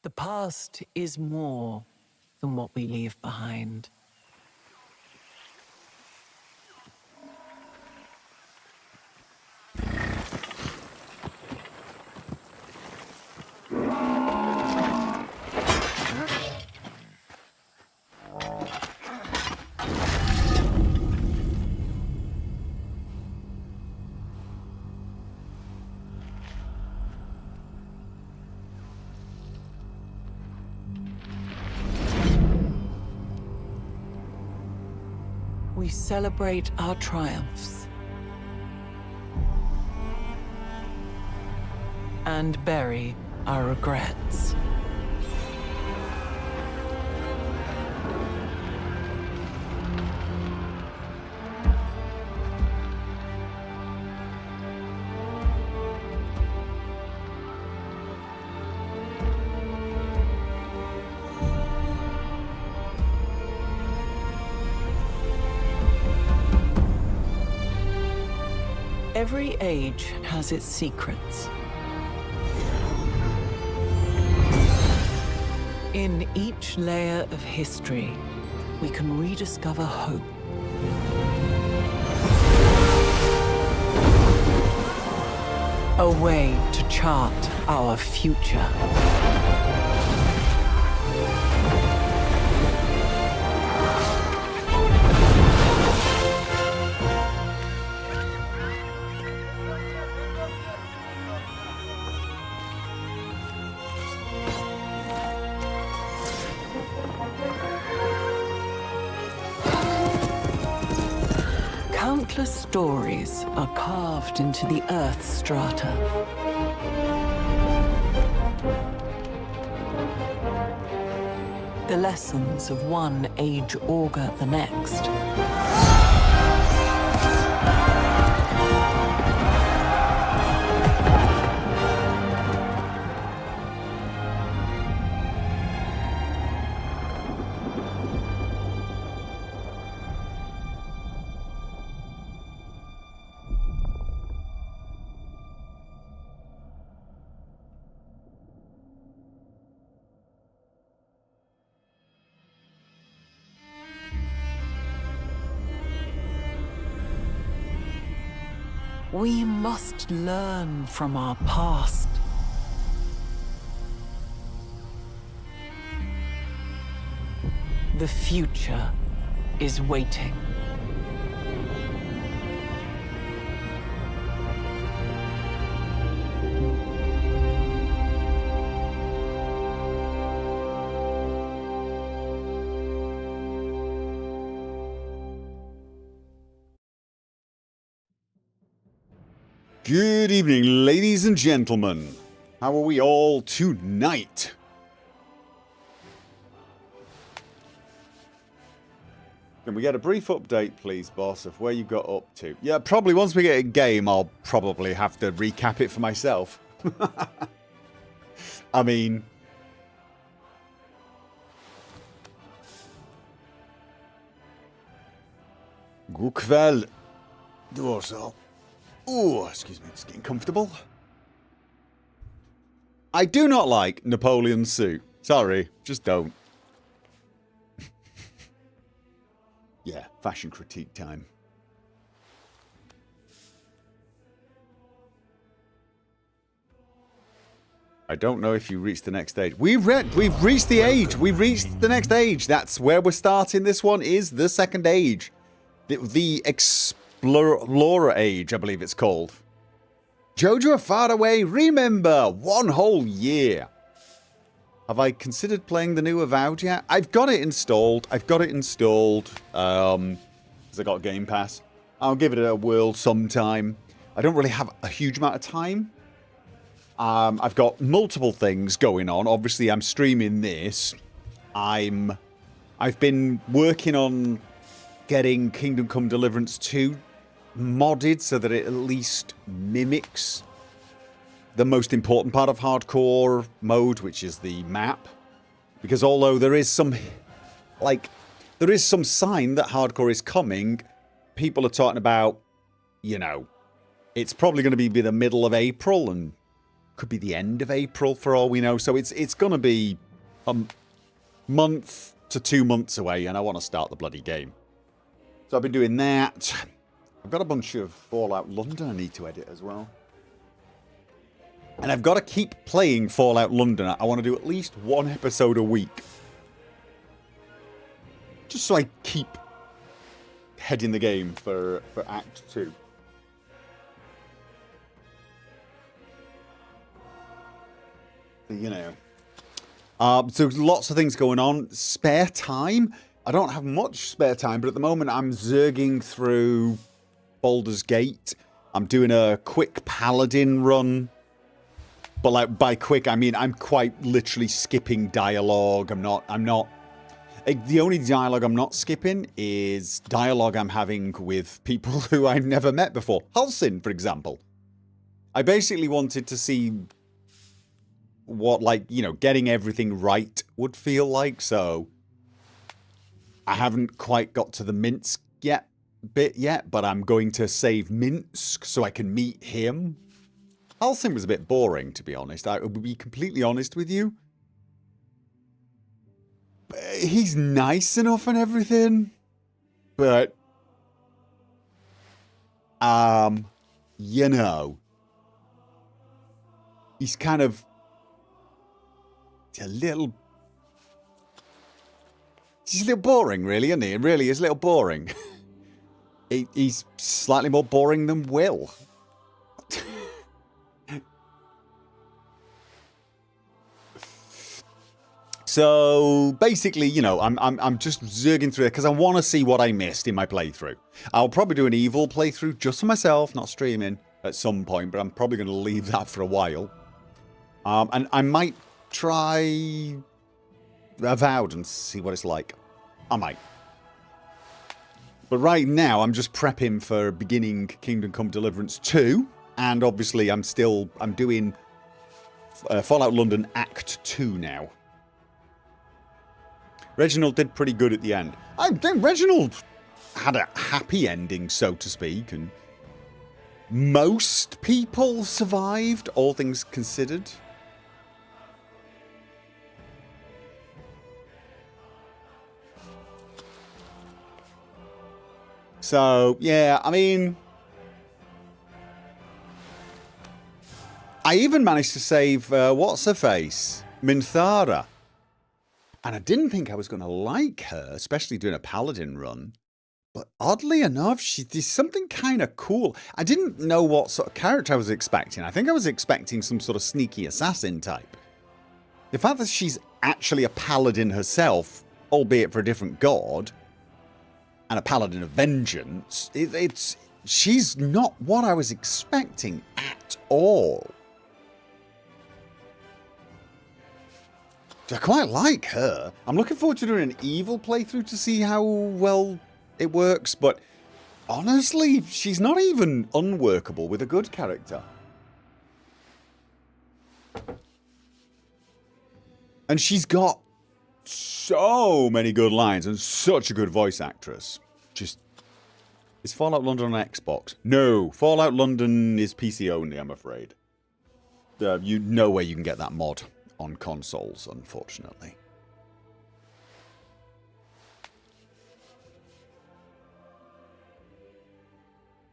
The past is more than what we leave behind. We celebrate our triumphs and bury our regrets. Every age has its secrets. In each layer of history, we can rediscover hope. A way to chart our future. Countless stories are carved into the Earth's strata. The lessons of one age augur the next. We must learn from our past. The future is waiting. Good evening, ladies and gentlemen. How are we all tonight? Can we get a brief update, please, boss, of where you got up to? Yeah, probably once we get a game, I'll probably have to recap it for myself. I mean... Gopher. Dorsal. Oh, excuse me, just getting comfortable. I do not like Napoleon's suit. Sorry, just don't. Yeah, fashion critique time. I don't know if you reached the next stage. We've reached the age. We've reached the next age. That's where we're starting. This one is the second age. The Explorer age, I believe it's called. Jojo Far Away, remember, 1 whole year. Have I considered playing the new Avowed yet? I've got it installed. Because I got Game Pass. I'll give it a whirl sometime. I don't really have a huge amount of time. I've got multiple things going on. Obviously, I'm streaming this. I've been working on getting Kingdom Come Deliverance 2 modded so that it at least mimics the most important part of hardcore mode, which is the map. Because although there is some sign that hardcore is coming, people are talking about, you know, it's probably going to be the middle of April, and could be the end of April for all we know. So it's going to be a month to 2 months away, and I want to start the bloody game. So I've been doing that. I've got a bunch of Fallout London I need to edit as well. And I've got to keep playing Fallout London. I want to do at least 1 episode a week. Just so I keep heading the game for Act 2. You know. So lots of things going on. Spare time. I don't have much spare time, but at the moment I'm zerging through Baldur's Gate. I'm doing a quick paladin run. But like by quick, I mean I'm quite literally skipping dialogue. I'm not. The only dialogue I'm not skipping is dialogue I'm having with people who I've never met before. Halsin, for example. I basically wanted to see what, like, you know, getting everything right would feel like. So I haven't quite got to the Minsk bit yet, but I'm going to save Minsk so I can meet him. Halsin was a bit boring, to be honest. I will be completely honest with you. He's nice enough and everything, but you know, he's kind of he's a little boring, really, isn't he? It really is a little boring. He's slightly more boring than Will. So basically, you know, I'm just zerging through it because I want to see what I missed in my playthrough. I'll probably do an evil playthrough just for myself, not streaming at some point, but I'm probably going to leave that for a while. And I might try Avowed and see what it's like. I might. But right now, I'm just prepping for beginning Kingdom Come Deliverance 2, and obviously I'm doing Fallout London Act 2 now. Reginald did pretty good at the end. I think Reginald had a happy ending, so to speak, and most people survived, all things considered. So, yeah, I mean, I even managed to save, what's-her-face? Minthara. And I didn't think I was going to like her, especially doing a paladin run. But oddly enough, she did something kind of cool. I didn't know what sort of character I was expecting. I think I was expecting some sort of sneaky assassin type. The fact that she's actually a paladin herself, albeit for a different god, and a paladin of vengeance, she's not what I was expecting at all. I quite like her. I'm looking forward to doing an evil playthrough to see how well it works, but honestly, she's not even unworkable with a good character. And she's got so many good lines and such a good voice actress. Is Fallout London on Xbox? No, Fallout London is PC only, I'm afraid. You know where you can get that mod. On consoles, unfortunately.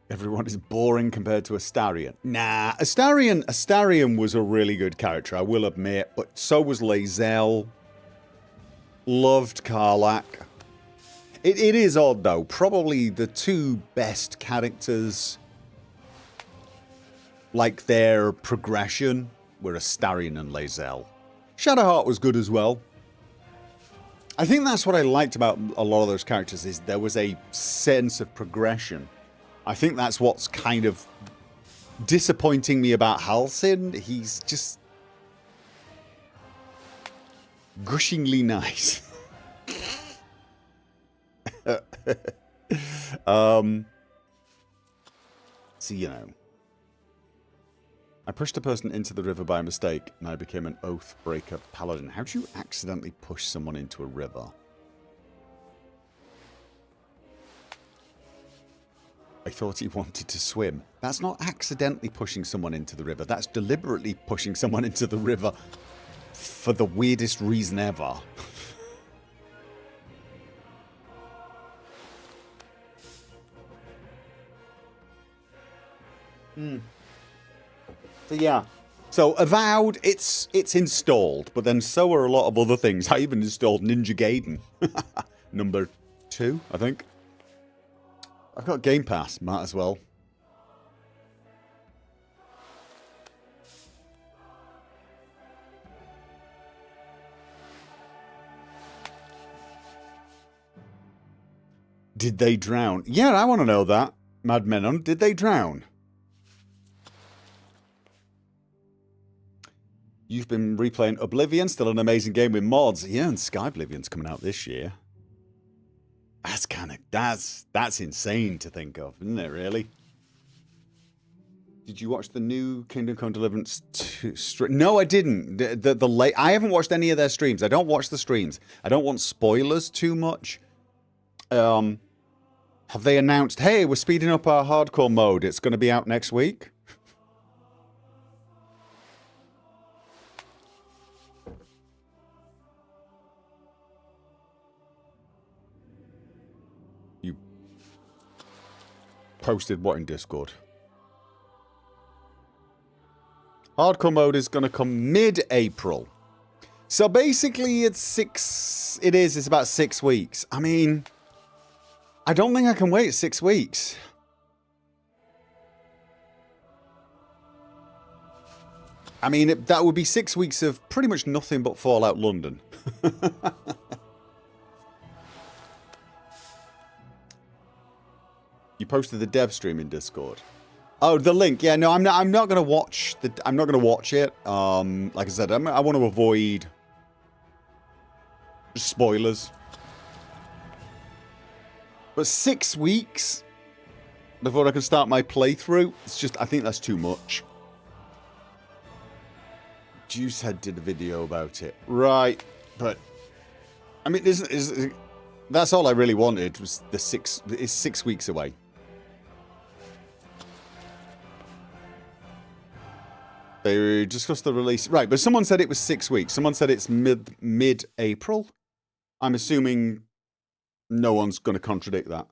Everyone is boring compared to Astarion. Nah, Astarion was a really good character, I will admit, but so was Lae'zel. Loved Karlach. It is odd, though. Probably the two best characters, like their progression, were Astarion and Lae'zel. Shadowheart was good as well. I think that's what I liked about a lot of those characters, is there was a sense of progression. I think that's what's kind of disappointing me about Halsin. He's just gushingly nice. So, you know. I pushed a person into the river by mistake, and I became an Oathbreaker Paladin. How do you accidentally push someone into a river? I thought he wanted to swim. That's not accidentally pushing someone into the river. That's deliberately pushing someone into the river for the weirdest reason ever. So yeah. So Avowed, it's installed, but then so are a lot of other things. I even installed Ninja Gaiden. Number 2, I think. I've got Game Pass, might as well. Did they drown? Yeah, I want to know that. Mad Menon, did they drown? You've been replaying Oblivion, still an amazing game with mods. Yeah, and Sky Oblivion's coming out this year. That's kind of, that's insane to think of, isn't it, really? Did you watch the new Kingdom Come Deliverance 2 stream? No, I didn't. I haven't watched any of their streams. I don't watch the streams. I don't want spoilers too much. Have they announced, hey, we're speeding up our hardcore mode. It's going to be out next week? You posted what in Discord? Hardcore mode is going to come mid-April. So basically it's about 6 weeks. I mean, I don't think I can wait 6 weeks. I mean, that would be 6 weeks of pretty much nothing but Fallout London. You posted the dev stream in Discord. Oh, the link. Yeah, no, I'm not gonna watch I'm not gonna watch it. Like I said, I want to avoid spoilers. But 6 weeks before I can start my playthrough, I think that's too much. Juicehead did a video about it. Right, but I mean, that's all I really wanted was it's 6 weeks away. They discussed the release. Right, but someone said it was 6 weeks. Someone said it's mid-April. I'm assuming no one's going to contradict that.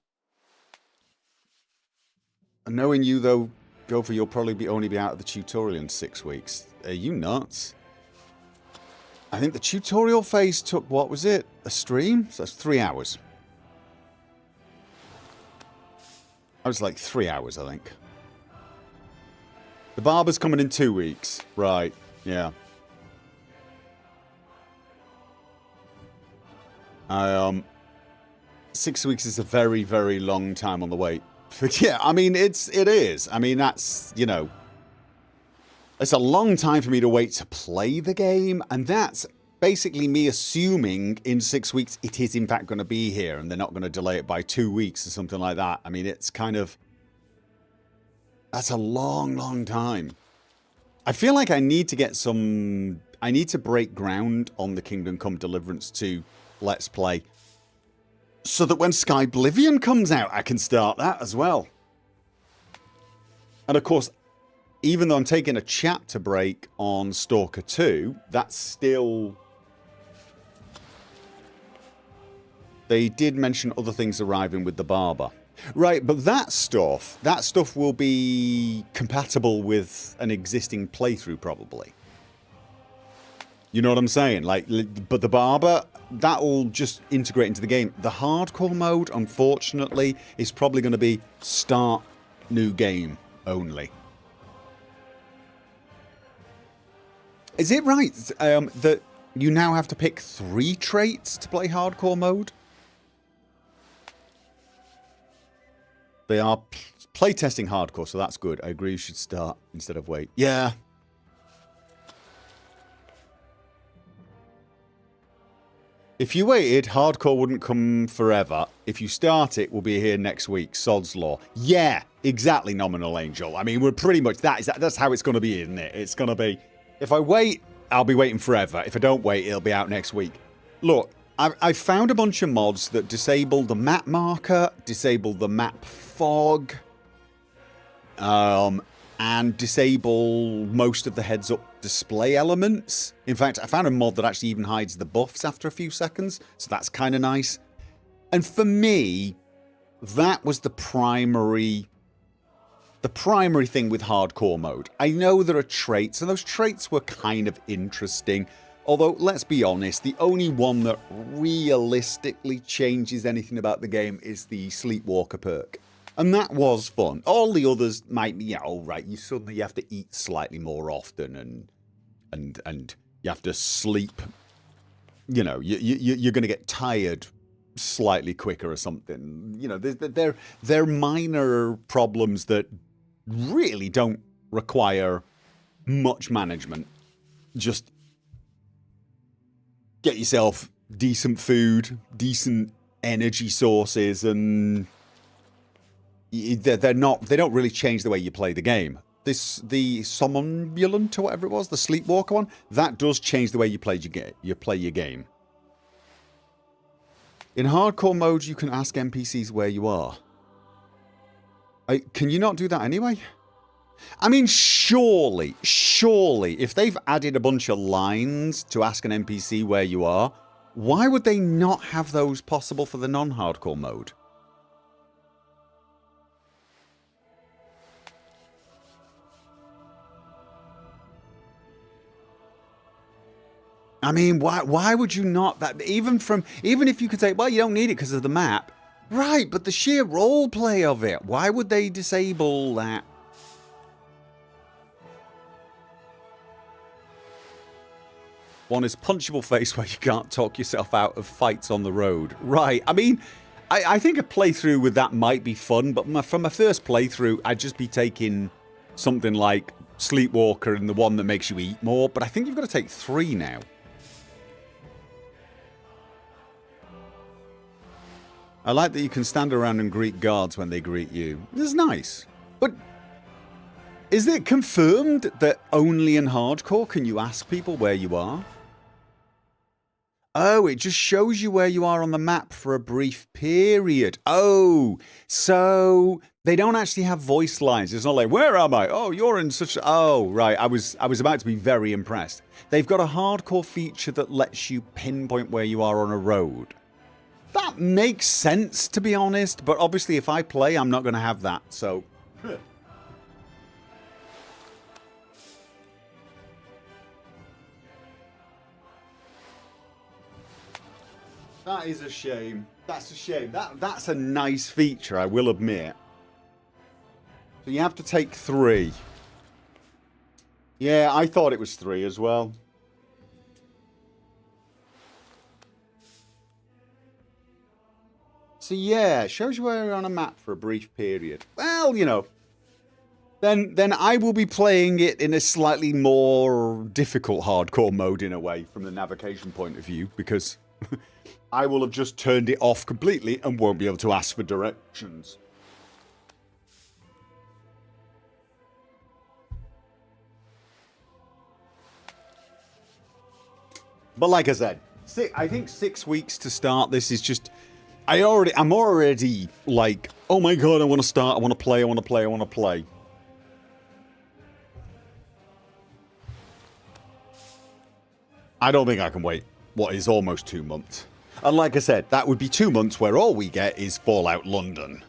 And knowing you, though, Gopher, you'll probably only be out of the tutorial in 6 weeks. Are you nuts? I think the tutorial phase took, what was it? A stream? So that's 3 hours. I was like 3 hours, I think. The barber's coming in 2 weeks. Right, yeah. 6 weeks is a very, very long time on the wait. But yeah, I mean, it is. I mean, that's, you know, it's a long time for me to wait to play the game, and that's basically me assuming in 6 weeks it is in fact going to be here, and they're not going to delay it by 2 weeks or something like that. I mean, it's kind of... That's a long, long time. I feel like I need to get some... I need to break ground on the Kingdom Come Deliverance 2 Let's Play, so that when Sky Oblivion comes out, I can start that as well. And of course, even though I'm taking a chapter break on Stalker 2, that's still... They did mention other things arriving with the barber. Right, but that stuff will be compatible with an existing playthrough, probably. You know what I'm saying? Like, but the barber, that'll just integrate into the game. The hardcore mode, unfortunately, is probably going to be start new game only. Is it right that you now have to pick 3 traits to play hardcore mode? They are playtesting hardcore, so that's good. I agree you should start instead of wait. Yeah. If you waited, hardcore wouldn't come forever. If you start it, we'll be here next week. Sod's Law. Yeah, exactly, Nominal Angel. I mean, we're pretty much... That's how it's going to be, isn't it? It's going to be... If I wait, I'll be waiting forever. If I don't wait, it'll be out next week. Look, I found a bunch of mods that disable the map marker, disable the map fog, and disable most of the heads-up display elements. In fact, I found a mod that actually even hides the buffs after a few seconds, so that's kind of nice. And for me, that was the primary thing with hardcore mode. I know there are traits, and those traits were kind of interesting. Although, let's be honest, the only one that realistically changes anything about the game is the Sleepwalker perk. And that was fun. All the others might be, yeah, all right, you suddenly have to eat slightly more often and you have to sleep. You know, you're going to get tired slightly quicker or something. You know, they're minor problems that really don't require much management. Just get yourself decent food, decent energy sources, and they don't really change the way you play the game. The somnambulant or whatever it was, the sleepwalker one, that does change the way you play your game. In hardcore mode, you can ask NPCs where you are. Can you not do that anyway? I mean, surely, if they've added a bunch of lines to ask an NPC where you are, why would they not have those possible for the non-hardcore mode? I mean, why would you not? That even if you could say, well, you don't need it because of the map, right? But the sheer role play of it, why would they disable that? One is punchable face where you can't talk yourself out of fights on the road. Right. I mean, I think a playthrough with that might be fun, but from my first playthrough, I'd just be taking something like Sleepwalker and the one that makes you eat more. But I think you've got to take 3 now. I like that you can stand around and greet guards when they greet you. This is nice. But is it confirmed that only in hardcore can you ask people where you are? Oh, it just shows you where you are on the map for a brief period. Oh, so they don't actually have voice lines. It's not like, where am I? Oh, you're in such... Oh, right. I was about to be very impressed. They've got a hardcore feature that lets you pinpoint where you are on a road. That makes sense, to be honest. But obviously, if I play, I'm not going to have that. So... That is a shame. That's a shame. That's a nice feature, I will admit. So you have to take 3. Yeah, I thought it was 3 as well. So yeah, it shows you where you're on a map for a brief period. Well, you know, then I will be playing it in a slightly more difficult hardcore mode in a way from the navigation point of view, because I will have just turned it off completely and won't be able to ask for directions. But like I said, I think 6 weeks to start this is just... I'm already like, oh my god, I want to start, I want to play, I want to play, I want to play. I don't think I can wait what is almost 2 months. And like I said, that would be 2 months where all we get is Fallout London.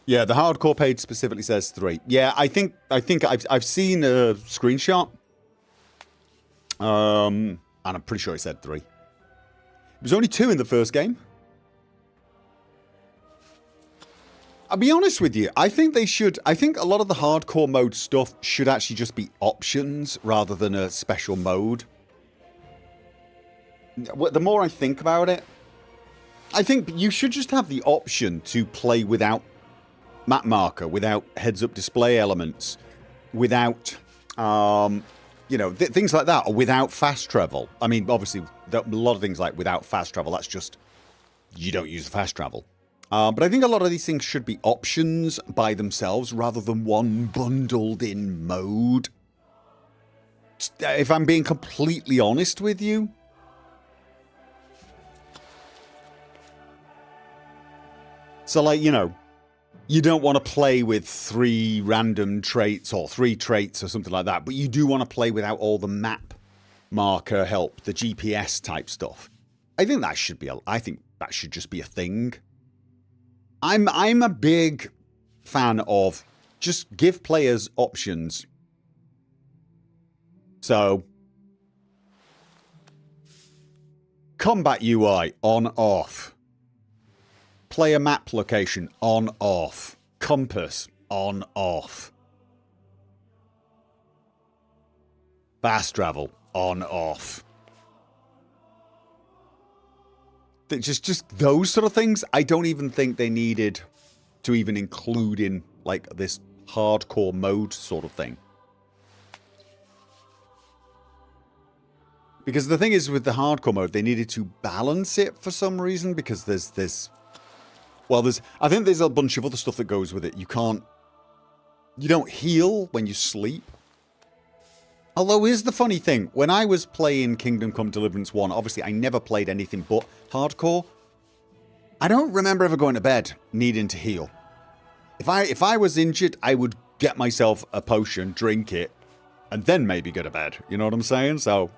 Yeah, the hardcore page specifically says 3. Yeah, I think I've seen a screenshot. And I'm pretty sure it said 3. It was only 2 in the first game. I'll be honest with you, I think a lot of the hardcore mode stuff should actually just be options rather than a special mode. The more I think about it, I think you should just have the option to play without map marker, without heads-up display elements, without, you know, things like that, or without fast travel. I mean, obviously, a lot of things like without fast travel, that's just, you don't use the fast travel. But I think a lot of these things should be options by themselves rather than one bundled in mode. if I'm being completely honest with you, so like, you know, you don't want to play with 3 random traits or 3 traits or something like that, but you do want to play without all the map marker help, the GPS type stuff. I think that should be I think that should just be a thing. I'm a big fan of just give players options. So combat UI on off. Player map location on off. Compass on off. Fast travel on off. Just those sort of things. I don't even think they needed to even include in like this hardcore mode sort of thing. Because the thing is with the hardcore mode, they needed to balance it for some reason because there's this. Well, I think there's a bunch of other stuff that goes with it. You don't heal when you sleep. Although, here's the funny thing. When I was playing Kingdom Come Deliverance 1, obviously I never played anything but hardcore. I don't remember ever going to bed needing to heal. If I was injured, I would get myself a potion, drink it, and then maybe go to bed. You know what I'm saying? So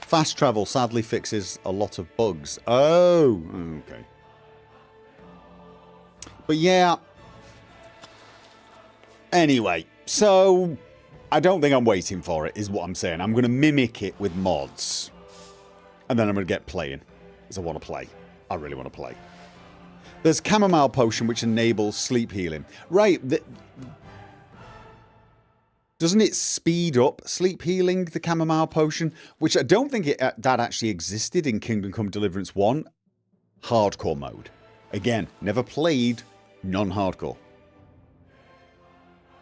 fast travel sadly fixes a lot of bugs. Oh, okay. But yeah. Anyway, so I don't think I'm waiting for it, is what I'm saying. I'm going to mimic it with mods. And then I'm going to get playing. Because I want to play. I really want to play. There's chamomile potion which enables sleep healing. Right. Doesn't it speed up sleep healing, the chamomile potion? Which I don't think that actually existed in Kingdom Come Deliverance 1 hardcore mode. Again, never played non-hardcore.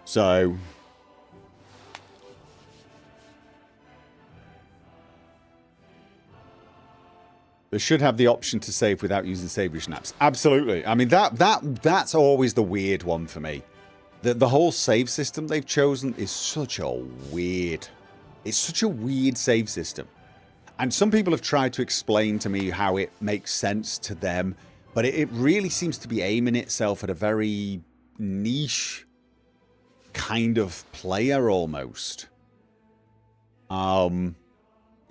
So they should have the option to save without using savior snaps. Absolutely. I mean, that's always the weird one for me. The whole save system they've chosen is such a weird... It's such a weird save system. And some people have tried to explain to me how it makes sense to them, but it really seems to be aiming itself at a very niche kind of player almost.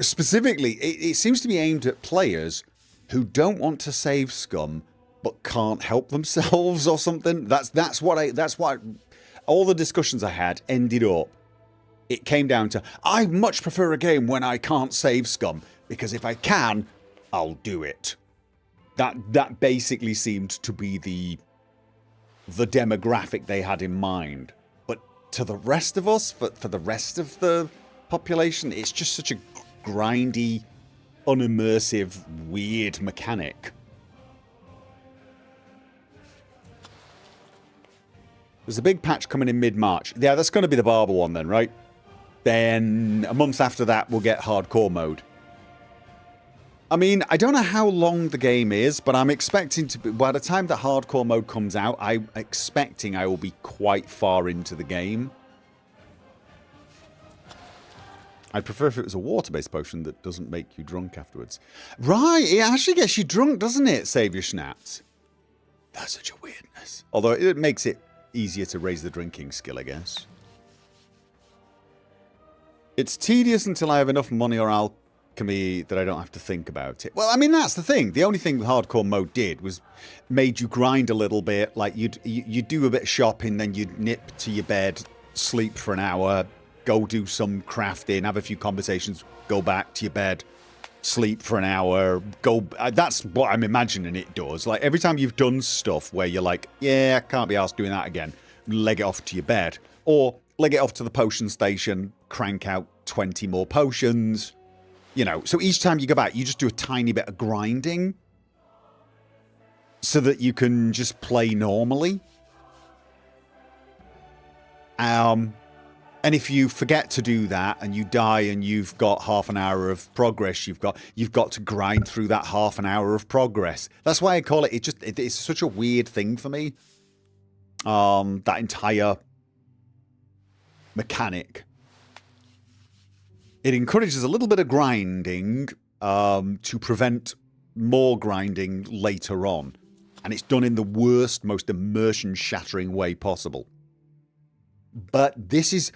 Specifically, it seems to be aimed at players who don't want to save scum but can't help themselves or something. That's what all the discussions I had ended up. It came down to, I much prefer a game when I can't save scum, because if I can, I'll do it. That basically seemed to be the demographic they had in mind. But to the rest of us, for the rest of the population, it's just such a grindy, unimmersive, weird mechanic. There's a big patch coming in mid-March. Yeah, that's going to be the Barber one then, right? Then a month after that, we'll get hardcore mode. I mean, I don't know how long the game is, but I'm expecting to be... By the time that hardcore mode comes out, I'm expecting I will be quite far into the game. I'd prefer if it was a water-based potion that doesn't make you drunk afterwards. Right, it actually gets you drunk, doesn't it, Saviour Schnapps? That's such a weirdness. Although it makes it easier to raise the drinking skill, I guess. It's tedious until I have enough money or alchemy that I don't have to think about it. Well, I mean, that's the thing. The only thing hardcore mode did was made you grind a little bit. Like, you'd do a bit of shopping, then you'd nip to your bed, sleep for an hour, go do some crafting, have a few conversations, go back to your bed, sleep for an hour, go... That's what I'm imagining it does. Like, every time you've done stuff where you're like, yeah, I can't be arsed doing that again, leg it off to your bed. Or leg it off to the potion station, crank out 20 more potions. You know, so each time you go back, you just do a tiny bit of grinding so that you can just play normally. And And if you forget to do that and you die and you've got half an hour of progress, you've got to grind through that half an hour of progress. That's why I call it. It's such a weird thing for me. That entire mechanic. It encourages a little bit of grinding to prevent more grinding later on. And it's done in the worst, most immersion-shattering way possible. But this is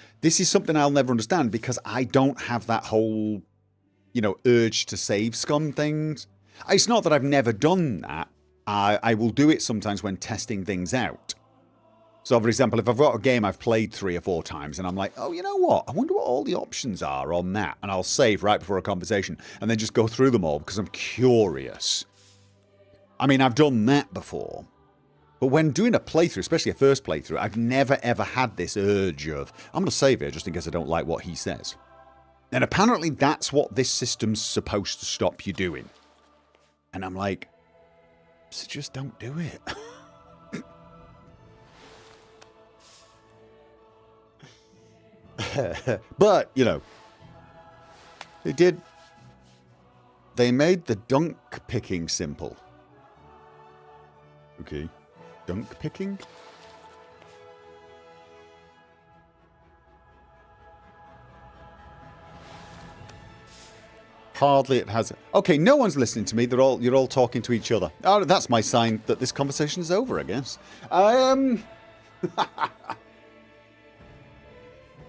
something I'll never understand because I don't have that whole, urge to save scum things. It's not that I've never done that. I will do it sometimes when testing things out. So, for example, if I've got a game I've played 3 or 4 times and I'm like, oh, you know what? I wonder what all the options are on that. And I'll save right before a conversation and then just go through them all because I'm curious. I mean, I've done that before. But when doing a playthrough, especially a first playthrough, I've never ever had this urge of, I'm going to save it just in case I don't like what he says. And apparently that's what this system's supposed to stop you doing. And I'm like, so just don't do it. But, they made the dunk picking simple. Okay. Dunk picking? Hardly it has. Okay, no one's listening to me. You're all talking to each other. Oh, that's my sign that this conversation is over, I guess.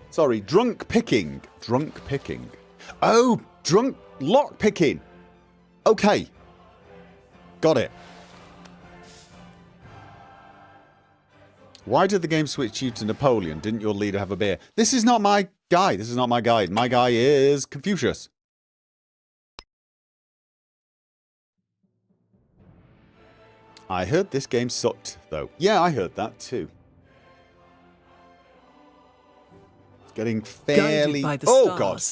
Sorry, drunk picking. Drunk picking. Oh, drunk lock picking. Okay. Got it. Why did the game switch you to Napoleon? Didn't your leader have a beer? This is not my guy. This is not my guide. My guy is Confucius. I heard this game sucked, though. Yeah, I heard that too. It's getting fairly... Guided by the oh, stars, God.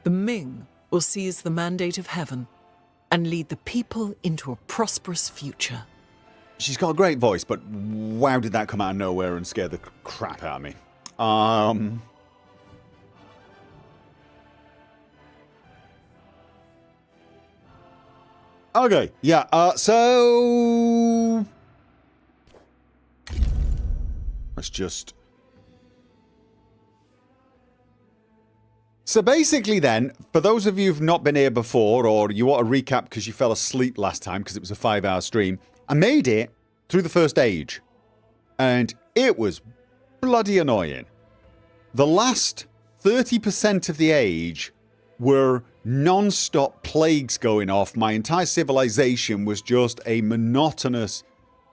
The Ming will seize the mandate of heaven and lead the people into a prosperous future. She's got a great voice, but wow, did that come out of nowhere and scare the crap out of me. Okay, yeah, so... Let's just... So basically then, for those of you who've not been here before, or you want a recap because you fell asleep last time because it was a 5-hour stream, I made it through the first age, and it was bloody annoying. The last 30% of the age were non-stop plagues going off. My entire civilization was just a monotonous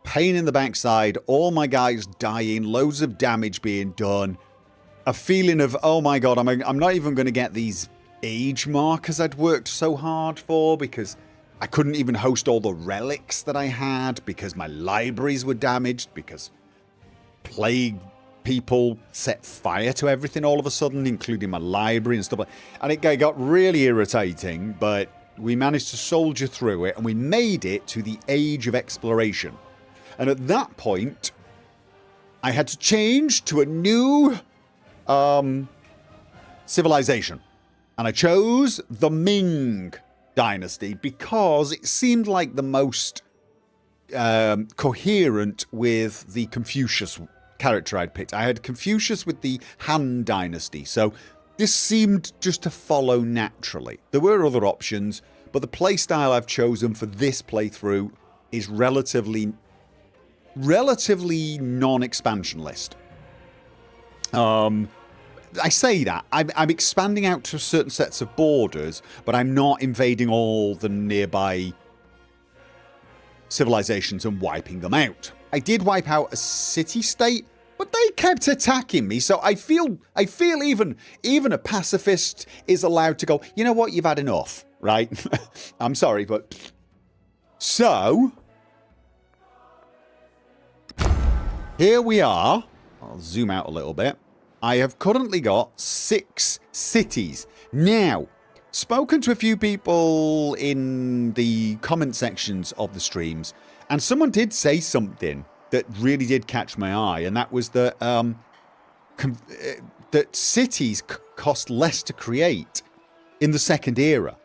pain in the backside, all my guys dying, loads of damage being done, a feeling of, oh my god, I'm not even going to get these age markers I'd worked so hard for because I couldn't even host all the relics that I had because my libraries were damaged because plague people set fire to everything all of a sudden, including my library and stuff like that. And it got really irritating, but we managed to soldier through it and we made it to the age of exploration. And at that point, I had to change to a new civilization. And I chose the Ming dynasty because it seemed like the most coherent with the Confucius character I'd picked. I had Confucius with the Han dynasty, so this seemed just to follow naturally. There were other options, but the playstyle I've chosen for this playthrough is relatively non-expansionist. I say that. I'm expanding out to certain sets of borders, but I'm not invading all the nearby civilizations and wiping them out. I did wipe out a city-state, but they kept attacking me, so I feel even a pacifist is allowed to go, you know what, you've had enough, right? I'm sorry, but... So... Here we are. I'll zoom out a little bit. I have currently got 6 cities. Now, spoken to a few people in the comment sections of the streams, and someone did say something that really did catch my eye, and that was that that cities cost less to create in the second era.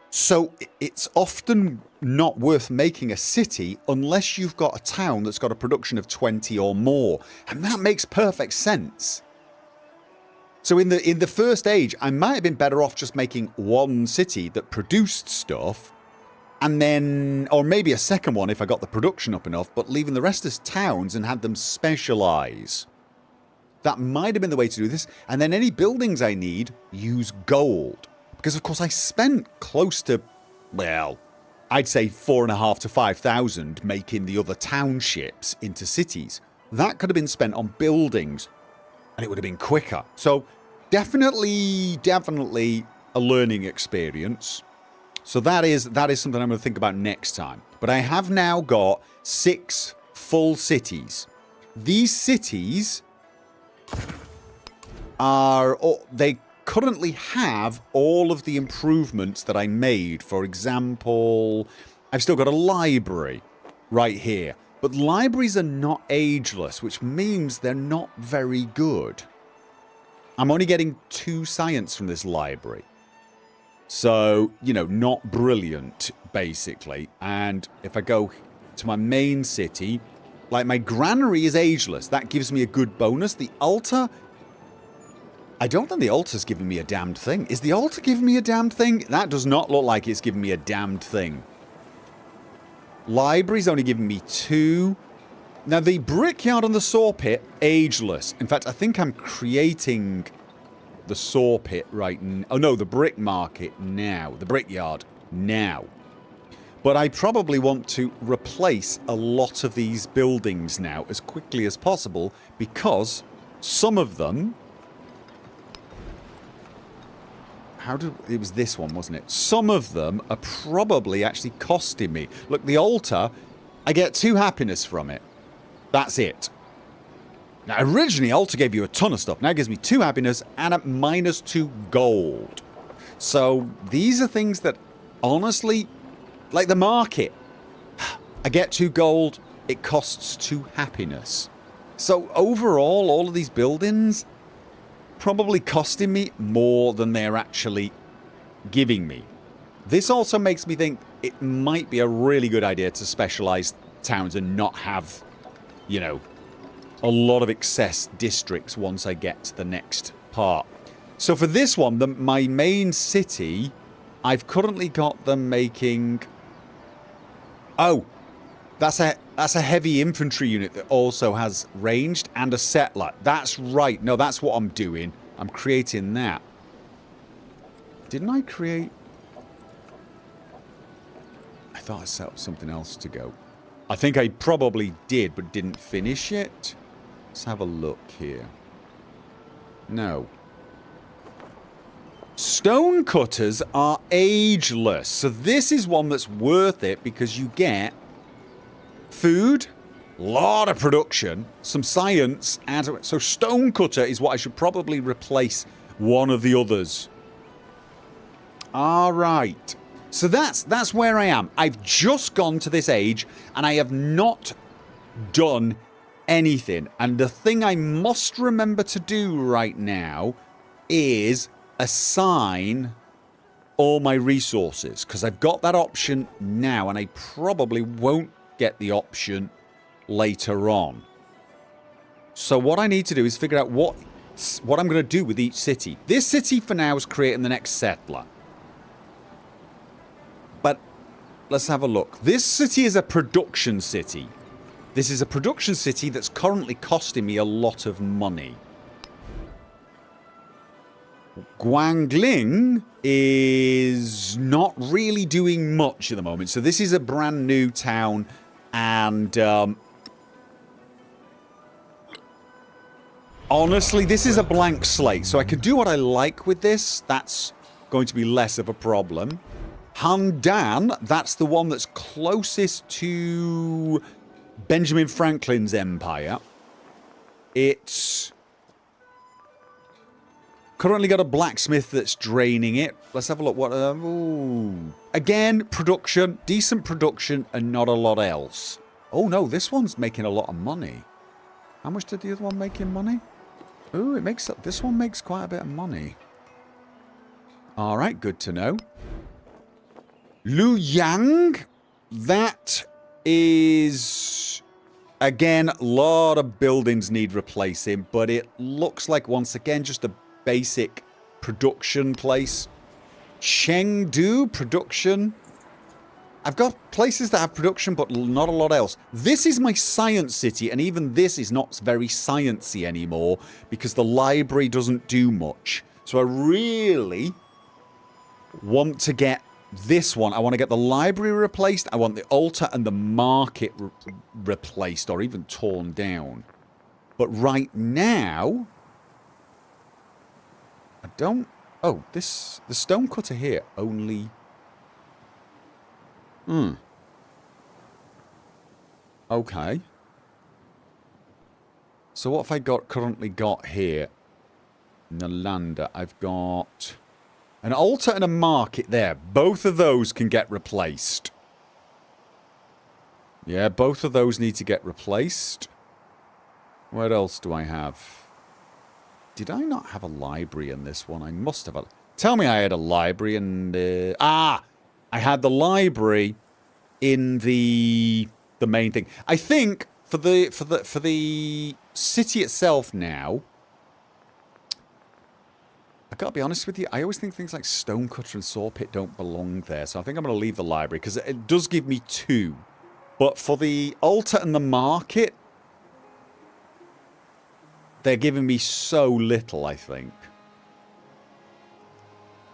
So it's often not worth making a city unless you've got a town that's got a production of 20 or more. And that makes perfect sense. So in the first age, I might have been better off just making one city that produced stuff, and then, or maybe a second one if I got the production up enough, but leaving the rest as towns and had them specialise. That might have been the way to do this. And then any buildings I need, use gold. Because of course I spent close to, well, I'd say 4,500 to 5,000 making the other townships into cities. That could have been spent on buildings, and it would have been quicker. So definitely a learning experience. So that is something I'm going to think about next time. But I have now got 6 full cities. These cities are, they currently have all of the improvements that I made. For example, I've still got a library right here. But libraries are not ageless, which means they're not very good. I'm only getting 2 science from this library. So, you know, not brilliant, basically. And if I go to my main city, like my granary is ageless. That gives me a good bonus. The altar, I don't think the altar's giving me a damned thing. Is the altar giving me a damned thing? That does not look like it's giving me a damned thing. Library's only giving me 2. Now, the brickyard and the saw pit, ageless. In fact, I think I'm creating the saw pit right now. Oh, no, the brick market now. The brickyard now. But I probably want to replace a lot of these buildings now as quickly as possible, because some of them... It was this one, wasn't it? Some of them are probably actually costing me. Look, the altar, I get 2 happiness from it. That's it. Now, originally, altar gave you a ton of stuff. Now it gives me 2 happiness and a -2 gold. So these are things that, honestly, like the market. I get 2 gold, it costs 2 happiness. So overall, all of these buildings... probably costing me more than they're actually giving me. This also makes me think it might be a really good idea to specialise towns and not have, you know, a lot of excess districts once I get to the next part. So for this one, my main city, I've currently got them making... Oh, that's a heavy infantry unit that also has ranged and a settler. That's right. No, that's what I'm doing. I'm creating that. Didn't I create... I thought I set up something else to go. I think I probably did, but didn't finish it. Let's have a look here. No. Stonecutters are ageless. So this is one that's worth it because you get food, lot of production, some science, and so stonecutter is what I should probably replace one of the others. All right. So that's where I am. I've just gone to this age and I have not done anything. And the thing I must remember to do right now is assign all my resources, because I've got that option now and I probably won't get the option later on. So what I need to do is figure out what I'm going to do with each city. This city for now is creating the next settler. But let's have a look. This city is a production city. This is a production city that's currently costing me a lot of money. Guangling is not really doing much at the moment. So this is a brand new town, and honestly, this is a blank slate. So I can do what I like with this. That's going to be less of a problem. Handan, that's the one that's closest to Benjamin Franklin's empire. It's currently got a blacksmith that's draining it. Let's have a look. What? Ooh. Again, production, decent production, and not a lot else. Oh no, this one's making a lot of money. How much did the other one make in money? Ooh, it makes this one makes quite a bit of money. All right, good to know. Lu Yang, that is again a lot of buildings need replacing, but it looks like once again just a basic production place. Chengdu production. I've got places that have production, but not a lot else. This is my science city, and even this is not very sciencey anymore because the library doesn't do much. So I really want to get this one. I want to get the library replaced. I want the altar and the market replaced or even torn down. But right now, I don't... Oh, the stonecutter here only... Okay. So what have I currently got here? Nalanda. I've got an altar and a market there. Both of those can get replaced. Yeah, both of those need to get replaced. What else do I have? Did I not have a library in this one? I must have. Tell me I had a library and... I had the library in the main thing. I think for the city itself now, I gotta be honest with you, I always think things like Stonecutter and Sawpit don't belong there. So I think I'm gonna leave the library because it does give me 2. But for the altar and the market, they're giving me so little, I think.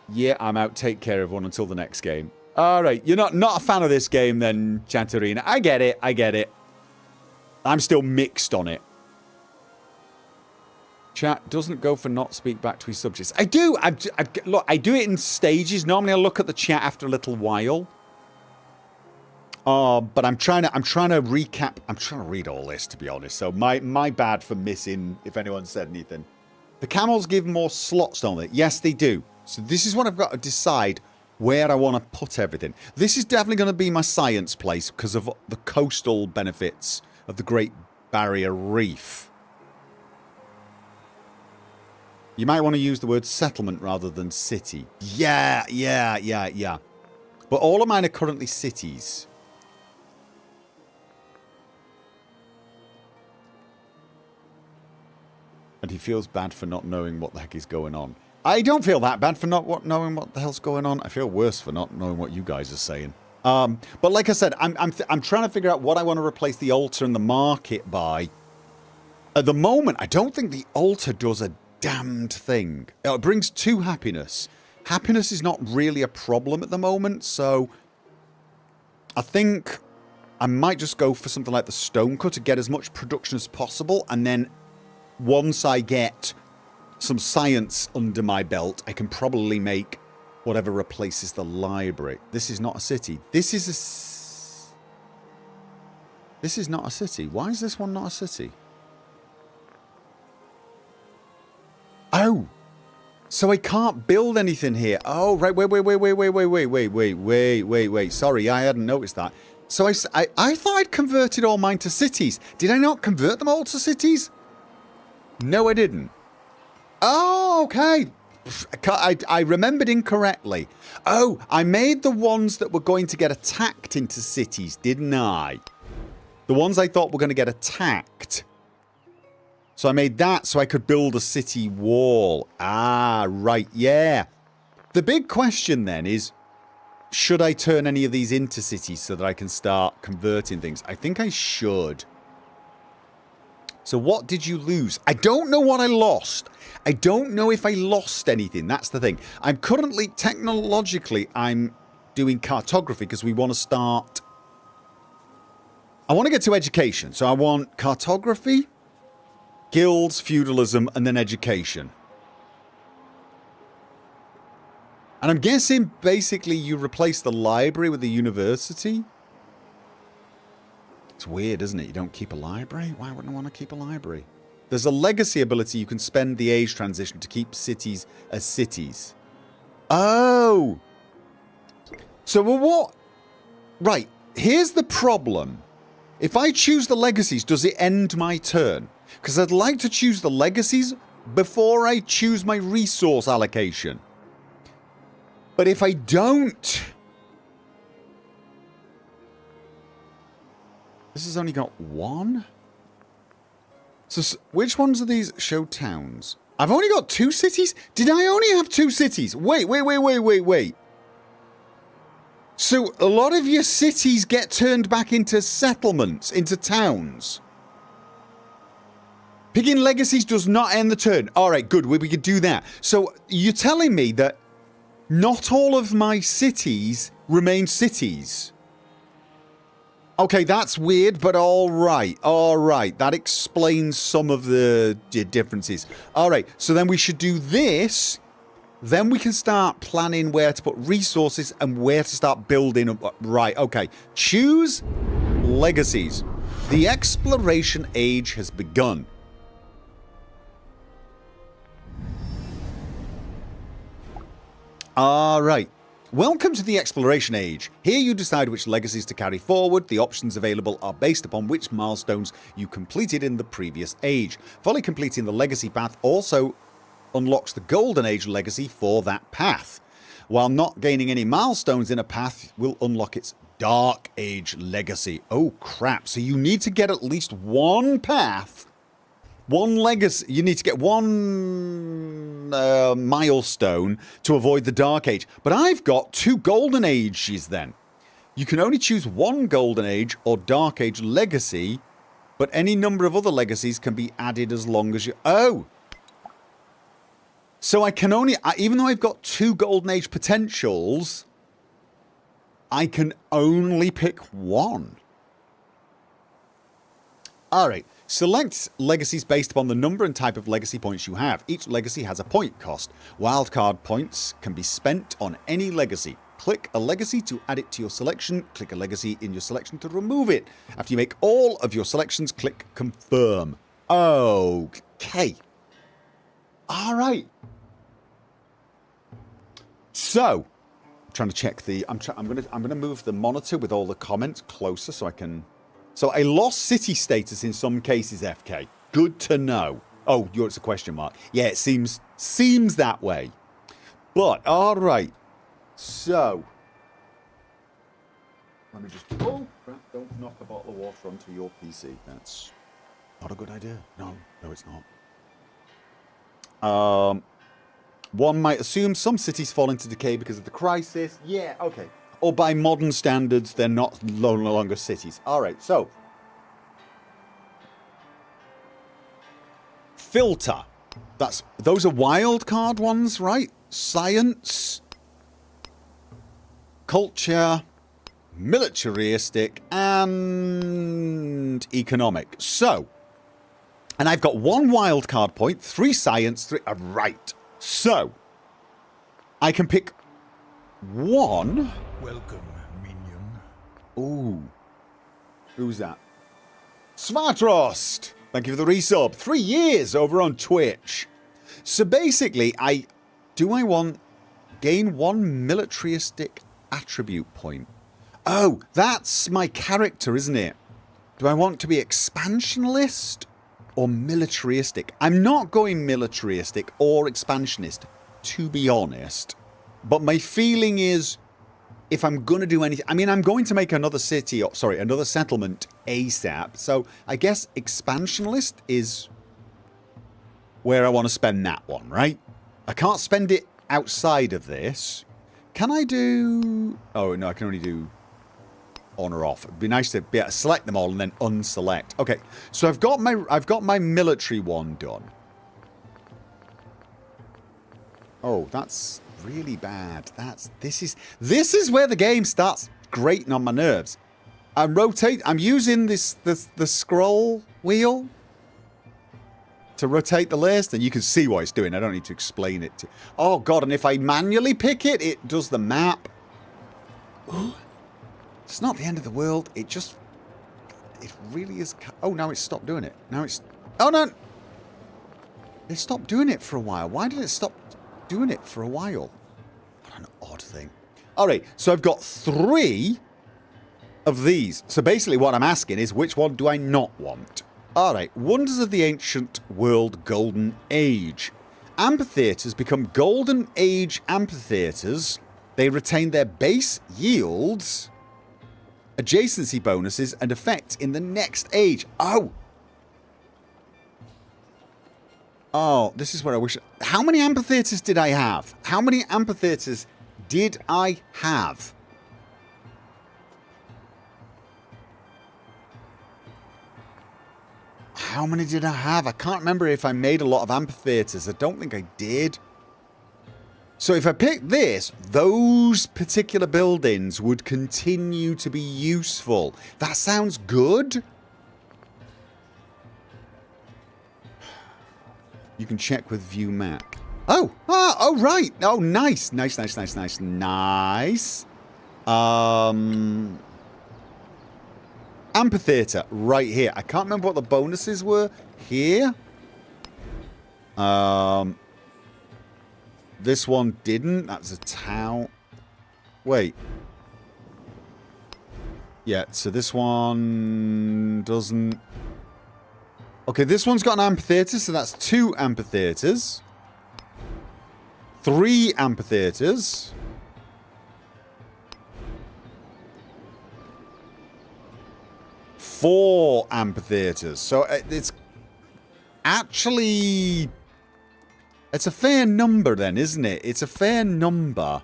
Yeah, I'm out. Take care, everyone, until the next game. Alright, you're not a fan of this game then, Chantarina. I get it, I get it. I'm still mixed on it. Chat doesn't go for not speak back to his subjects. I do! Look, I do it in stages. Normally I look at the chat after a little while. But I'm trying to recap. I'm trying to read all this, to be honest. So my bad for missing if anyone said anything. The camels give more slots, don't they? Yes, they do. So this is what I've got to decide where I want to put everything. This is definitely going to be my science place because of the coastal benefits of the Great Barrier Reef. You might want to use the word settlement rather than city. Yeah. But all of mine are currently cities. And he feels bad for not knowing what the heck is going on. I don't feel that bad for not knowing what the hell's going on. I feel worse for not knowing what you guys are saying. But like I said, I'm trying to figure out what I want to replace the altar and the market by. At the moment, I don't think the altar does a damned thing. It brings 2 happiness. Happiness is not really a problem at the moment, so I think I might just go for something like the stonecutter to get as much production as possible, and then once I get some science under my belt, I can probably make whatever replaces the library. This is not a city. This is not a city. Why is this one not a city? Oh! So I can't build anything here. Oh, right. Wait. Sorry, I hadn't noticed that. So I thought I'd converted all mine to cities. Did I not convert them all to cities? No, I didn't. Oh, okay. I remembered incorrectly. Oh, I made the ones that were going to get attacked into cities, didn't I? The ones I thought were going to get attacked. So I made that so I could build a city wall. Ah, right, yeah. The big question then is, should I turn any of these into cities so that I can start converting things? I think I should. So what did you lose? I don't know what I lost. I don't know if I lost anything. That's the thing. I'm currently, technologically, I'm doing cartography because we want to start... I want to get to education. So I want cartography, guilds, feudalism, and then education. And I'm guessing basically you replace the library with the university. It's weird, isn't it? You don't keep a library? Why wouldn't I want to keep a library? There's a legacy ability. You can spend the age transition to keep cities as cities. Oh! So what? Right. Here's the problem. If I choose the legacies, does it end my turn? Because I'd like to choose the legacies before I choose my resource allocation. But if I don't... This has only got one? So which ones of these show towns? I've only got 2 cities? Did I only have 2 cities? Wait. So a lot of your cities get turned back into settlements, into towns. Picking legacies does not end the turn. Alright, good, we could do that. So you're telling me that not all of my cities remain cities. Okay, that's weird, but alright. That explains some of the differences. Alright, so then we should do this. Then we can start planning where to put resources and where to start building. Right, okay. Choose legacies. The exploration age has begun. Alright. Welcome to the exploration age. Here you decide which legacies to carry forward. The options available are based upon which milestones you completed in the previous age. Fully completing the legacy path also unlocks the golden age legacy for that path. While not gaining any milestones in a path will unlock its dark age legacy. Oh crap, so you need to get at least one path. One legacy, you need to get one milestone to avoid the Dark Age. But I've got 2 Golden Ages then. You can only choose one Golden Age or Dark Age legacy, but any number of other legacies can be added as long as you... Oh! So I can only... Even though I've got 2 Golden Age potentials, I can only pick one. Alright. Select legacies based upon the number and type of legacy points you have. Each legacy has a point cost. Wildcard points can be spent on any legacy. Click a legacy to add it to your selection. Click a legacy in your selection to remove it. After you make all of your selections, click confirm. Okay. Alright. So, I'm trying to check the... I'm gonna move the monitor with all the comments closer so I can... So I lost city status in some cases, FK. Good to know. Oh, it's a question mark. Yeah, it seems that way. But, alright. So. Let me just... Oh, crap. Don't knock a bottle of water onto your PC. That's not a good idea. No, it's not. One might assume some cities fall into decay because of the crisis. Yeah, okay. Or by modern standards, they're no longer cities. Alright, so. Filter. Those are wildcard ones, right? Science. Culture. Militaristic. And economic. So. And I've got 1 wildcard point, 3 science, 3... right. So. I can pick 1... Welcome, minion. Ooh. Who's that? Svartrost! Thank you for the resub. 3 years over on Twitch. So basically, do I want gain 1 militaristic attribute point? Oh, that's my character, isn't it? Do I want to be expansionist or militaristic? I'm not going militaristic or expansionist, to be honest. But my feeling is, if I'm going to do anything... I mean, I'm going to make another city... another settlement ASAP. So, I guess expansionist is where I want to spend that one, right? I can't spend it outside of this. Can I do... Oh, no, I can only do on or off. It'd be nice to be able to select them all and then unselect. Okay, so I've got my military one done. Oh, that's... really bad. This is where the game starts grating on my nerves. I'm using the scroll wheel to rotate the list, and you can see what it's doing. I don't need to explain it to... Oh god, and if I manually pick it, it does the map. It's not the end of the world. It really is... Oh, now it's stopped doing it. Now it's... Oh no! It stopped doing it for a while. Why did it stop doing it for a while? What an odd thing. Alright, so I've got 3 of these. So basically what I'm asking is, which one do I not want? Alright, Wonders of the Ancient World Golden Age. Amphitheatres become Golden Age amphitheatres. They retain their base yields, adjacency bonuses, and effects in the next age. Oh! Oh, this is what I wish... How many amphitheatres did I have? How many amphitheatres did I have? How many did I have? I can't remember if I made a lot of amphitheatres. I don't think I did. So if I picked this, those particular buildings would continue to be useful. That sounds good. You can check with view map. Oh, right. Oh, nice. Nice. Amphitheatre right here. I can't remember what the bonuses were here. This one didn't. That's a town. Wait. Yeah, so this one doesn't. Okay, this one's got an amphitheatre, so that's 2 amphitheatres. 3 amphitheatres. 4 amphitheatres. So it's actually... It's a fair number then, isn't it? It's a fair number.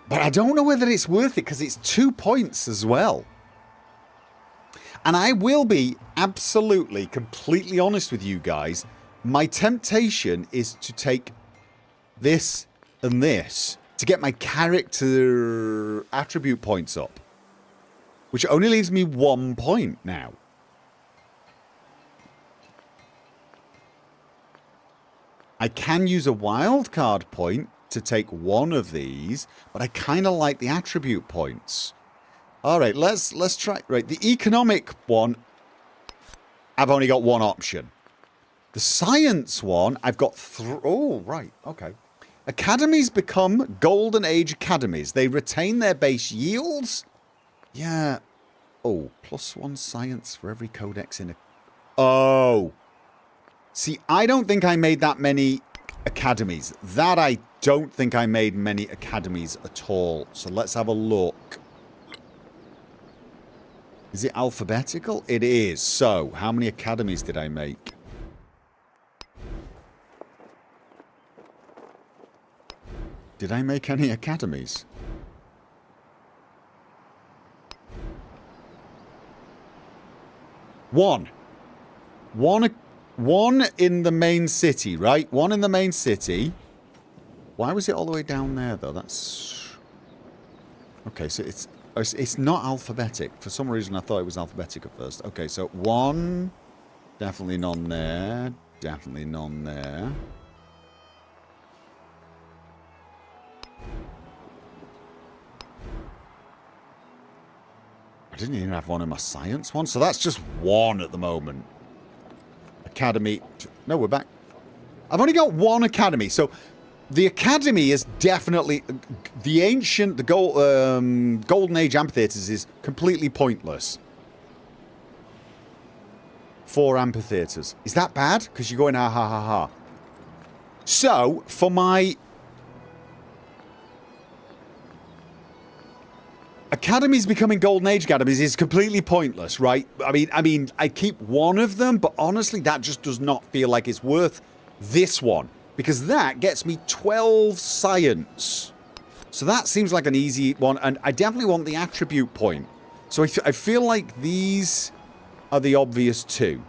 But I don't know whether it's worth it because it's 2 points as well. And I will be absolutely, completely honest with you guys. My temptation is to take this and this to get my character attribute points up. Which only leaves me 1 point now. I can use a wildcard point to take one of these, but I kind of like the attribute points. Alright, let's try... Right, the economic one, I've only got 1 option. The science one, I've got... Oh, right, okay. Academies become Golden Age academies. They retain their base yields... Yeah. Oh, +1 science for every codex in a... Oh. See, I don't think I made that many academies. That I don't think I made many academies at all. So let's have a look. Is it alphabetical? It is. So, how many academies did I make? Did I make any academies? One in the main city, right? 1 in the main city. Why was it all the way down there, though? That's... Okay, so it's not alphabetic. For some reason, I thought it was alphabetic at first. Okay, so 1. Definitely none there. Definitely none there. I didn't even have 1 in my science one, so that's just 1 at the moment. Academy. No, we're back. I've only got 1 academy, so the academy is definitely... The ancient, the Golden Age amphitheatres is completely pointless. 4 amphitheatres. Is that bad? Because you're going ha ha ha ha. So, for my... Academies becoming Golden Age academies is completely pointless, right? I mean, I keep 1 of them, but honestly, that just does not feel like it's worth this one. Because that gets me 12 science. So that seems like an easy one, and I definitely want the attribute point. So I feel like these are the obvious 2.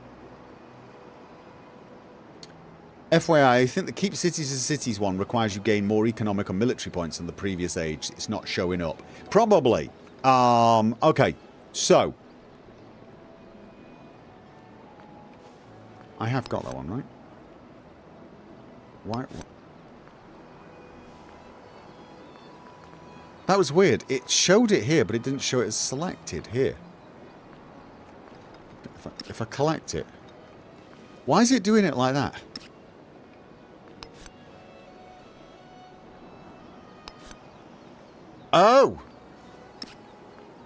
FYI, I think the Keep Cities as Cities one requires you gain more economic and military points than the previous age. It's not showing up. Probably. Okay. So. I have got that one, right? Why? That was weird. It showed it here, but it didn't show it as selected here. If I collect it. Why is it doing it like that? Oh!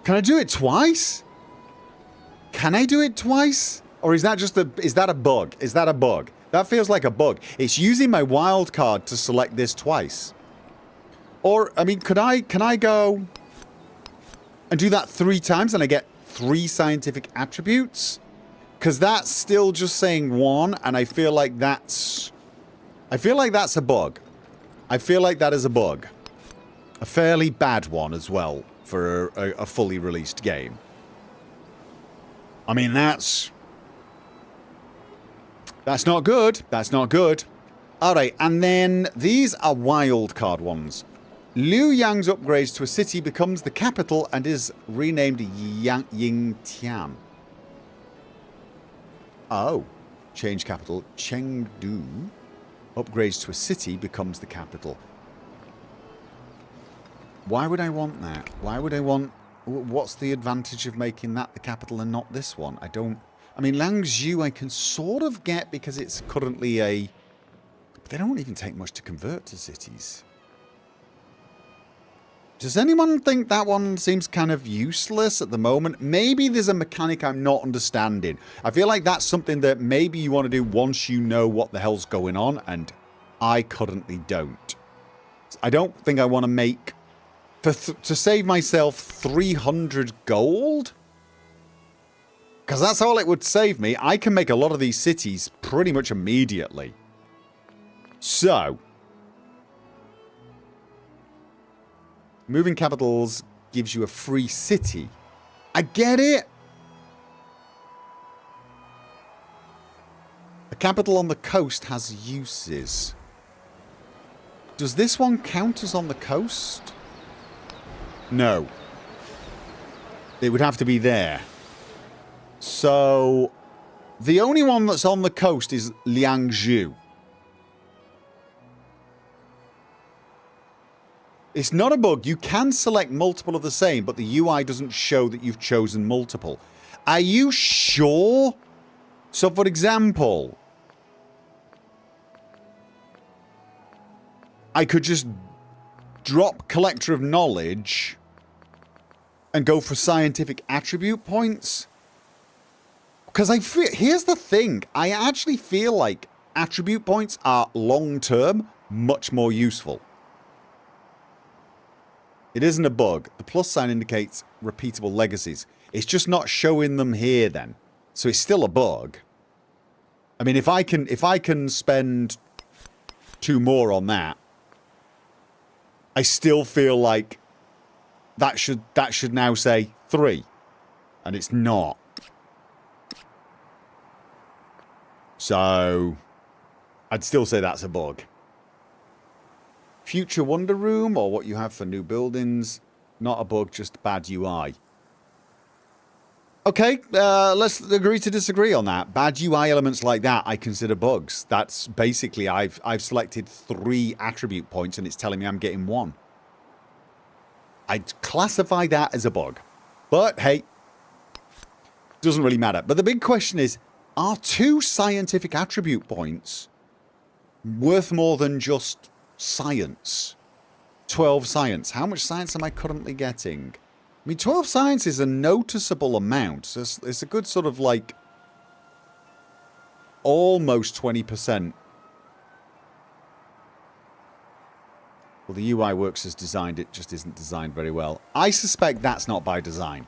Can I do it twice? Can I do it twice? Or is that just is that a bug? Is that a bug? That feels like a bug. It's using my wild card to select this twice. Or, I mean, can I go and do that 3 times and I get 3 scientific attributes? Because that's still just saying 1, and I feel like that's a bug. I feel like that is a bug. A fairly bad one as well for a fully released game. I mean, that's not good. That's not good. Alright, and then these are wildcard ones. Liu Yang's upgrades to a city becomes the capital and is renamed Yingtian. Oh. Change capital. Chengdu. Upgrades to a city becomes the capital. Why would I want that? Why would I want... What's the advantage of making that the capital and not this one? I don't... I mean, Langzhou I can sort of get because it's currently a... But they don't even take much to convert to cities. Does anyone think that one seems kind of useless at the moment? Maybe there's a mechanic I'm not understanding. I feel like that's something that maybe you want to do once you know what the hell's going on, and I currently don't. I don't think I want to make... to save myself 300 gold? Because that's all it would save me. I can make a lot of these cities pretty much immediately. So... Moving capitals gives you a free city. I get it. A capital on the coast has uses. Does this one count as on the coast? No. It would have to be there. So, the only one that's on the coast is Liangzhou. It's not a bug. You can select multiple of the same, but the UI doesn't show that you've chosen multiple. Are you sure? So, for example, I could just drop Collector of Knowledge and go for scientific attribute points? Because I feel... Here's the thing. I actually feel like attribute points are long-term much more useful. It isn't a bug. The plus sign indicates repeatable legacies. It's just not showing them here then. So it's still a bug. I mean, if I can spend 2 more on that, I still feel like that should now say 3. And it's not. So I'd still say that's a bug. Future Wonder Room, or what you have for new buildings. Not a bug, just bad UI. Okay, let's agree to disagree on that. Bad UI elements like that, I consider bugs. That's basically, I've selected 3 attribute points and it's telling me I'm getting 1. I'd classify that as a bug. But, hey, doesn't really matter. But the big question is, are 2 scientific attribute points worth more than just... science? 12 science. How much science am I currently getting? I mean, 12 science is a noticeable amount. So it's a good sort of like almost 20%. Well, the UI works as designed. It just isn't designed very well. I suspect that's not by design.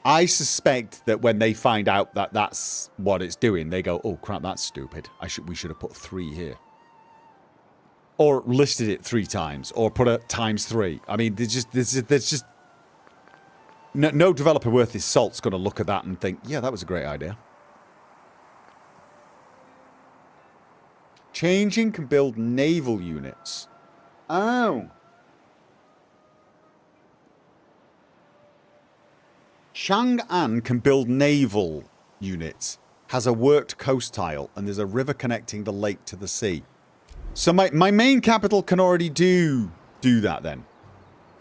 I suspect that when they find out that that's what it's doing, they go, oh crap, that's stupid. We should have put 3 here. Or listed it 3 times, or put it ×3. I mean, there's just no developer worth his salt's going to look at that and think, yeah, that was a great idea. Changing can build naval units. Oh. Chang'an can build naval units. Has a worked coast tile, and there's a river connecting the lake to the sea. So my main capital can already do that then.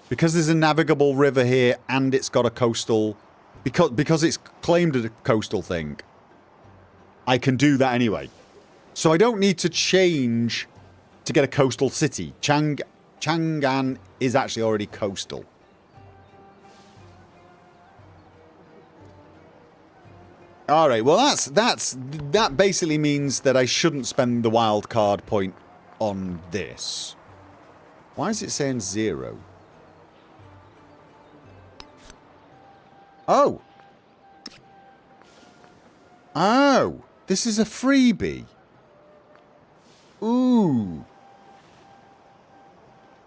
Because there's a navigable river here and it's got a coastal... Because it's claimed a coastal thing. I can do that anyway. So I don't need to change to get a coastal city. Chang'an is actually already coastal. All right. Well, that basically means that I shouldn't spend the wild card point on this. Why is it saying 0? Oh. Oh. This is a freebie. Ooh.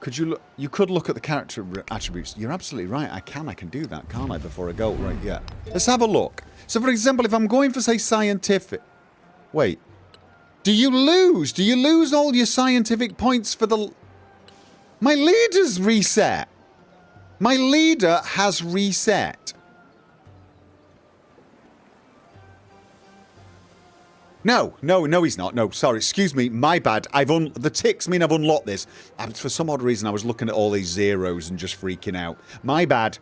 Could you look? You could look at the character attributes. You're absolutely right. I can do that, can't I? Before I go right. Yeah. Let's have a look. So, for example, if I'm going for, say, scientific... Wait. Do you lose? Do you lose all your scientific points for the... My leader's reset. My leader has reset. No, he's not. No, sorry, excuse me, my bad. The ticks mean I've unlocked this. And for some odd reason, I was looking at all these zeros and just freaking out. My bad.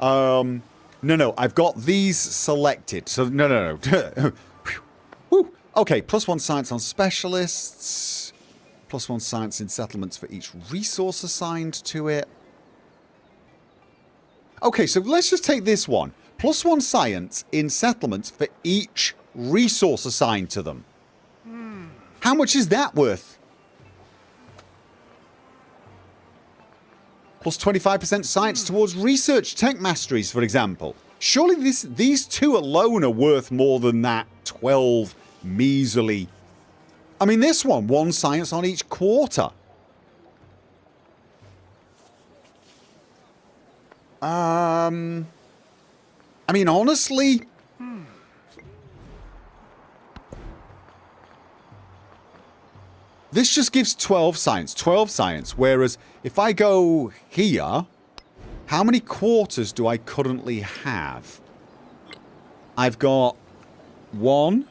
No, I've got these selected. So, no. Woo. Okay, +1 science on specialists. +1 science in settlements for each resource assigned to it. Okay, so let's just take this one. +1 science in settlements for each resource assigned to them. How much is that worth? +25% science towards research tech masteries, for example. Surely these two alone are worth more than that 12 measly... I mean, this one science on each quarter. I mean, honestly... This just gives 12 science, whereas if I go here, how many quarters do I currently have? I've got 1.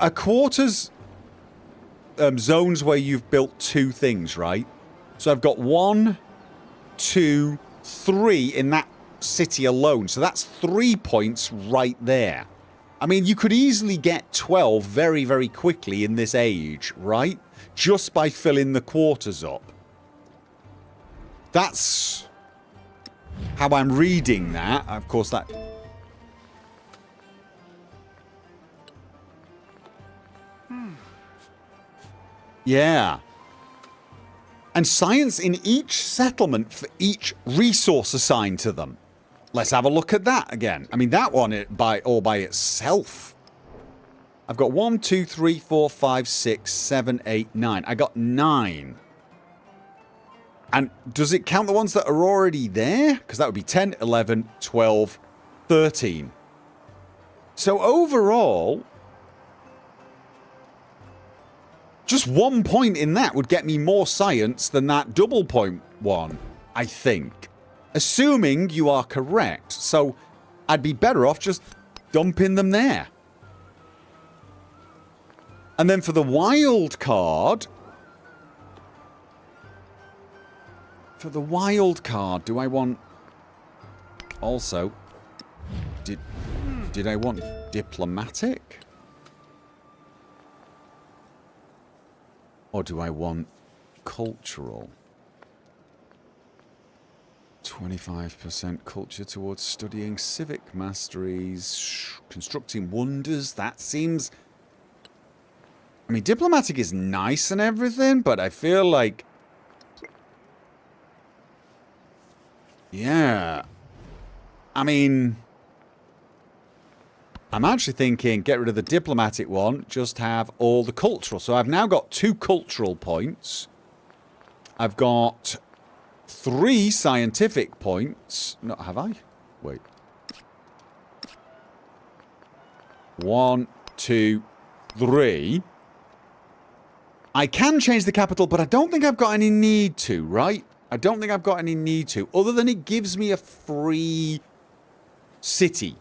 A quarters zones where you've built 2 things, right? So I've got 1, 2, 3 in that city alone. So that's 3 points right there. I mean, you could easily get 12 very, very quickly in this age, right? Just by filling the quarters up. That's how I'm reading that. Of course, that... Yeah. And science in each settlement for each resource assigned to them. Let's have a look at that again. I mean, that one all by itself. I've got 1, 2, 3, 4, 5, 6, 7, 8, 9. I got 9. And does it count the ones that are already there? Because that would be 10, 11, 12, 13. So overall, just 1 point in that would get me more science than that double point one, I think. Assuming you are correct. So I'd be better off just dumping them there. And then for the wild card... do I want... Also... Did I want diplomatic? Or do I want cultural? 25% culture towards studying civic masteries, constructing wonders. That seems... I mean, diplomatic is nice and everything, but I feel like... Yeah. I mean... I'm actually thinking get rid of the diplomatic one, just have all the cultural. So I've now got 2 cultural points. I've got 3 scientific points. No, have I? Wait. 1, 2, 3. I can change the capital, but I don't think I've got any need to, right? I don't think I've got any need to, other than it gives me a free city,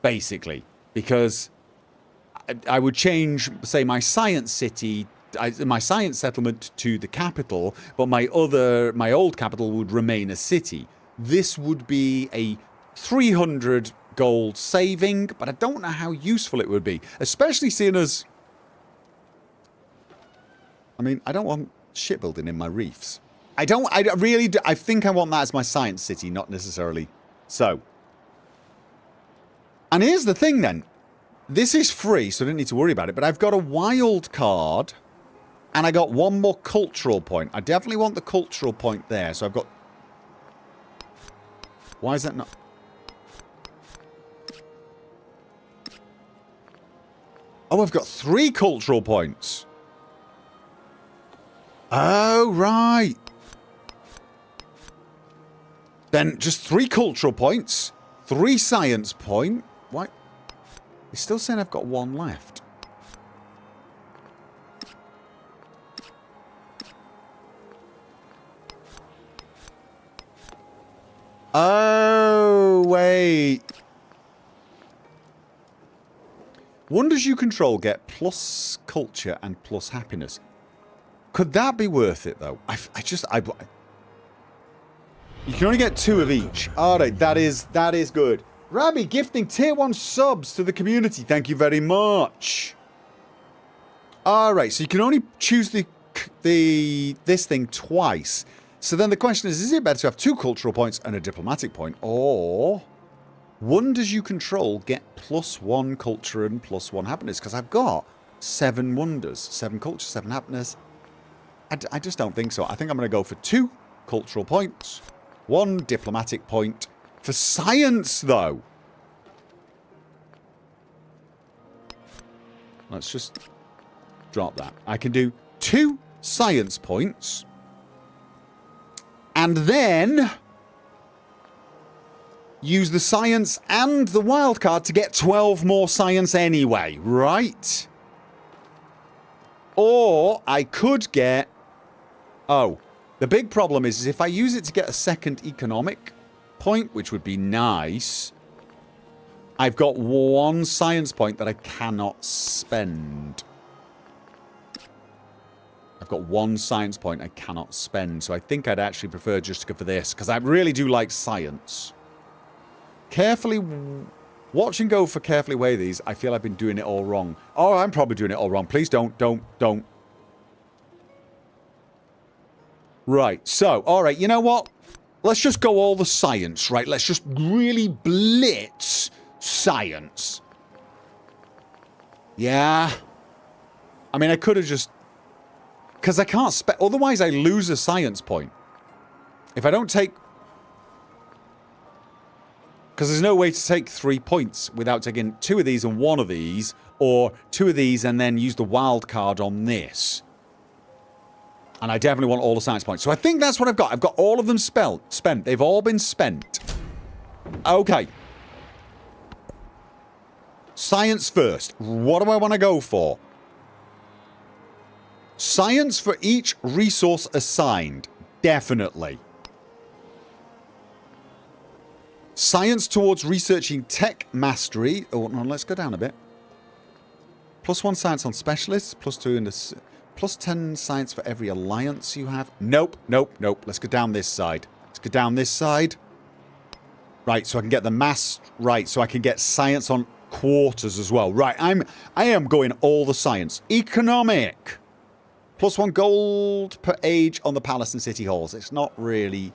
basically. Because I would change, say, my science city, my science settlement to the capital, but my old capital would remain a city. This would be a 300 gold saving, but I don't know how useful it would be, especially seeing as... I mean, I don't want shipbuilding in my reefs. I think I want that as my science city, not necessarily so. And here's the thing then. This is free, so I don't need to worry about it. But I've got a wild card. And I got one more cultural point. I definitely want the cultural point there. So I've got... Why is that not... Oh, I've got 3 cultural points. Oh, right. Then just 3 cultural points. 3 science point. Why? It's still saying I've got 1 left. Oh, wait. Wonders you control get plus culture and plus happiness. Could that be worth it, though? You can only get 2 of each. Alright, that is good. Rabbi gifting tier 1 subs to the community. Thank you very much. Alright, so you can only choose this thing twice. So then the question is it better to have 2 cultural points and a diplomatic point, or wonders you control get +1 culture and +1 happiness? Because I've got 7 wonders, 7 culture, 7 happiness. I just don't think so. I think I'm going to go for 2 cultural points, 1 diplomatic point. For science, though. Let's just drop that. I can do 2 science points. And then use the science and the wildcard to get 12 more science anyway, right? Or I could get... Oh, the big problem is if I use it to get a 2nd economic point, which would be nice, I've got 1 science point that I cannot spend. I've got 1 science point I cannot spend, so I think I'd actually prefer just to go for this, because I really do like science. Carefully... Watch and go for carefully weigh these. I feel I've been doing it all wrong. Oh, I'm probably doing it all wrong. Please don't. Right, so, alright, you know what? Let's just go all the science, right? Let's just really blitz science. Yeah. I mean, I could have just... Because I can't spend... Otherwise, I lose a science point. If I don't take... Because there's no way to take 3 points without taking 2 of these and 1 of these, or 2 of these and then use the wild card on this. And I definitely want all the science points. So I think that's what I've got. I've got all of them spent. They've all been spent. Okay. Science first. What do I want to go for? Science for each resource assigned. Definitely. Science towards researching tech mastery. Oh, no, let's go down a bit. +1 science on specialists. +2 in the... +10 science for every alliance you have. Nope. Let's go down this side. Right, so I can get the mass... Right, so I can get science on quarters as well. Right, I am going all the science. Economic. +1 gold per age on the palace and city halls. It's not really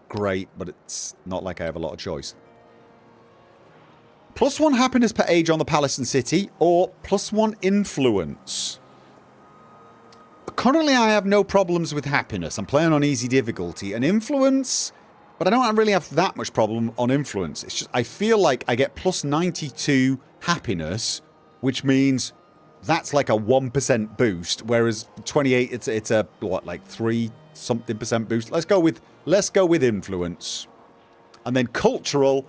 great, but it's not like I have a lot of choice. +1 happiness per age on the palace and city, or +1 influence. Currently, I have no problems with happiness. I'm playing on easy difficulty. And influence, but I don't really have that much problem on influence. It's just, I feel like I get +92 happiness, which means that's like a 1% boost, whereas 28, it's a, what, like 3-something% boost. Let's go with influence. And then cultural,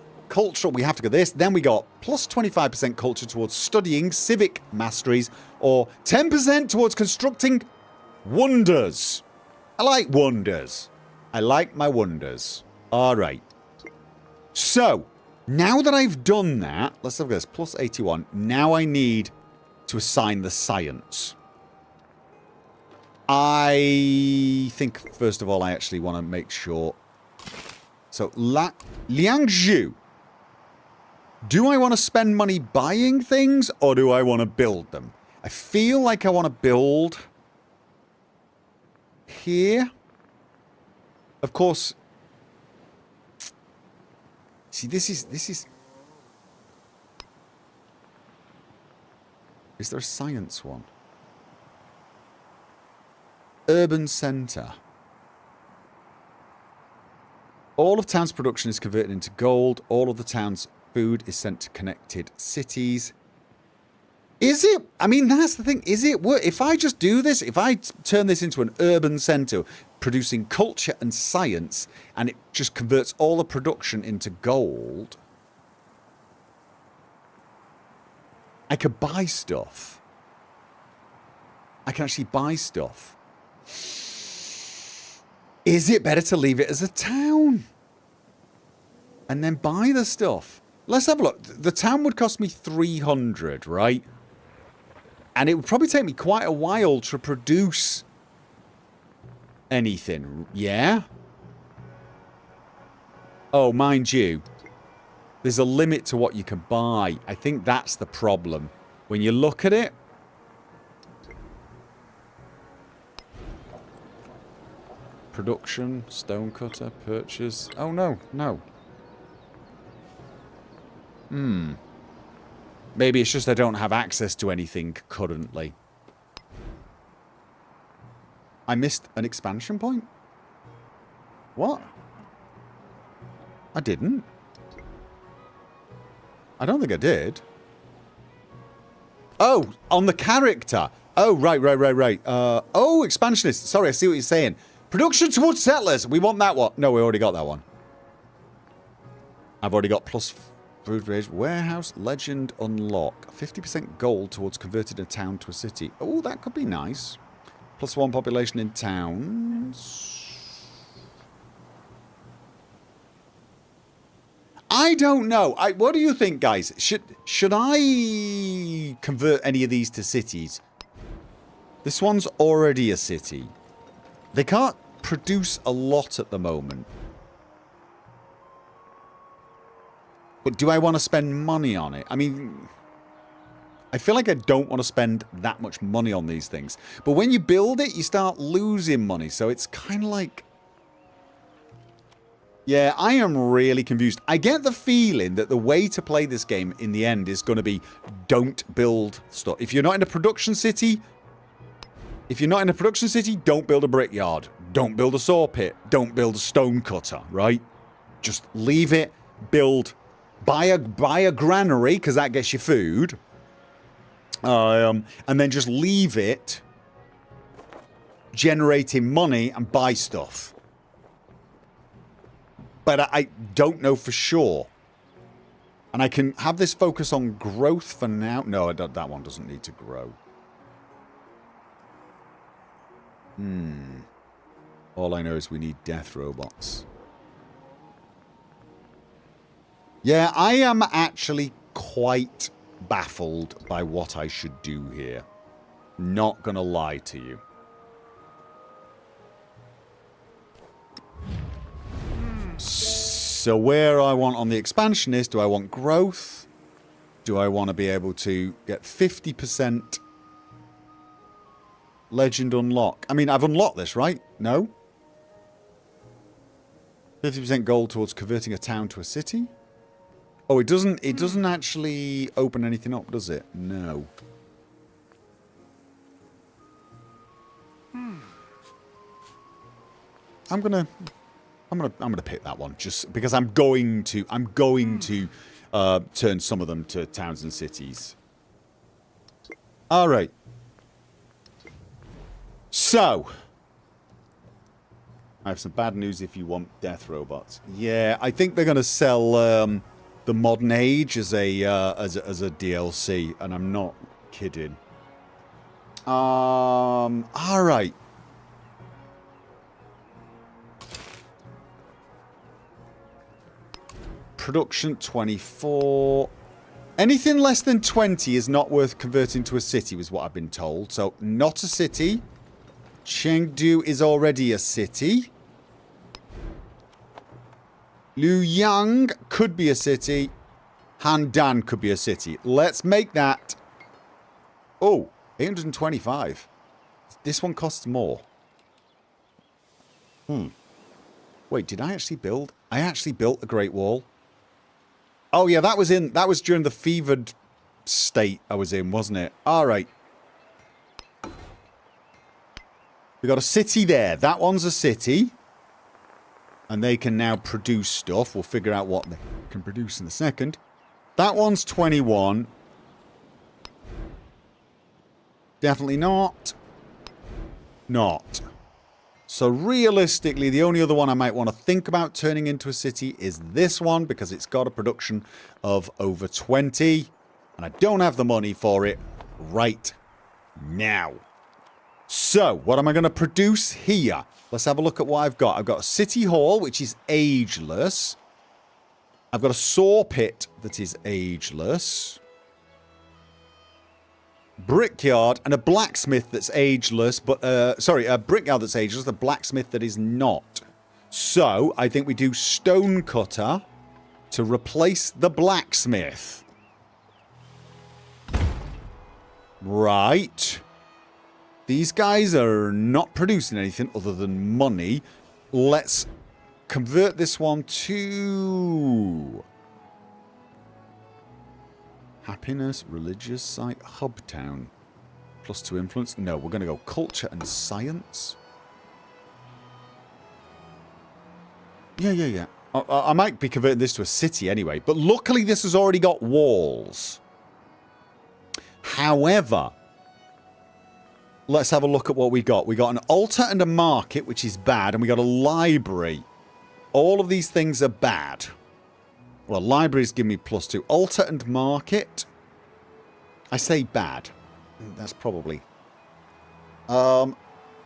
we have to go this. Then we got +25% culture towards studying civic masteries, or 10% towards constructing wonders. I like wonders. I like my wonders. Alright. So, now that I've done that, let's have this. +81. Now I need to assign the science. I think, first of all, I actually want to make sure. So, Liangzhu. Do I want to spend money buying things, or do I want to build them? I feel like I want to build... here. Of course. See, this is Is there a science one? Urban centre. All of town's production is converted into gold. All of the town's food is sent to connected cities. Is it? I mean, that's the thing. Is it worth? If I just do this, if I turn this into an urban centre producing culture and science, and it just converts all the production into gold, I could buy stuff. I can actually buy stuff. Is it better to leave it as a town? And then buy the stuff? Let's have a look. The town would cost me 300, right? And it would probably take me quite a while to produce anything. Yeah? Oh, mind you, there's a limit to what you can buy. I think that's the problem. When you look at it, production, stonecutter, purchase. Oh, no, no. Maybe it's just I don't have access to anything currently. I missed an expansion point? What? I didn't. I don't think I did. Oh, on the character. Oh, right. Oh, expansionist. Sorry, I see what you're saying. Production towards settlers. We want that one. No, we already got that one. I've already got plus food range. Warehouse, legend, unlock. 50% gold towards converting a town to a city. Oh, that could be nice. +1 population in towns. I don't know. What do you think, guys? Should I convert any of these to cities? This one's already a city. They can't produce a lot at the moment. But do I want to spend money on it? I mean, I feel like I don't want to spend that much money on these things. But when you build it, you start losing money. So it's kind of like... Yeah, I am really confused. I get the feeling that the way to play this game in the end is going to be don't build stuff. If you're not in a production city... don't build a brickyard. Don't build a saw pit. Don't build a stone cutter, right? Just leave it, build... Buy a granary, because that gets you food. And then just leave it generating money and buy stuff. But I don't know for sure. And I can have this focus on growth for now. No, that one doesn't need to grow. All I know is we need death robots. Yeah, I am actually quite baffled by what I should do here. Not gonna lie to you. So where I want on the expansion is, do I want growth? Do I want to be able to get 50% legend unlock? I mean, I've unlocked this, right? No? 50% gold towards converting a town to a city? Oh, it doesn't actually open anything up, does it? No. I'm gonna pick that one just because I'm going to turn some of them to towns and cities. All right. So, I have some bad news if you want death robots. Yeah, I think they're gonna sell the modern age as a DLC, and I'm not kidding. All right. Production 24. Anything less than 20 is not worth converting to a city, was what I've been told. So, not a city. Chengdu is already a city. Luoyang could be a city. Handan could be a city. Let's make that... Oh, 825. This one costs more. Wait, did I actually build? I actually built the Great Wall. Oh yeah, that was during the fevered state I was in, wasn't it? Alright. We got a city there. That one's a city. And they can now produce stuff. We'll figure out what they can produce in a second. That one's 21. Definitely not. Not. So realistically, the only other one I might want to think about turning into a city is this one, because it's got a production of over 20. And I don't have the money for it right now. So, what am I going to produce here? Let's have a look at what I've got. I've got a city hall, which is ageless. I've got a saw pit that is ageless. Brickyard and a blacksmith that's ageless, but, sorry, a brickyard that's ageless, a blacksmith that is not. So, I think we do stone cutter to replace the blacksmith. Right. These guys are not producing anything other than money. Let's convert this one to happiness, religious site, hub town. +2 influence. No, we're going to go culture and science. Yeah. I might be converting this to a city anyway. But luckily this has already got walls. However, let's have a look at what we got. We got an altar and a market, which is bad. And we got a library. All of these things are bad. Well, libraries give me +2. Altar and market. I say bad. That's probably...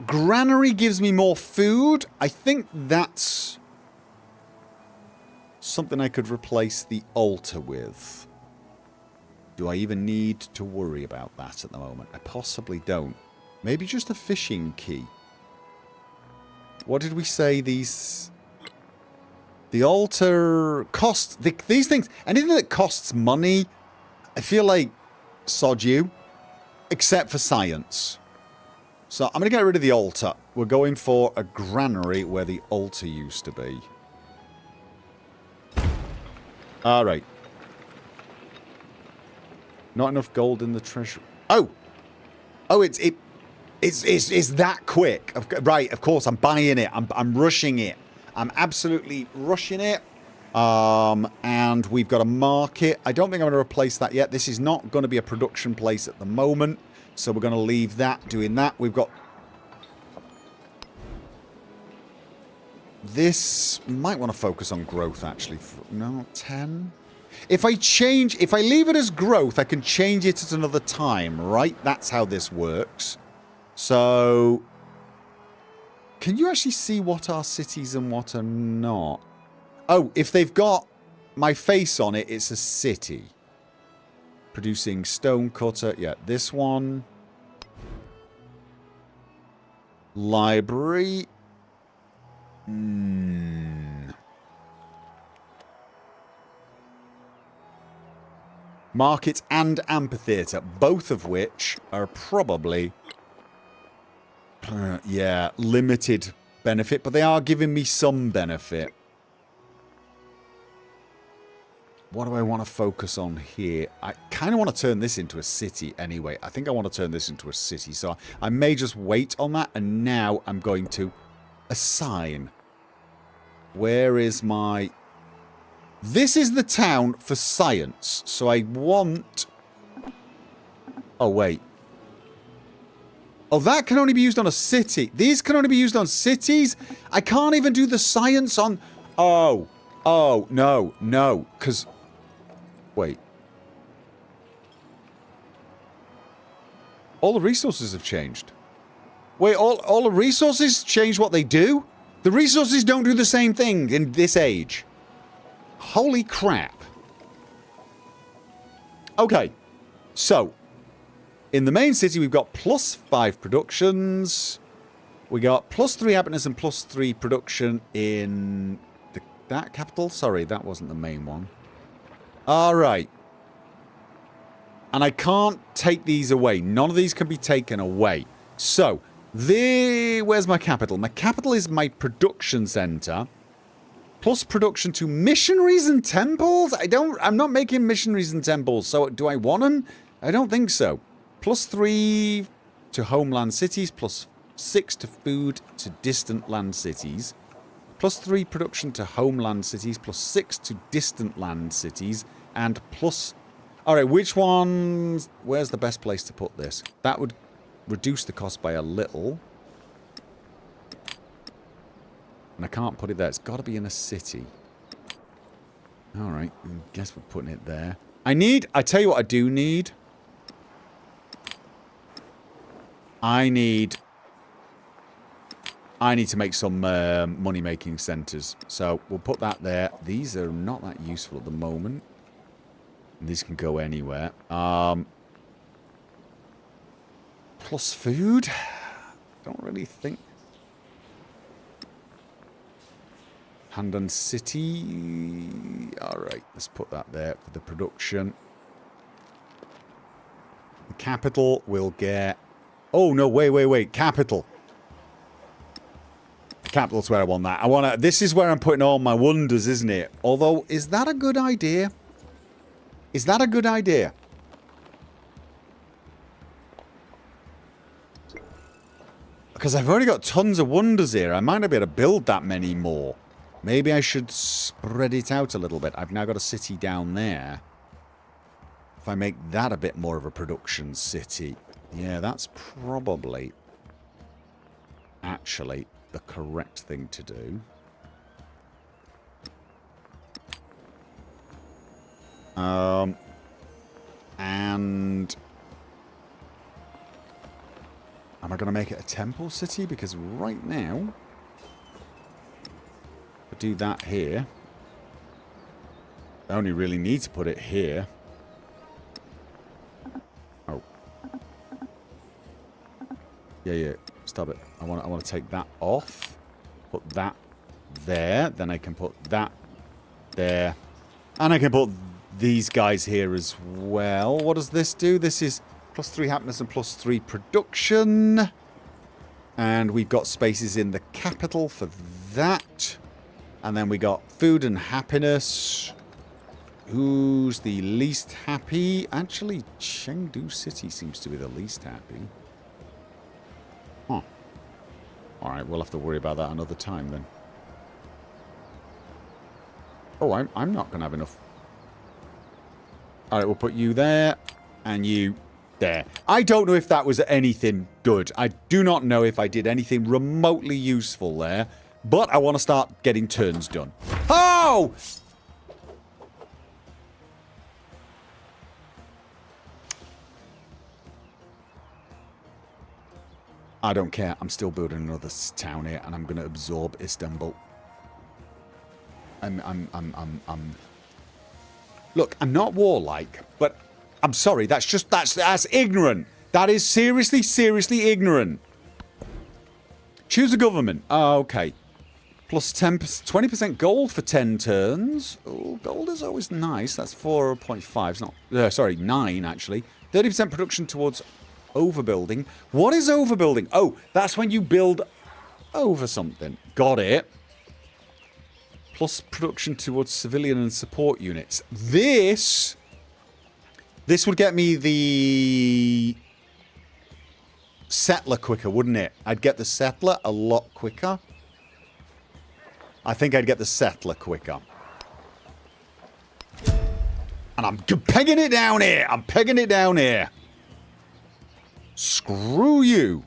granary gives me more food. I think that's something I could replace the altar with. Do I even need to worry about that at the moment? I possibly don't. Maybe just a fishing key. What did we say these... The altar costs... These things... Anything that costs money, I feel like sod you. Except for science. So I'm going to get rid of the altar. We're going for a granary where the altar used to be. Alright. Not enough gold in the treasure. Oh! Oh, it's that quick. Right, of course, I'm buying it. I'm rushing it. I'm absolutely rushing it. And we've got a market. I don't think I'm going to replace that yet. This is not going to be a production place at the moment. So we're going to leave that doing that. We've got... This might want to focus on growth, actually. No, 10. If I leave it as growth, I can change it at another time, right? That's how this works. So, can you actually see what are cities and what are not? Oh, if they've got my face on it, it's a city. Producing stone cutter. Yeah, this one. Library. Market and amphitheatre, both of which are probably, yeah, limited benefit, but they are giving me some benefit. What do I want to focus on here? I kind of want to turn this into a city anyway. I think I want to turn this into a city, so I may just wait on that, and now I'm going to assign. Where is my... This is the town for science, so I want... Oh, wait. Oh, that can only be used on a city. These can only be used on cities? I can't even do the science on... Oh. Oh, no, no, because... Wait. All the resources have changed. Wait, all the resources change what they do? The resources don't do the same thing in this age. Holy crap. Okay. So, in the main city, we've got +5 productions. We got +3 happiness and +3 production in that capital. Sorry, that wasn't the main one. Alright. And I can't take these away. None of these can be taken away. So, where's my capital? My capital is my production center. Plus production to missionaries and temples? I'm not making missionaries and temples, so do I want them? I don't think so. +3 to homeland cities, +6 to food to distant land cities. +3 production to homeland cities, +6 to distant land cities, and plus... Alright, which ones... Where's the best place to put this? That would reduce the cost by a little. And I can't put it there. It's got to be in a city. Alright, I guess we're putting it there. I tell you what I do need. I need to make some money-making centres. So we'll put that there. These are not that useful at the moment. These can go anywhere. Plus food? Don't really think. Handan City. Alright, let's put that there for the production. The capital will get... Oh, no, wait. Capital. Capital's where I want that. This is where I'm putting all my wonders, isn't it? Although, is that a good idea? Is that a good idea? Because I've already got tons of wonders here. I might not be able to build that many more. Maybe I should spread it out a little bit. I've now got a city down there. If I make that a bit more of a production city. Yeah, that's probably actually the correct thing to do. And am I going to make it a temple city? Because right now, I do that here. I only really need to put it here. Oh. Yeah. Stop it. I want to take that off. Put that there. Then I can put that there. And I can put these guys here as well. What does this do? This is +3 happiness and +3 production. And we've got spaces in the capital for that. And then we got food and happiness. Who's the least happy? Actually, Chengdu City seems to be the least happy. Huh. Alright, we'll have to worry about that another time then. Oh, I'm not going to have enough. Alright, we'll put you there. And you there. I don't know if that was anything good. I do not know if I did anything remotely useful there. But I want to start getting turns done. Oh! I don't care. I'm still building another town here, and I'm going to absorb Istanbul. Look, I'm not warlike, but I'm sorry. That's ignorant. That is seriously ignorant. Choose a government. Oh, okay. Plus 20% gold for 10 turns. Oh, gold is always nice. That's 4.5. It's not... sorry, 9, actually. 30% production towards overbuilding. What is overbuilding? Oh, that's when you build over something. Got it. Plus production towards civilian and support units. This would get me the settler quicker, wouldn't it? I'd get the settler a lot quicker. I think I'd get the settler quicker. And I'm pegging it down here. I'm pegging it down here. Screw you.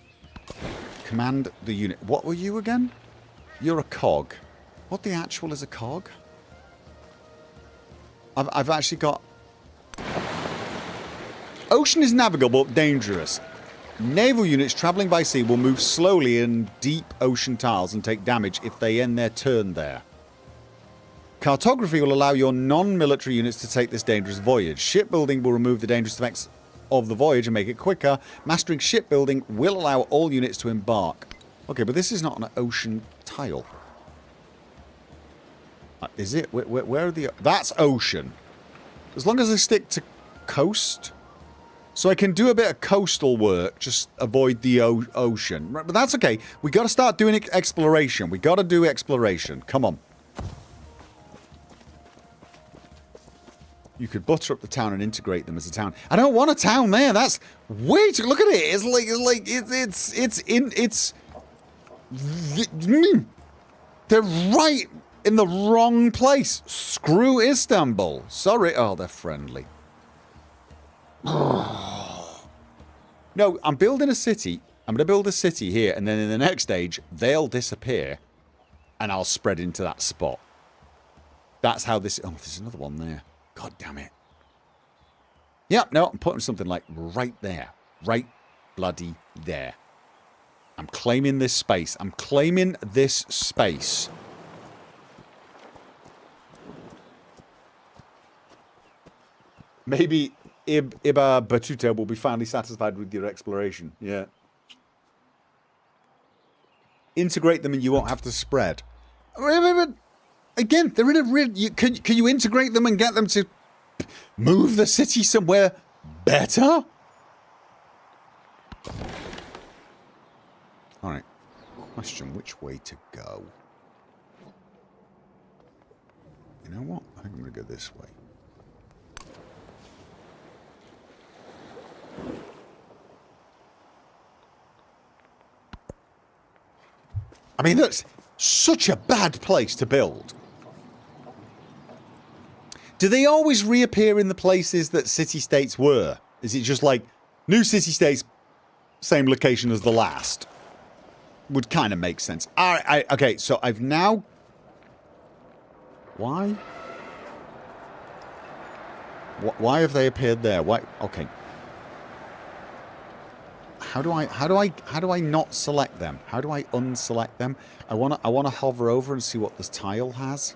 Command the unit. What were you again? You're a cog. What the actual is a cog? I've actually got... Ocean is navigable, but dangerous. Naval units travelling by sea will move slowly in deep ocean tiles and take damage if they end their turn there. Cartography will allow your non-military units to take this dangerous voyage. Shipbuilding will remove the dangerous effects of the voyage and make it quicker. Mastering shipbuilding will allow all units to embark. Okay, but this is not an ocean tile. Is it? Where are the... That's ocean. As long as I stick to coast... So I can do a bit of coastal work, just avoid the ocean. But that's okay. We got to start doing exploration. We got to do exploration. Come on. You could butter up the town and integrate them as a town. I don't want a town there. That's way too. Look at it. They're right in the wrong place. Screw Istanbul. Sorry. Oh, they're friendly. No, I'm building a city. I'm going to build a city here, and then in the next stage, they'll disappear, and I'll spread into that spot. That's how this... Oh, there's another one there. God damn it. Yep, no, I'm putting something like right there. Right bloody there. I'm claiming this space. I'm claiming this space. Maybe Ibn Battuta will be finally satisfied with your exploration. Yeah. Integrate them and you won't have to spread. Again, they're in a... Can you integrate them and get them to move the city somewhere better? Alright. Question, which way to go? You know what? I think I'm going to go this way. I mean, that's such a bad place to build. Do they always reappear in the places that city-states were? Is it just like, new city-states, same location as the last? Would kind of make sense. Okay, so I've now... Why? Why have they appeared there? Why? Okay. How do I not select them? How do I unselect them? I wanna hover over and see what this tile has.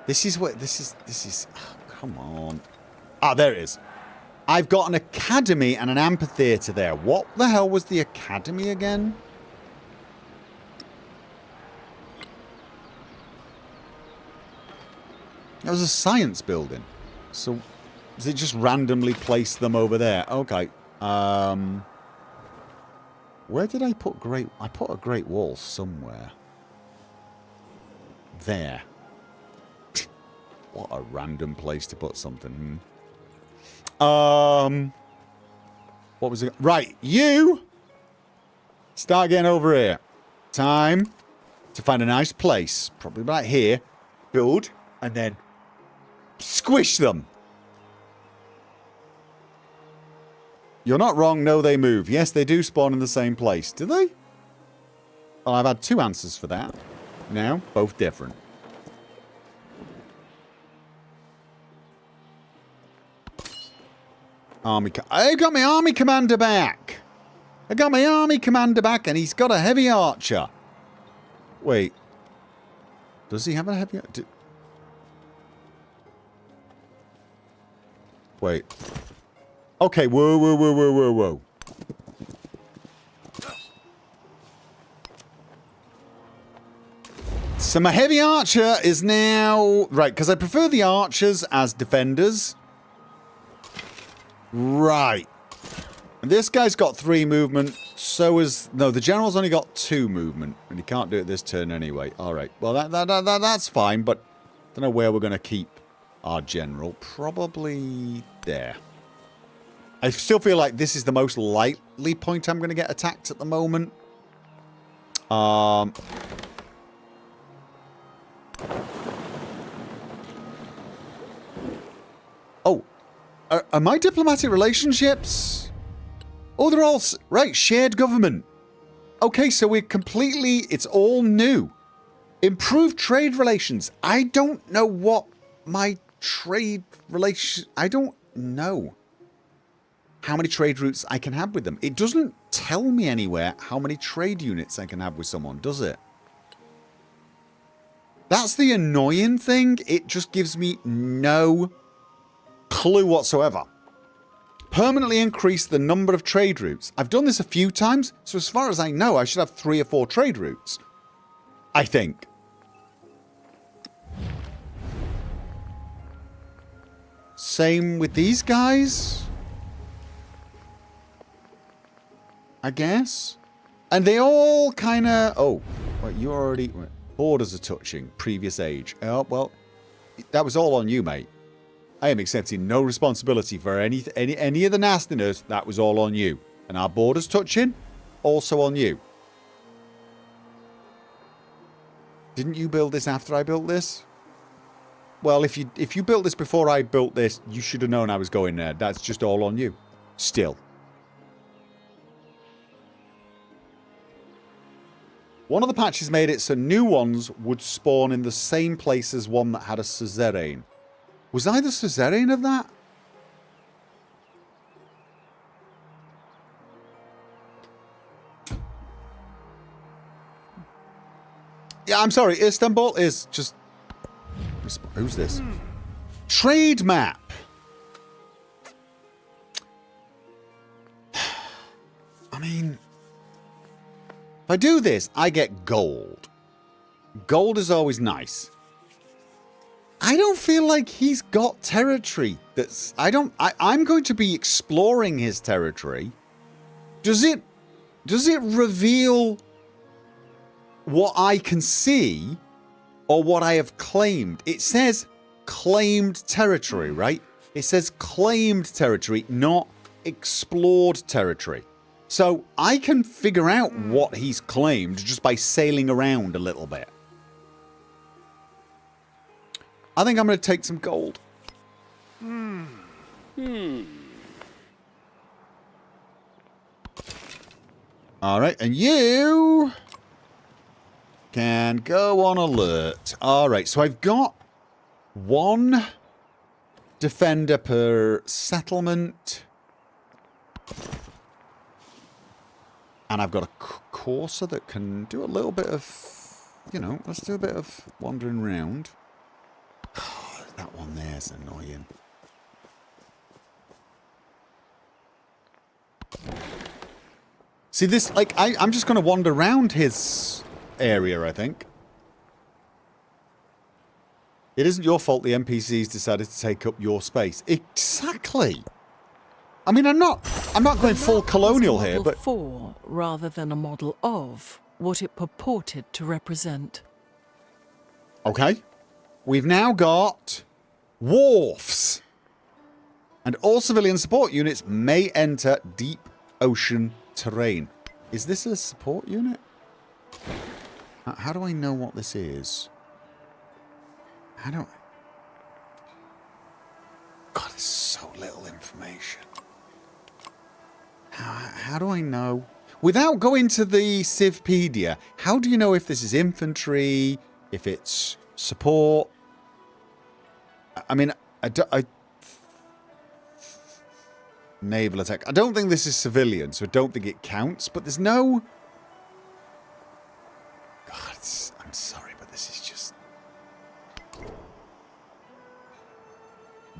This is what this is. Oh, come on. Ah, there it is. I've got an academy and an amphitheater there. What the hell was the academy again? That was a science building. So, does it just randomly place them over there? Okay. Where did I put great... I put a great wall somewhere. There. What a random place to put something. What was it? Right, you! Start getting over here. Time to find a nice place. Probably right here. Build, and then squish them. You're not wrong. No, they move. Yes, they do spawn in the same place. Do they? Well, I've had two answers for that. Now, both different. I got my army commander back. I got my army commander back, and he's got a heavy archer. Wait. Does he have a heavy archer? Wait. Okay, whoa. So my heavy archer is now... Right, because I prefer the archers as defenders. Right. And this guy's got 3 movement. So is... No, the general's only got 2 movement. And he can't do it this turn anyway. Alright. Well, that's fine, but... I don't know where we're going to keep our general. Probably there. I still feel like this is the most likely point I'm going to get attacked at the moment. Oh. Are my diplomatic relationships? Oh, they're all... Right, shared government. Okay, so we're completely... It's all new. Improved trade relations. I don't know what my trade relations... I don't know how many trade routes I can have with them. It doesn't tell me anywhere how many trade units I can have with someone, does it? That's the annoying thing. It just gives me no clue whatsoever. Permanently increase the number of trade routes. I've done this a few times, so as far as I know, I should have 3 or 4 trade routes. I think. Same with these guys, I guess. And they all kind of... Oh, wait, you already... Borders are touching. Previous age. Oh, well... that was all on you, mate. I am accepting no responsibility for any of the nastiness. That was all on you. And our borders touching, also on you. Didn't you build this after I built this? Well, if you built this before I built this, you should have known I was going there. That's just all on you. Still. One of the patches made it so new ones would spawn in the same place as one that had a suzerain. Was I the suzerain of that? Yeah, I'm sorry. Istanbul is just... Who's this? Trade map. I mean... If I do this, I get gold. Gold is always nice. I don't feel like he's got territory that's... I'm going to be exploring his territory. Does it reveal what I can see or what I have claimed? It says claimed territory, right? It says claimed territory, not explored territory. So I can figure out what he's claimed just by sailing around a little bit. I think I'm going to take some gold. Alright, and you can go on alert. Alright, so I've got one defender per settlement. And I've got a courser that can do a little bit of, you know, let's do a bit of wandering around. Oh, that one there's annoying. See this, like, I'm just going to wander around his area, I think. It isn't your fault the NPCs decided to take up your space. Exactly. I mean, I'm not going full colonial here, but... for, rather than a model of, what it purported to represent. Okay. We've now got wharfs. And all civilian support units may enter deep ocean terrain. Is this a support unit? How do I know what this is? God, there's so little information. How do I know? Without going to the Civpedia, how do you know if this is infantry, if it's support? I mean, naval attack. I don't think this is civilian, so I don't think it counts, but there's no... God, I'm sorry, but this is just...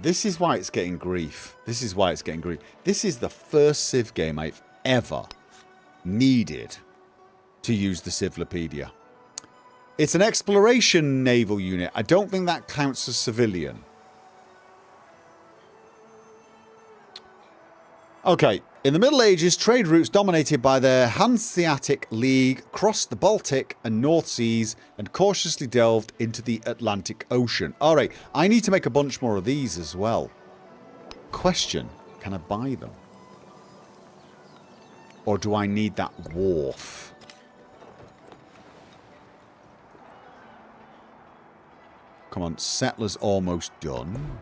This is why it's getting grief. This is why it's getting grief. This is the first Civ game I've ever needed to use the Civlopedia. It's an exploration naval unit. I don't think that counts as civilian. Okay. In the Middle Ages, trade routes dominated by the Hanseatic League crossed the Baltic and North Seas and cautiously delved into the Atlantic Ocean. Alright, I need to make a bunch more of these as well. Question, can I buy them? Or do I need that wharf? Come on, settler's almost done.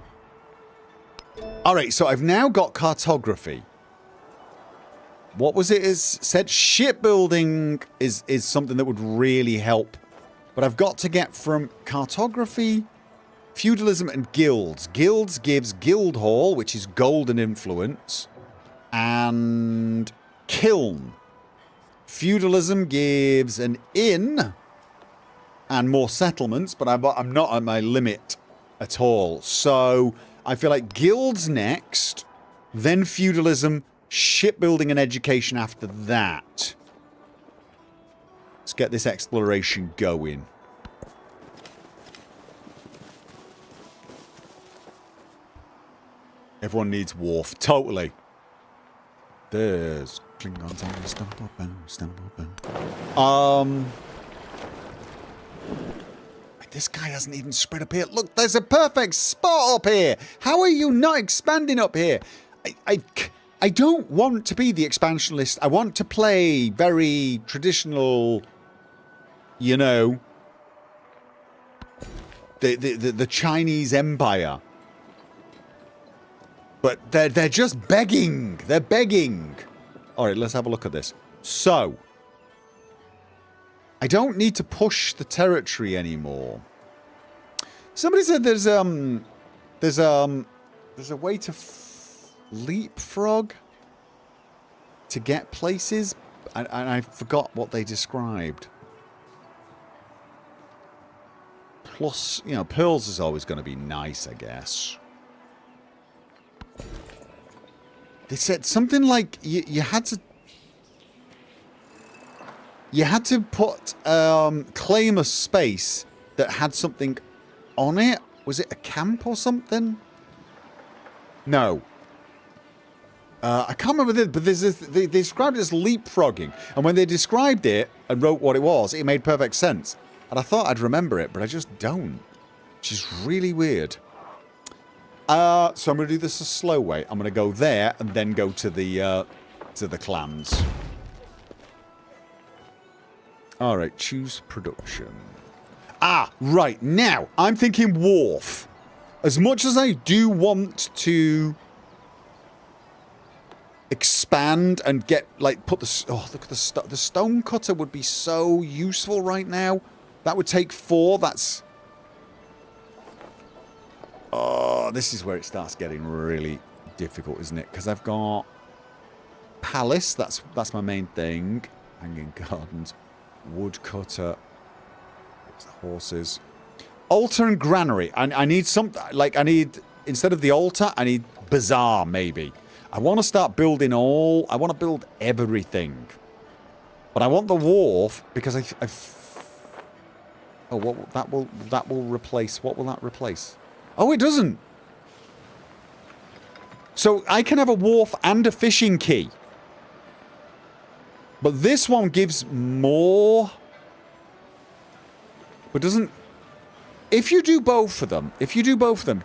Alright, so I've now got cartography. What was it? Said shipbuilding is something that would really help. But I've got to get from cartography, feudalism, and guilds. Guilds gives guild hall, which is gold and influence, and kiln. Feudalism gives an inn and more settlements, but I'm not at my limit at all. So I feel like guilds next, then feudalism, shipbuilding and education after that. Let's get this exploration going. Everyone needs wharf. Totally. There's Klingons on the stumble. I This guy hasn't even spread up here. Look, there's a perfect spot up here. How are you not expanding up here? I don't want to be the expansionist. I want to play very traditional, you know, the Chinese Empire. But they're just begging. They're begging. All right, let's have a look at this. So, I don't need to push the territory anymore. Somebody said there's a way to leapfrog to get places, and I forgot what they described. Plus, you know, pearls is always going to be nice, I guess. They said something like you had to put claim a space that had something on it. Was it a camp or something? No. I can't remember this, but they described it as leapfrogging. And when they described it and wrote what it was, it made perfect sense. And I thought I'd remember it, but I just don't. Which is really weird. So I'm going to do this a slow way. I'm going to go there and then go to the clans. Alright, choose production. Ah, right. Now, I'm thinking wharf. As much as I do want to expand and get, like, put the... Oh, look at the stone cutter would be so useful right now. That would take 4. That's... Oh, this is where it starts getting really difficult, isn't it? Because I've got palace. That's my main thing. Hanging gardens. Woodcutter. Horses. Altar and granary. I need something... Like, I need... Instead of the altar, I need bazaar, maybe. I want to start building all... I want to build everything. But I want the wharf because oh, what that will replace... What will that replace? Oh, it doesn't. So I can have a wharf and a fishing quay. But this one gives more... But doesn't... If you do both of them,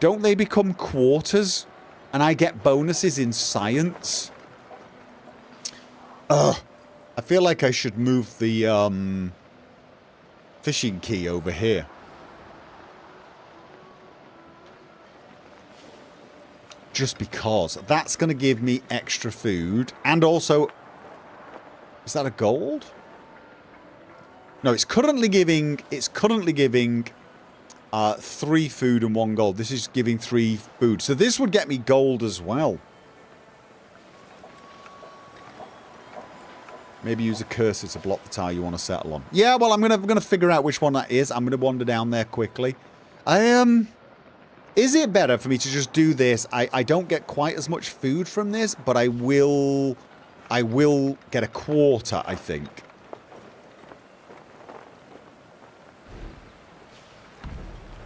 don't they become quarters? And I get bonuses in science? Ugh. I feel like I should move the fishing quay over here. Just because. That's going to give me extra food. And also... Is that a gold? No, it's currently giving... 3 food and 1 gold. This is giving 3 food. So this would get me gold as well. Maybe use a cursor to block the tile you want to settle on. Yeah, well, I'm gonna figure out which one that is. I'm gonna wander down there quickly. Is it better for me to just do this? I don't get quite as much food from this, but I will get a quarter, I think.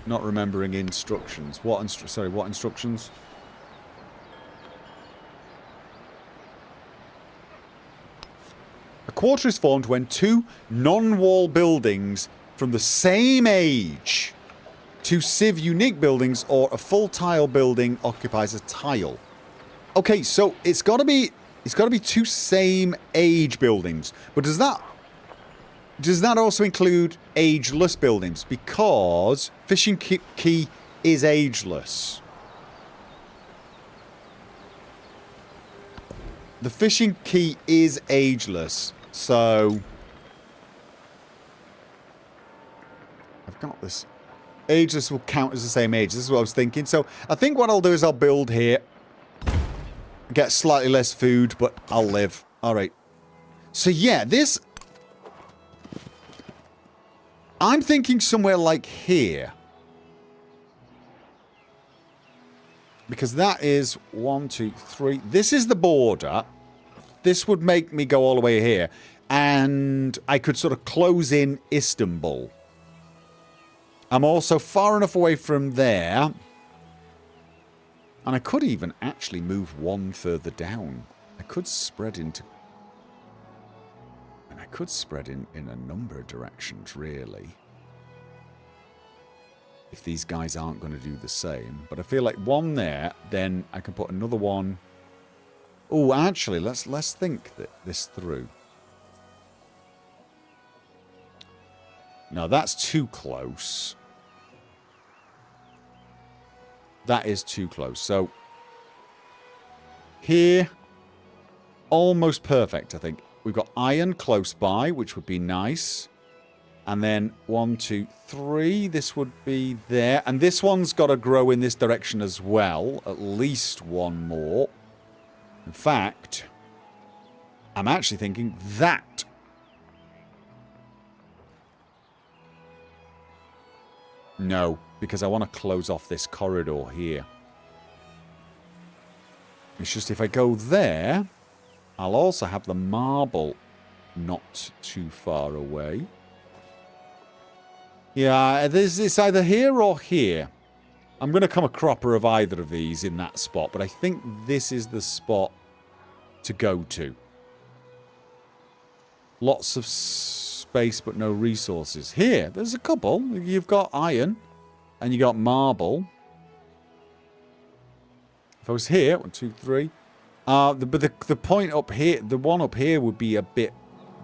Not remembering instructions. What instructions? A quarter is formed when 2 non-wall buildings from the same age, 2 civ unique buildings, or a full tile building occupies a tile. Okay, so it's got to be 2 same age buildings. But does that also include ageless buildings? Because fishing quay is ageless. The fishing quay is ageless. So I've got this. Ageless will count as the same age. This is what I was thinking. So I think what I'll do is I'll build here. Get slightly less food, but I'll live. Alright. So yeah, this... I'm thinking somewhere like here. Because that is 1, 2, 3. This is the border. This would make me go all the way here. And I could sort of close in Istanbul. I'm also far enough away from there. And I could even actually move 1 further down. I could spread into... And I could spread in a number of directions, really. if these guys aren't going to do the same. But I feel like one there, then I can put another one. Oh, actually, let's think this through. No, that's too close. That is too close. So, here, almost perfect, I think. We've got iron close by, which would be nice. And then 1, 2, 3. This would be there. And this one's got to grow in this direction as well. At least one more. In fact, I'm actually thinking that. No, because I want to close off this corridor here. It's just if I go there, I'll also have the marble not too far away. Yeah, it's either here or here. I'm going to come a cropper of either of these in that spot, but I think this is the spot to go to. Lots of space, but no resources. Here, there's a couple. You've got iron, and you got marble. If I was here, 1, 2, 3. But the point up here, the one up here would be a bit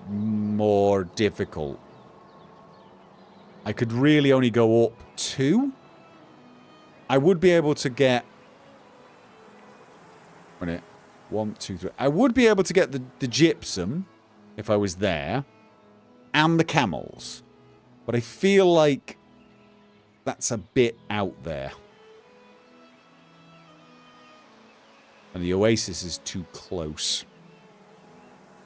more difficult. I could really only go up 2. I would be able to get... 1, 2, 3. I would be able to get the gypsum if I was there. And the camels. But I feel like that's a bit out there. And the oasis is too close.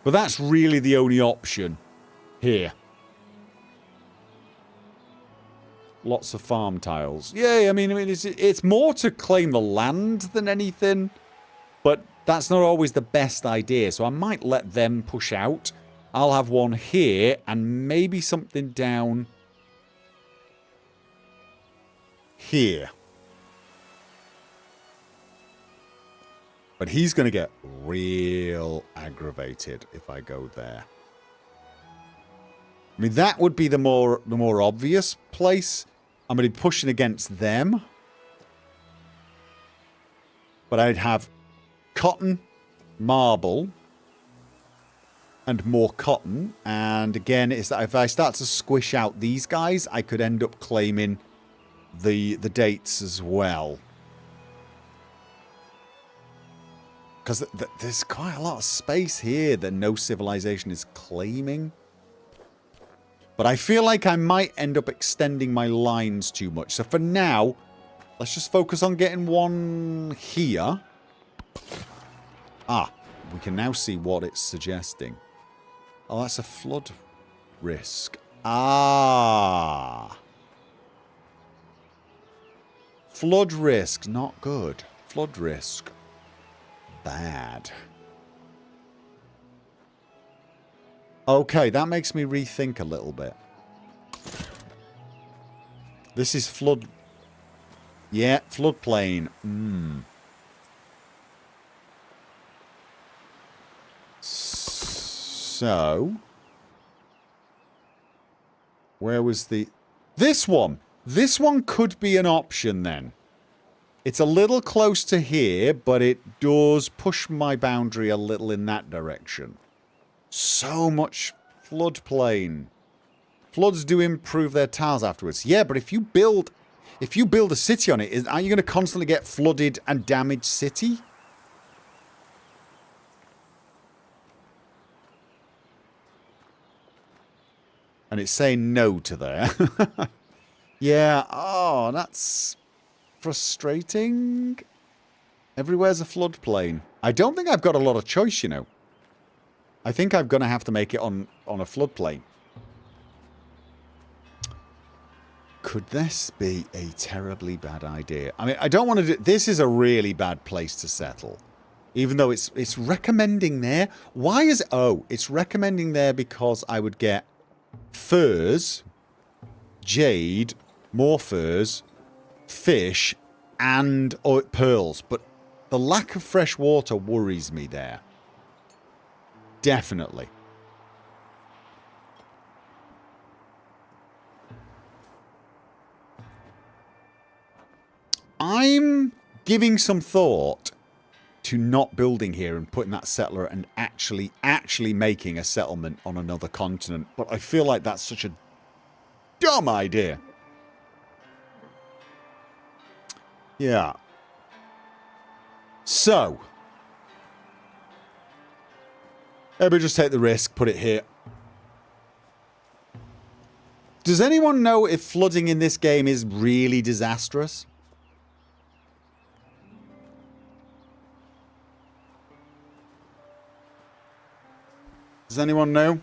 But that's really the only option here. Lots of farm tiles. Yeah, I mean it's more to claim the land than anything. But that's not always the best idea. So I might let them push out. I'll have one here and maybe something down here. But he's going to get real aggravated if I go there. I mean, that would be the more obvious place. I'm going to be pushing against them. But I'd have cotton, marble, and more cotton. And again, it's that if I start to squish out these guys, I could end up claiming the dates as well. Because there's quite a lot of space here that no civilization is claiming. But I feel like I might end up extending my lines too much. So for now, let's just focus on getting one here. Ah, we can now see what it's suggesting. Oh, that's a flood risk. Ah. Flood risk, not good. Flood risk. Bad. Okay, that makes me rethink a little bit. This is flood... Yeah, floodplain. So... Where was the... This one! This one could be an option then. It's a little close to here, but it does push my boundary a little in that direction. So much floodplain. Floods do improve their tiles afterwards. Yeah, but if you build a city on it, are you going to constantly get flooded and damaged city? And it's saying no to there. Yeah, oh, that's frustrating. Everywhere's a floodplain. I don't think I've got a lot of choice, you know. I think I'm going to have to make it on a floodplain. Could this be a terribly bad idea? I mean, I don't want to do... This is a really bad place to settle. Even though it's recommending there. Why is it... Oh, it's recommending there because I would get furs, jade, more furs, fish, and pearls. But the lack of fresh water worries me there. Definitely. I'm giving some thought to not building here and putting that settler and actually making a settlement on another continent. But I feel like that's such a dumb idea. Yeah. So. Maybe just take the risk, put it here. Does anyone know if flooding in this game is really disastrous? Does anyone know?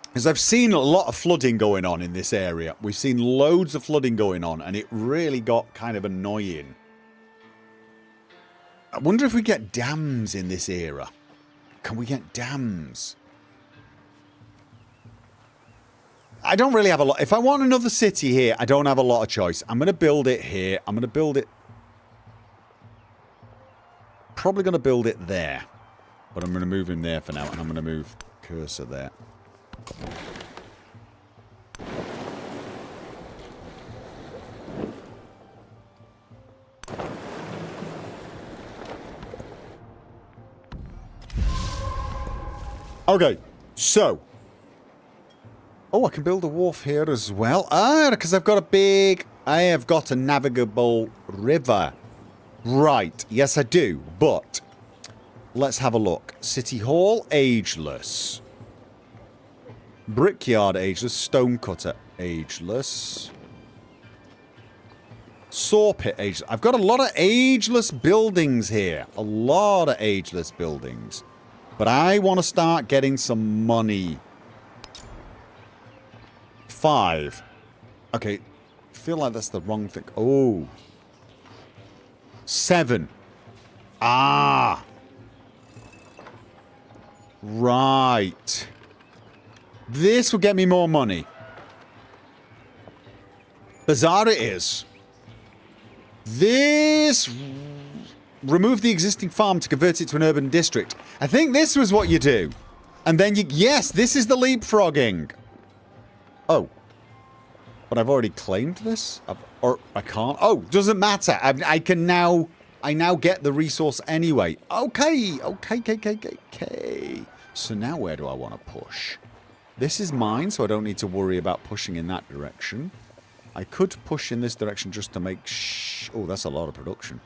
Because I've seen a lot of flooding going on in this area. We've seen loads of flooding going on, and it really got kind of annoying. I wonder if we get dams in this era. Can we get dams? I don't really have a lot. If I want another city here, I don't have a lot of choice. I'm going to build it here. I'm going to build it. Probably going to build it there. But I'm going to move him there for now. And I'm going to move cursor there. Okay, so. Oh, I can build a wharf here as well. Ah, because I've got a big... I have got a navigable river. Right, yes I do, but... Let's have a look. City Hall, ageless. Brickyard, ageless. Stonecutter, ageless. Saw pit, ageless. I've got a lot of ageless buildings here. A lot of ageless buildings. But I want to start getting some money. 5. Okay. I feel like that's the wrong thing. Oh. 7. Ah. Right. This will get me more money. Bizarre it is. This... Remove the existing farm to convert it to an urban district. I think this was what you do. And then you... Yes, this is the leapfrogging. Oh. But I've already claimed this? Or I can't? Oh, doesn't matter. I can now... I now get the resource anyway. Okay. Okay. So now where do I want to push? This is mine, so I don't need to worry about pushing in that direction. I could push in this direction just to make... Oh, that's a lot of production.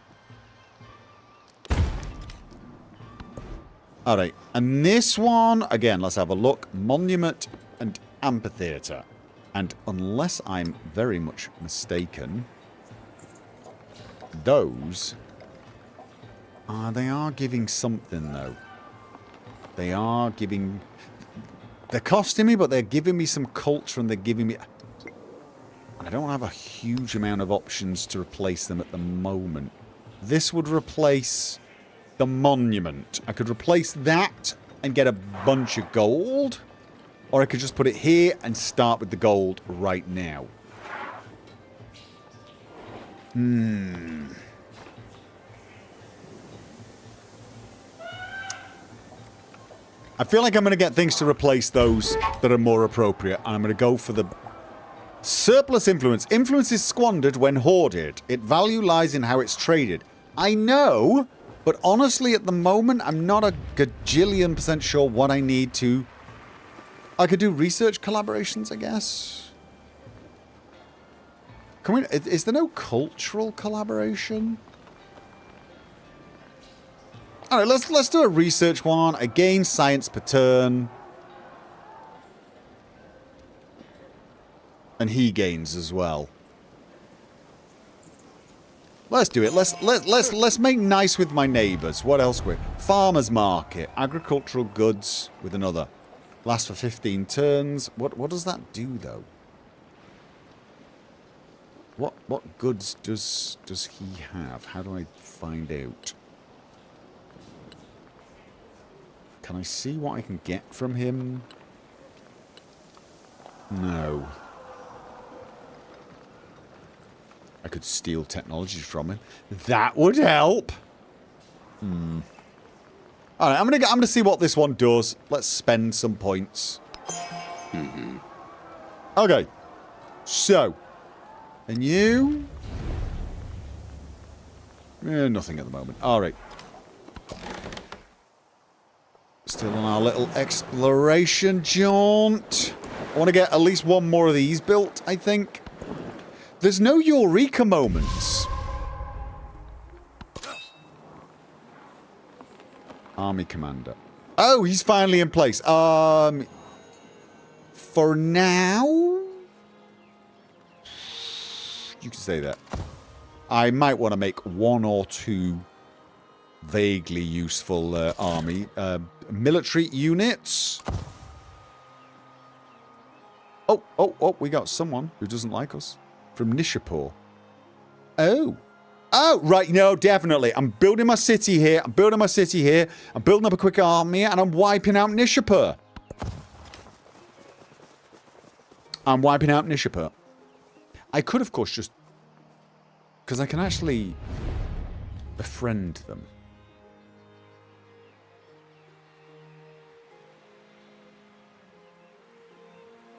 Alright, and this one, again, let's have a look. Monument and amphitheatre. And unless I'm very much mistaken, those... they are giving something, though. They are giving... They're costing me, but they're giving me some culture, and they're giving me... I don't have a huge amount of options to replace them at the moment. This would replace... the monument. I could replace that and get a bunch of gold. Or I could just put it here and start with the gold right now. I feel like I'm going to get things to replace those that are more appropriate. And I'm going to go for the surplus influence. Influence is squandered when hoarded. Its value lies in how it's traded. I know... But honestly, at the moment, I'm not a gajillion% sure what I need to... I could do research collaborations, I guess. Can we... Is there no cultural collaboration? Alright, let's do a research one. I gain science per turn. And he gains as well. Let's do it. Let's make nice with my neighbours. What else we? Farmers market, agricultural goods with another. Lasts for 15 turns. What does that do though? What goods does he have? How do I find out? Can I see what I can get from him? No. I could steal technology from him. That would help. All right, I'm gonna see what this one does. Let's spend some points. Okay. So. And you? Nothing at the moment. Alright. Still on our little exploration jaunt. I want to get at least one more of these built, I think. There's no Eureka moments. Army commander. Oh, he's finally in place. For now? You can say that. I might want to make one or two vaguely useful army military units. Oh, we got someone who doesn't like us. From Nishapur. Oh, right, no, definitely. I'm building my city here. I'm building up a quick army, and I'm wiping out Nishapur. I could, of course, just... because I can actually befriend them.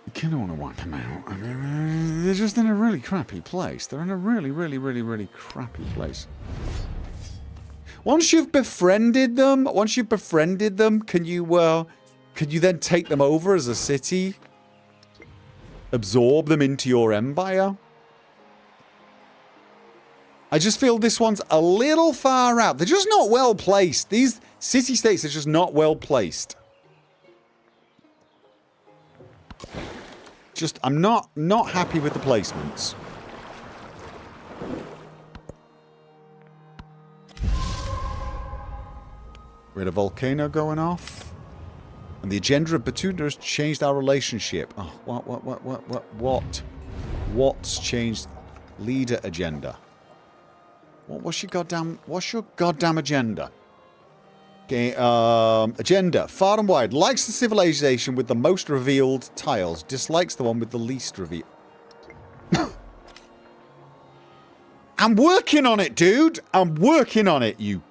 You kind of want to wipe them out. I mean, they're just in a really crappy place. They're in a really crappy place. Once you've befriended them, can you then take them over as a city? Absorb them into your empire? I just feel this one's a little far out. They're just not well placed. These city-states are just not well placed. I'm not happy with the placements. We had a volcano going off. And the agenda of Batuta has changed our relationship. Oh, what? What's changed? Leader agenda. What's your goddamn agenda? Okay, agenda. Far and wide. Likes the civilization with the most revealed tiles. Dislikes the one with the least revealed. I'm working on it, dude. I'm working on it, you.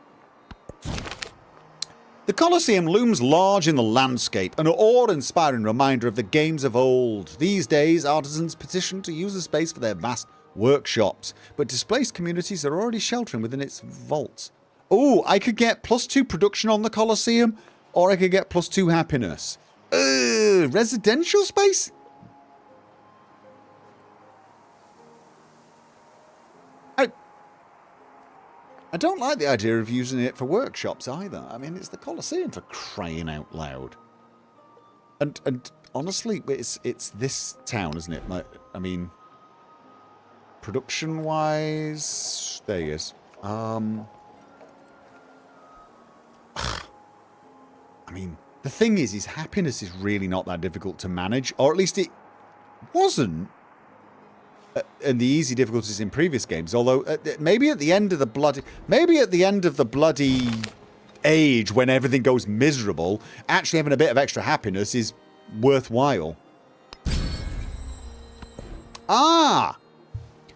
The Colosseum looms large in the landscape, an awe-inspiring reminder of the games of old. These days, artisans petition to use the space for their vast workshops, but displaced communities are already sheltering within its vaults. Oh, I could get +2 production on the Colosseum, or I could get +2 happiness. Residential space? I don't like the idea of using it for workshops either. I mean, it's the Colosseum, for crying out loud. And honestly, it's this town, isn't it? Like, I mean, production-wise, there he is. I mean, the thing is, his happiness is really not that difficult to manage, or at least it wasn't. And the easy difficulties in previous games, although maybe at the end of the bloody age, when everything goes miserable, actually having a bit of extra happiness is worthwhile.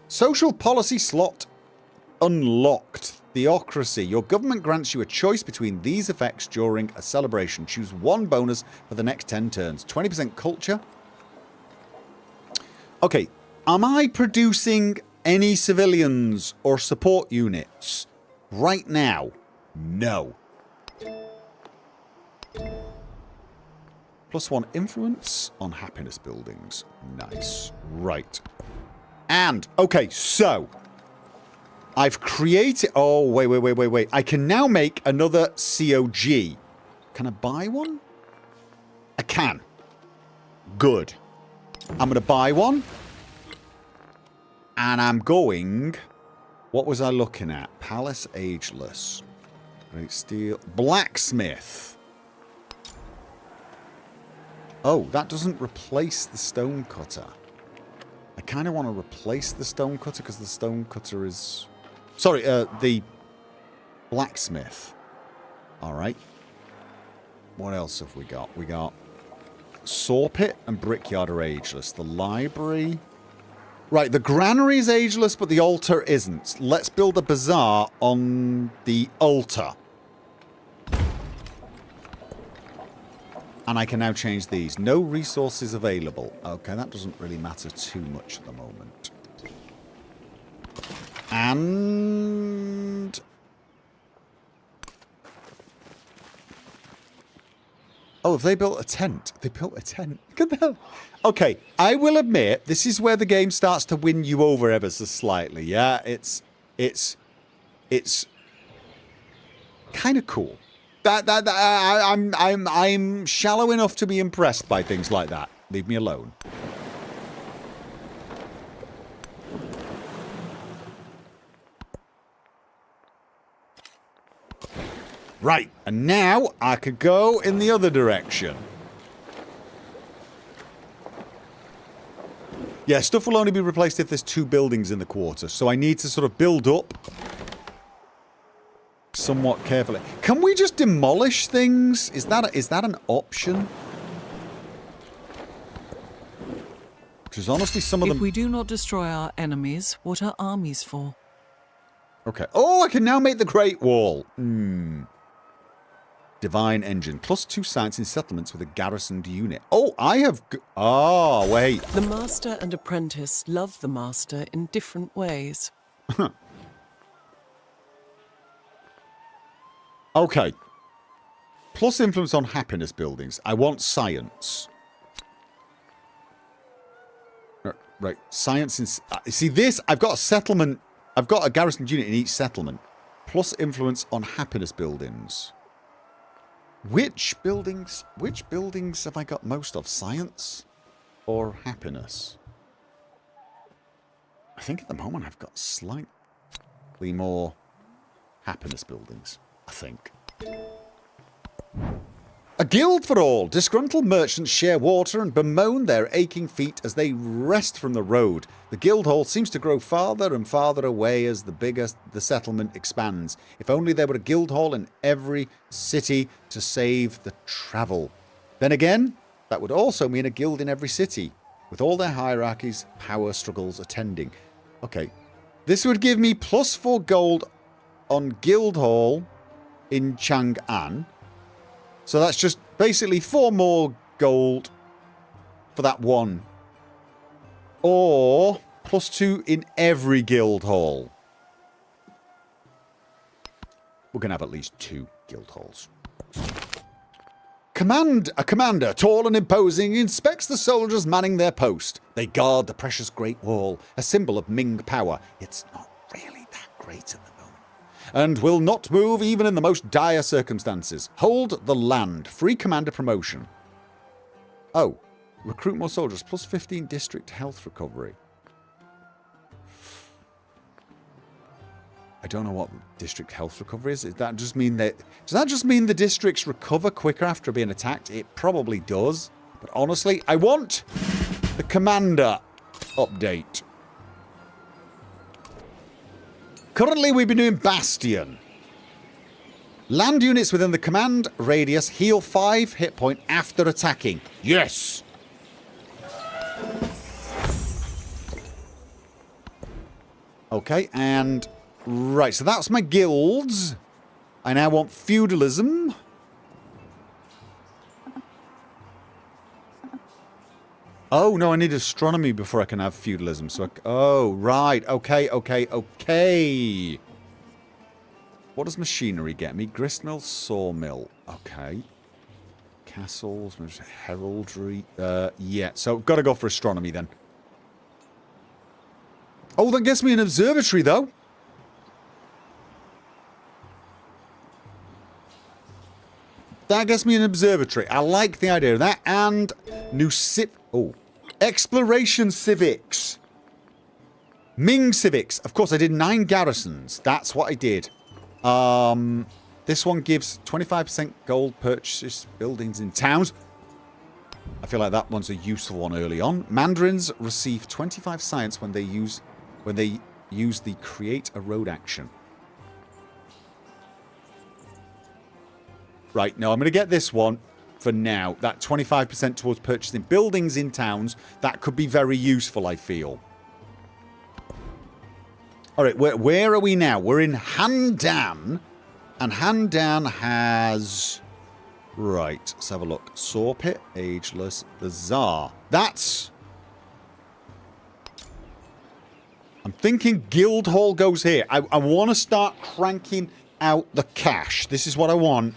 Social policy slot unlocked. Theocracy. Your government grants you a choice between these effects during a celebration. Choose one bonus for the next 10 turns. 20% culture. Okay. Am I producing any civilians or support units right now? No. +1 influence on happiness buildings. Nice. Right. And, okay, so I've created... Oh, wait. I can now make another COG. Can I buy one? I can. Good. I'm going to buy one. And I'm going... What was I looking at? Palace Ageless. Great Steel. Blacksmith. Oh, that doesn't replace the Stonecutter. I kind of want to replace the Stonecutter because the Stonecutter is... Sorry, the Blacksmith. Alright. What else have we got? We got Sawpit and Brickyard are ageless. The library... Right, the granary is ageless, but the altar isn't. Let's build a bazaar on the altar. And I can now change these. No resources available. Okay, that doesn't really matter too much at the moment. And... oh, have they built a tent? They built a tent. Look at that. Okay, I will admit, this is where the game starts to win you over ever so slightly. Yeah, it's kind of cool. I'm shallow enough to be impressed by things like that. Leave me alone. Right, and now I could go in the other direction. Yeah, stuff will only be replaced if there's 2 buildings in the quarter, so I need to sort of build up somewhat carefully. Can we just demolish things? Is that an option? Because honestly, some of them... If we do not destroy our enemies, what are armies for? Okay. Oh, I can now make the Great Wall. Divine Engine. +2 science in settlements with a garrisoned unit. Oh, I have... oh, wait. The master and apprentice love the master in different ways. Okay. Plus influence on happiness buildings. I want science. Right. Science in... see, this... I've got a settlement... I've got a garrisoned unit in each settlement. Plus influence on happiness buildings. Which buildings have I got most of? Science or happiness? I think at the moment I've got slightly more happiness buildings, I think. A guild for all. Disgruntled merchants share water and bemoan their aching feet as they rest from the road. The guild hall seems to grow farther and farther away as the bigger the settlement expands. If only there were a guild hall in every city to save the travel. Then again, that would also mean a guild in every city, with all their hierarchies, power struggles attending. Okay, this would give me +4 gold on guild hall in Chang'an. So that's just basically 4 more gold for that one. Or +2 in every guild hall. We're going to have at least 2 guild halls. A commander, tall and imposing, inspects the soldiers manning their post. They guard the precious Great Wall, a symbol of Ming power. It's not really that great at the moment. And will not move even in the most dire circumstances. Hold the land. Free commander promotion. Oh. Recruit more soldiers. +15 district health recovery. I don't know what district health recovery is. Does that just mean the districts recover quicker after being attacked? It probably does. But honestly, I want the commander update. Currently, we've been doing Bastion. Land units within the command radius heal 5 hit point after attacking. Yes! Okay, and... right, so that's my guilds. I now want feudalism. Oh, no, I need astronomy before I can have feudalism. So, oh, right. Okay. What does machinery get me? Gristmill, sawmill. Okay. Castles, heraldry. Yeah, so got to go for astronomy then. Oh, that gets me an observatory, though. That gets me an observatory. I like the idea of that. And new exploration civics. Ming civics. Of course, I did 9 garrisons. That's what I did. This one gives 25% gold purchase buildings in towns. I feel like that one's a useful one early on. Mandarins receive 25 science when they use the create a road action. Right, no, I'm going to get this one for now. That 25% towards purchasing buildings in towns, that could be very useful, I feel. All right, where are we now? We're in Handan, and Handan has Right, let's have a look. Saw Pit, Ageless, the Tsar. That's... I'm thinking Guildhall goes here. I want to start cranking out the cash. This is what I want.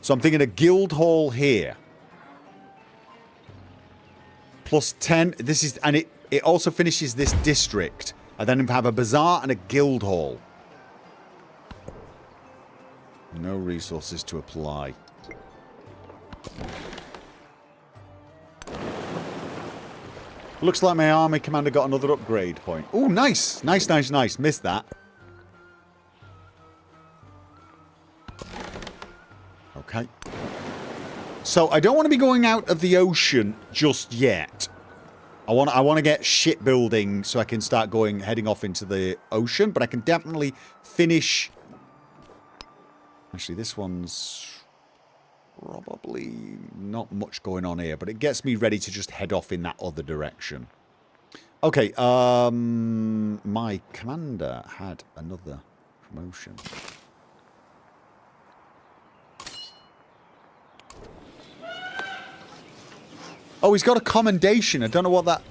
So I'm thinking a Guildhall here. Plus 10. This is... And it also finishes this district. I then have a Bazaar and a Guildhall. No resources to apply. Looks like my army commander got another upgrade point. Oh, nice. Nice, nice, nice. Missed that. Okay. So I don't want to be going out of the ocean just yet. I want to get shipbuilding so I can start heading off into the ocean, but I can definitely finish. Actually, this one's probably not much going on here, but it gets me ready to just head off in that other direction. Okay, my commander had another promotion. Oh, he's got a commendation. I don't know what that...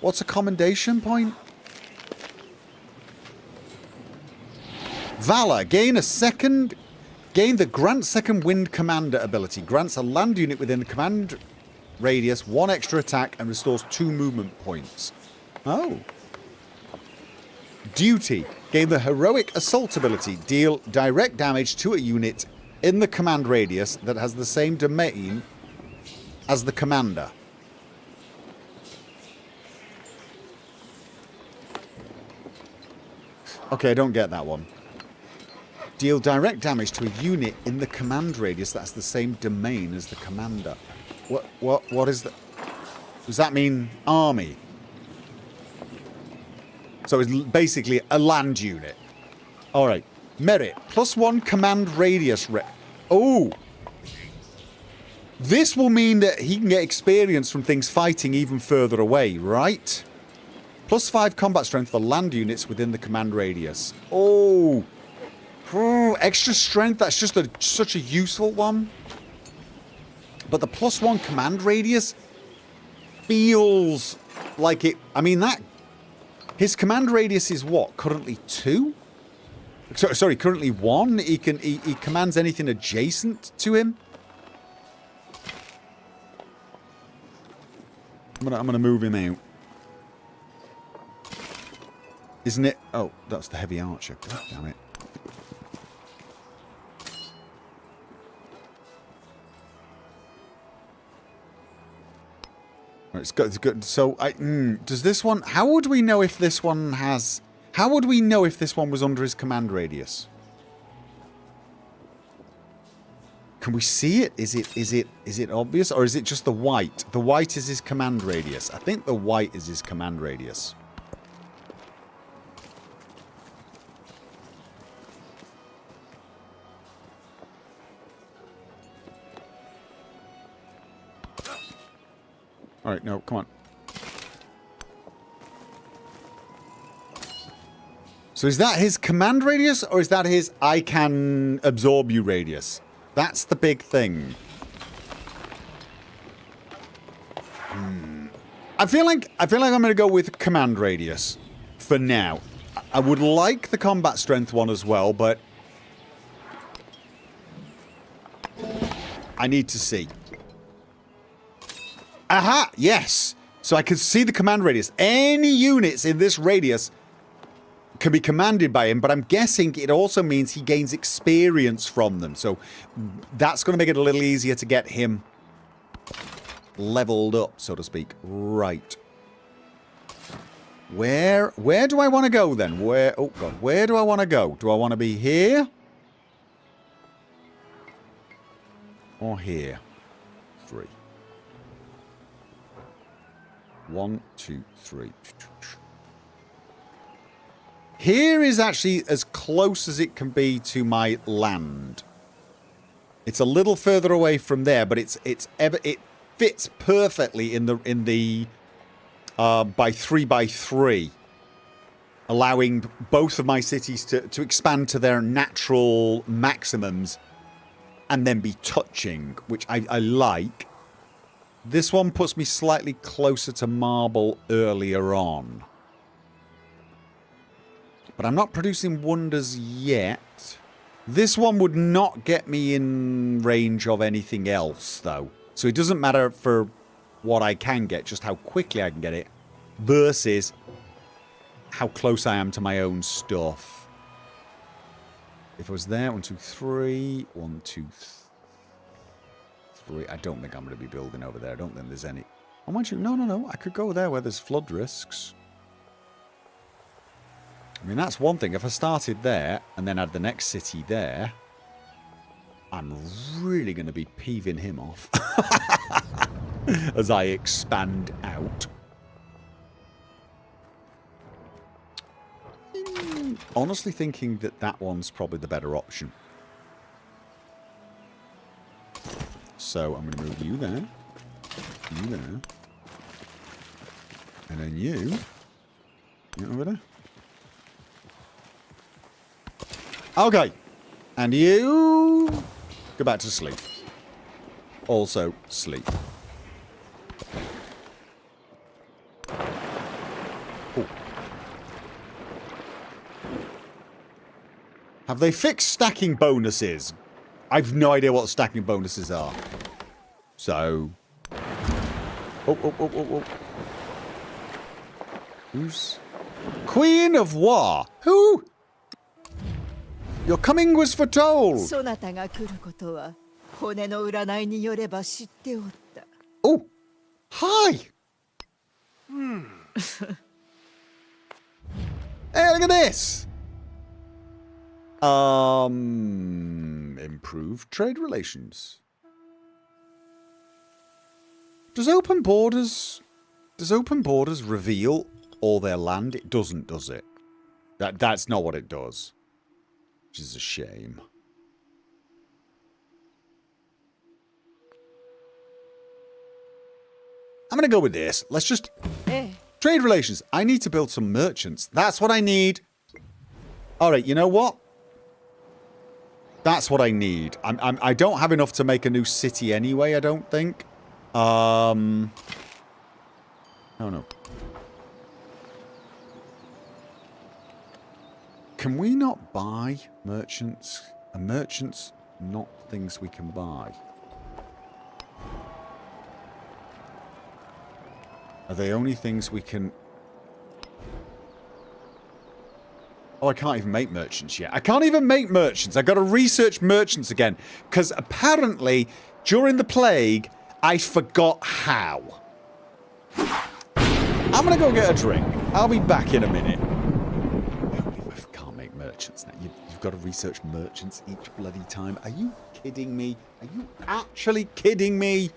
What's a commendation point? Valor. Gain the Grant Second Wind Commander ability. Grants a land unit within the command radius 1 extra attack and restores 2 movement points. Oh. Duty. Gain the Heroic Assault ability. Deal direct damage to a unit in the command radius that has the same domain as the commander. Okay, I don't get that one. Deal direct damage to a unit in the command radius that has the same domain as the commander. What is that? Does that mean army? So it's basically a land unit. Alright. Merit. +1 command radius. Oh! This will mean that he can get experience from things fighting even further away, right? +5 combat strength for land units within the command radius. Oh! Extra strength, that's just such a useful one. But the +1 command radius feels like it... I mean, that... His command radius is what? Currently 2? Sorry, currently 1? He commands anything adjacent to him? I'm gonna move him out. Isn't it? Oh, that's the heavy archer. God damn it. It's good. So, does this one... How would we know if this one has... How would we know if this one was under his command radius? Can we see it? Is it obvious? Or is it just the white? The white is his command radius. I think the white is his command radius. Alright, no, come on. So is that his command radius, or is that his I can absorb you radius? That's the big thing. I feel like I'm going to go with command radius for now. I would like the combat strength one as well, but I need to see. Aha! Yes! So I can see the command radius. Any units in this radius can be commanded by him, but I'm guessing it also means he gains experience from them. So that's going to make it a little easier to get him leveled up, so to speak. Right. Where do I want to go then? Oh god, where do I want to go? Do I want to be here? Or here? 3. 1, 2, 3. Here is actually as close as it can be to my land. It's a little further away from there, but it fits perfectly in the by 3x3, allowing both of my cities to expand to their natural maximums and then be touching, which I like. This one puts me slightly closer to marble earlier on. But I'm not producing wonders yet. This one would not get me in range of anything else, though. So it doesn't matter for what I can get, just how quickly I can get it, versus how close I am to my own stuff. If I was there, 1, 2, 3, 1, 2, 3. I don't think I'm going to be building over there. I don't think there's any. Oh, mind you, no. I could go there where there's flood risks. I mean, that's one thing. If I started there and then had the next city there, I'm really going to be peeving him off as I expand out. Honestly thinking that that one's probably the better option. So I'm going to move you there. You there. And then you over there. Okay. And you go back to sleep. Also sleep. Ooh. Have they fixed stacking bonuses? I've no idea what stacking bonuses are. So. Oh. Who's? Queen of War. Who? Your coming was foretold. そなたが来ることは骨の占いによれば知っておった。 Oh, hi. Hey, look at this. Improved trade relations. Does open borders reveal all their land? It doesn't, does it? That's not what it does. Which is a shame. I'm going to go with this. Let's just... Trade relations. I need to build some merchants. That's what I need. All right, you know what? That's what I need. I don't have enough to make a new city anyway, I don't think. No. Can we not buy merchants? Are merchants not things we can buy? Are they only things we can... Oh, I can't even make merchants yet. I can't even make merchants. I've got to research merchants again. Because apparently, during the plague, I forgot how. I'm going to go get a drink. I'll be back in a minute. I can't make merchants now. You've got to research merchants each bloody time. Are you kidding me? Are you actually kidding me?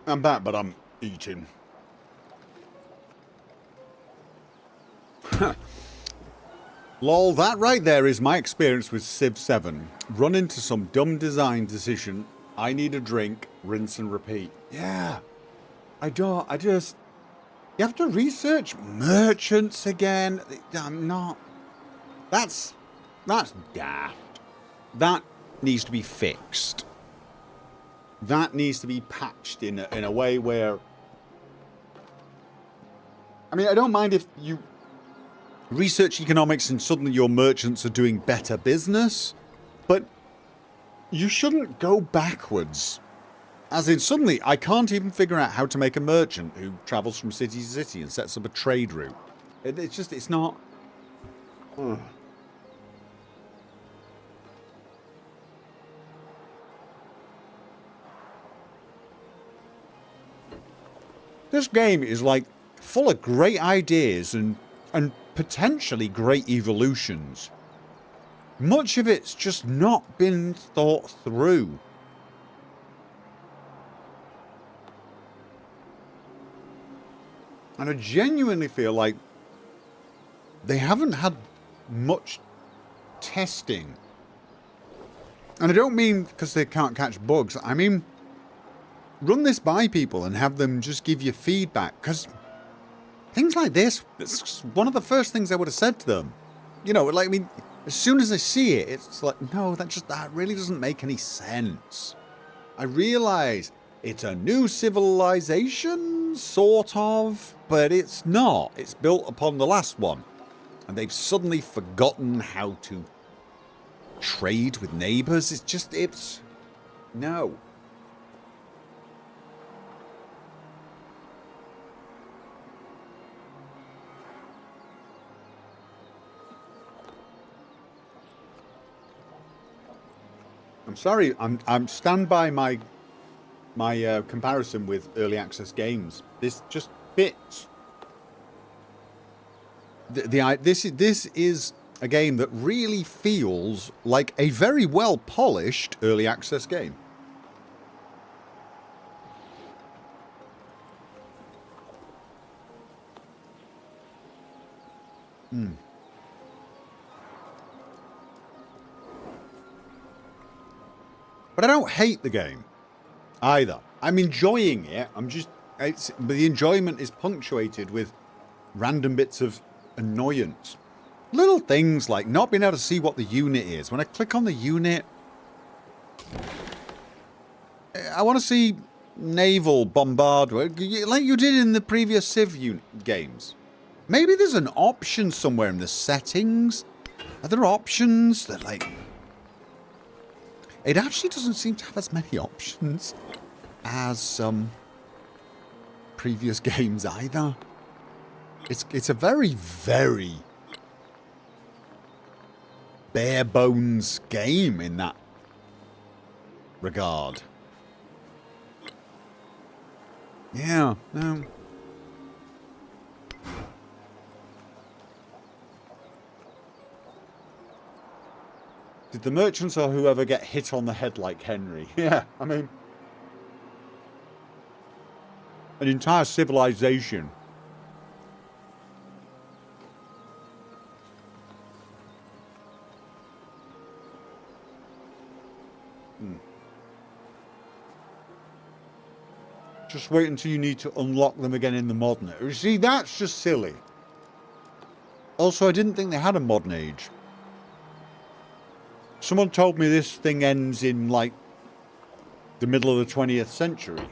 I'm back, but I'm eating. Lol, that right there is my experience with Civ 7. Run into some dumb design decision, I need a drink, rinse and repeat. Yeah. You have to research merchants again. I'm not... That's daft. That needs to be fixed. That needs to be patched in a way where... I mean, I don't mind if you research economics and suddenly your merchants are doing better business, but you shouldn't go backwards. As in, suddenly, I can't even figure out how to make a merchant who travels from city to city and sets up a trade route. It's not... Ugh. This game is, like, full of great ideas and potentially great evolutions. Much of it's just not been thought through. And I genuinely feel like they haven't had much testing. And I don't mean because they can't catch bugs. I mean, run this by people and have them just give you feedback. Because things like this, it's one of the first things I would have said to them. You know, like, I mean, as soon as I see it, it's like, no, that really doesn't make any sense. I realise it's a new civilization, sort of, but it's not. It's built upon the last one. And they've suddenly forgotten how to trade with neighbours. It's... No. I'm sorry, I'm stand by my comparison with early access games. This just fits. This is a game that really feels like a very well polished early access game. But I don't hate the game either. I'm enjoying it. But the enjoyment is punctuated with random bits of annoyance. Little things like not being able to see what the unit is. When I click on the unit, I want to see naval bombardment, like you did in the previous Civ games. Maybe there's an option somewhere in the settings. Are there options that, like... It actually doesn't seem to have as many options as some previous games either. It's a very, very bare bones game in that regard. Yeah, no. Did the merchants or whoever get hit on the head like Henry? Yeah, I mean... An entire civilization. Just wait until you need to unlock them again in the modern age. You see, that's just silly. Also, I didn't think they had a modern age. Someone told me this thing ends in, like, the middle of the 20th century.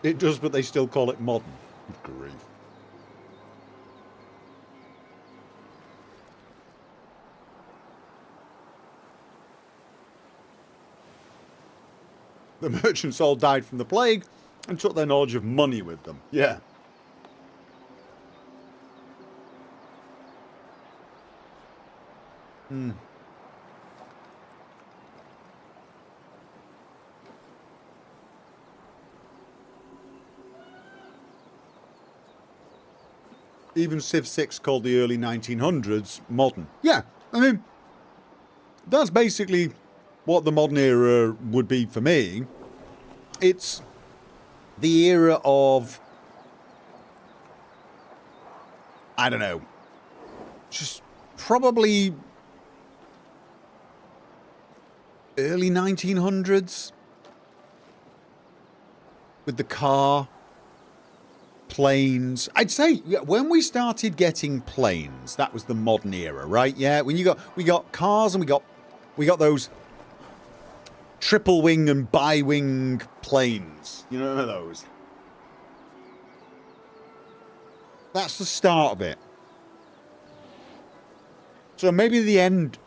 It does, but they still call it modern. Good grief. The merchants all died from the plague and took their knowledge of money with them. Yeah. even Civ 6 called the early 1900s modern. Yeah, I mean, that's basically what the modern era would be for me. It's the era of, I don't know, just probably early 1900s with the car, planes. I'd say when we started getting planes, that was the modern era, right? Yeah, when we got cars and we got those triple wing and bi-wing planes. You know those? That's the start of it. So maybe the end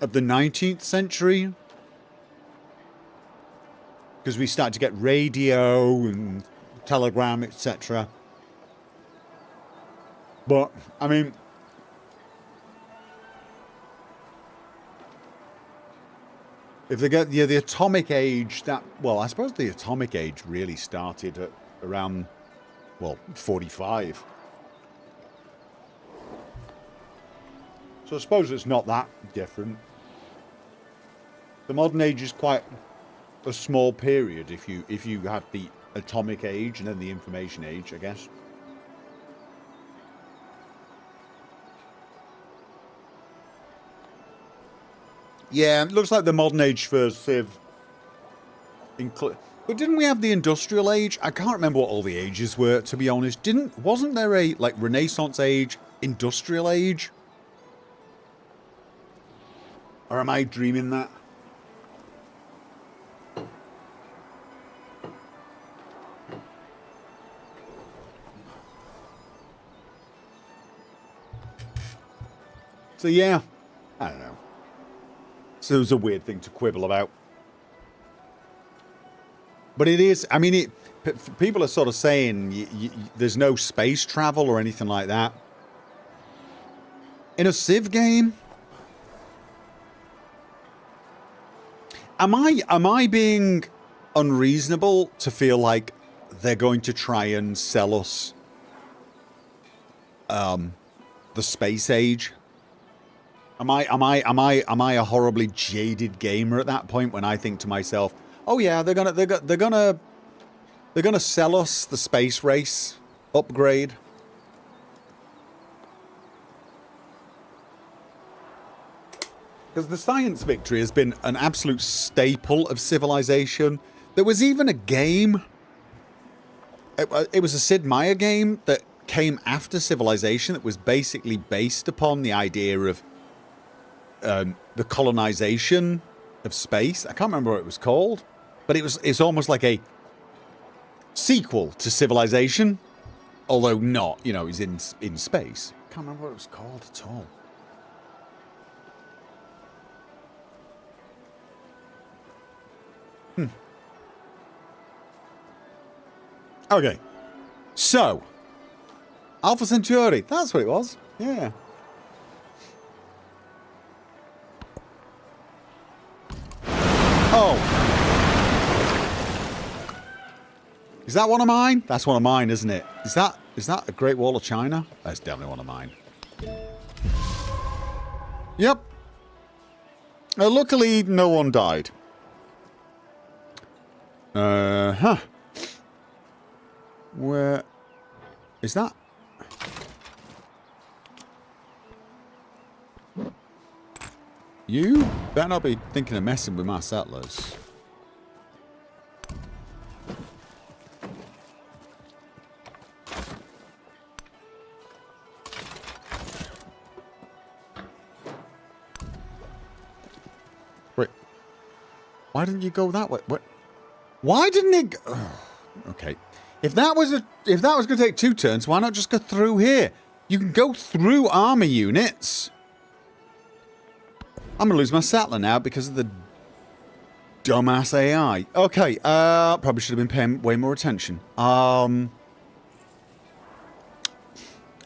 of the 19th century, because we started to get radio and telegram, etc. But I mean, if they get the atomic age, I suppose the atomic age really started at around 45. So I suppose it's not that different. The modern age is quite a small period if you have the atomic age and then the information age, I guess. Yeah, it looks like the modern age for Civ. But didn't we have the industrial age? I can't remember what all the ages were, to be honest. Wasn't there a Renaissance age, industrial age? Or am I dreaming that? So yeah, I don't know. So it was a weird thing to quibble about. But it is, I mean, people are sort of saying there's no space travel or anything like that. In a Civ game? Am I being unreasonable to feel like they're going to try and sell us the space age? Am I a horribly jaded gamer at that point when I think to myself, oh yeah, they're gonna sell us the space race upgrade? Because the science victory has been an absolute staple of Civilization. There was even a game. It was a Sid Meier game that came after Civilization that was basically based upon the idea of the colonization of space. I can't remember what it was called, but it's almost like a sequel to Civilization, although not, it's in space. I can't remember what it was called at all. Okay, so Alpha Centauri, that's what it was. Yeah. Oh. Is that one of mine? That's one of mine, isn't it? Is that a Great Wall of China? That's definitely one of mine. Yep. Luckily, no one died. Where is that? You better not be thinking of messing with my settlers. Wait. Why didn't you go that way? What? Why didn't it go? Oh, okay. If that was going to take 2 turns, why not just go through here? You can go through army units. I'm going to lose my settler now because of the dumbass AI. Okay, probably should have been paying way more attention. I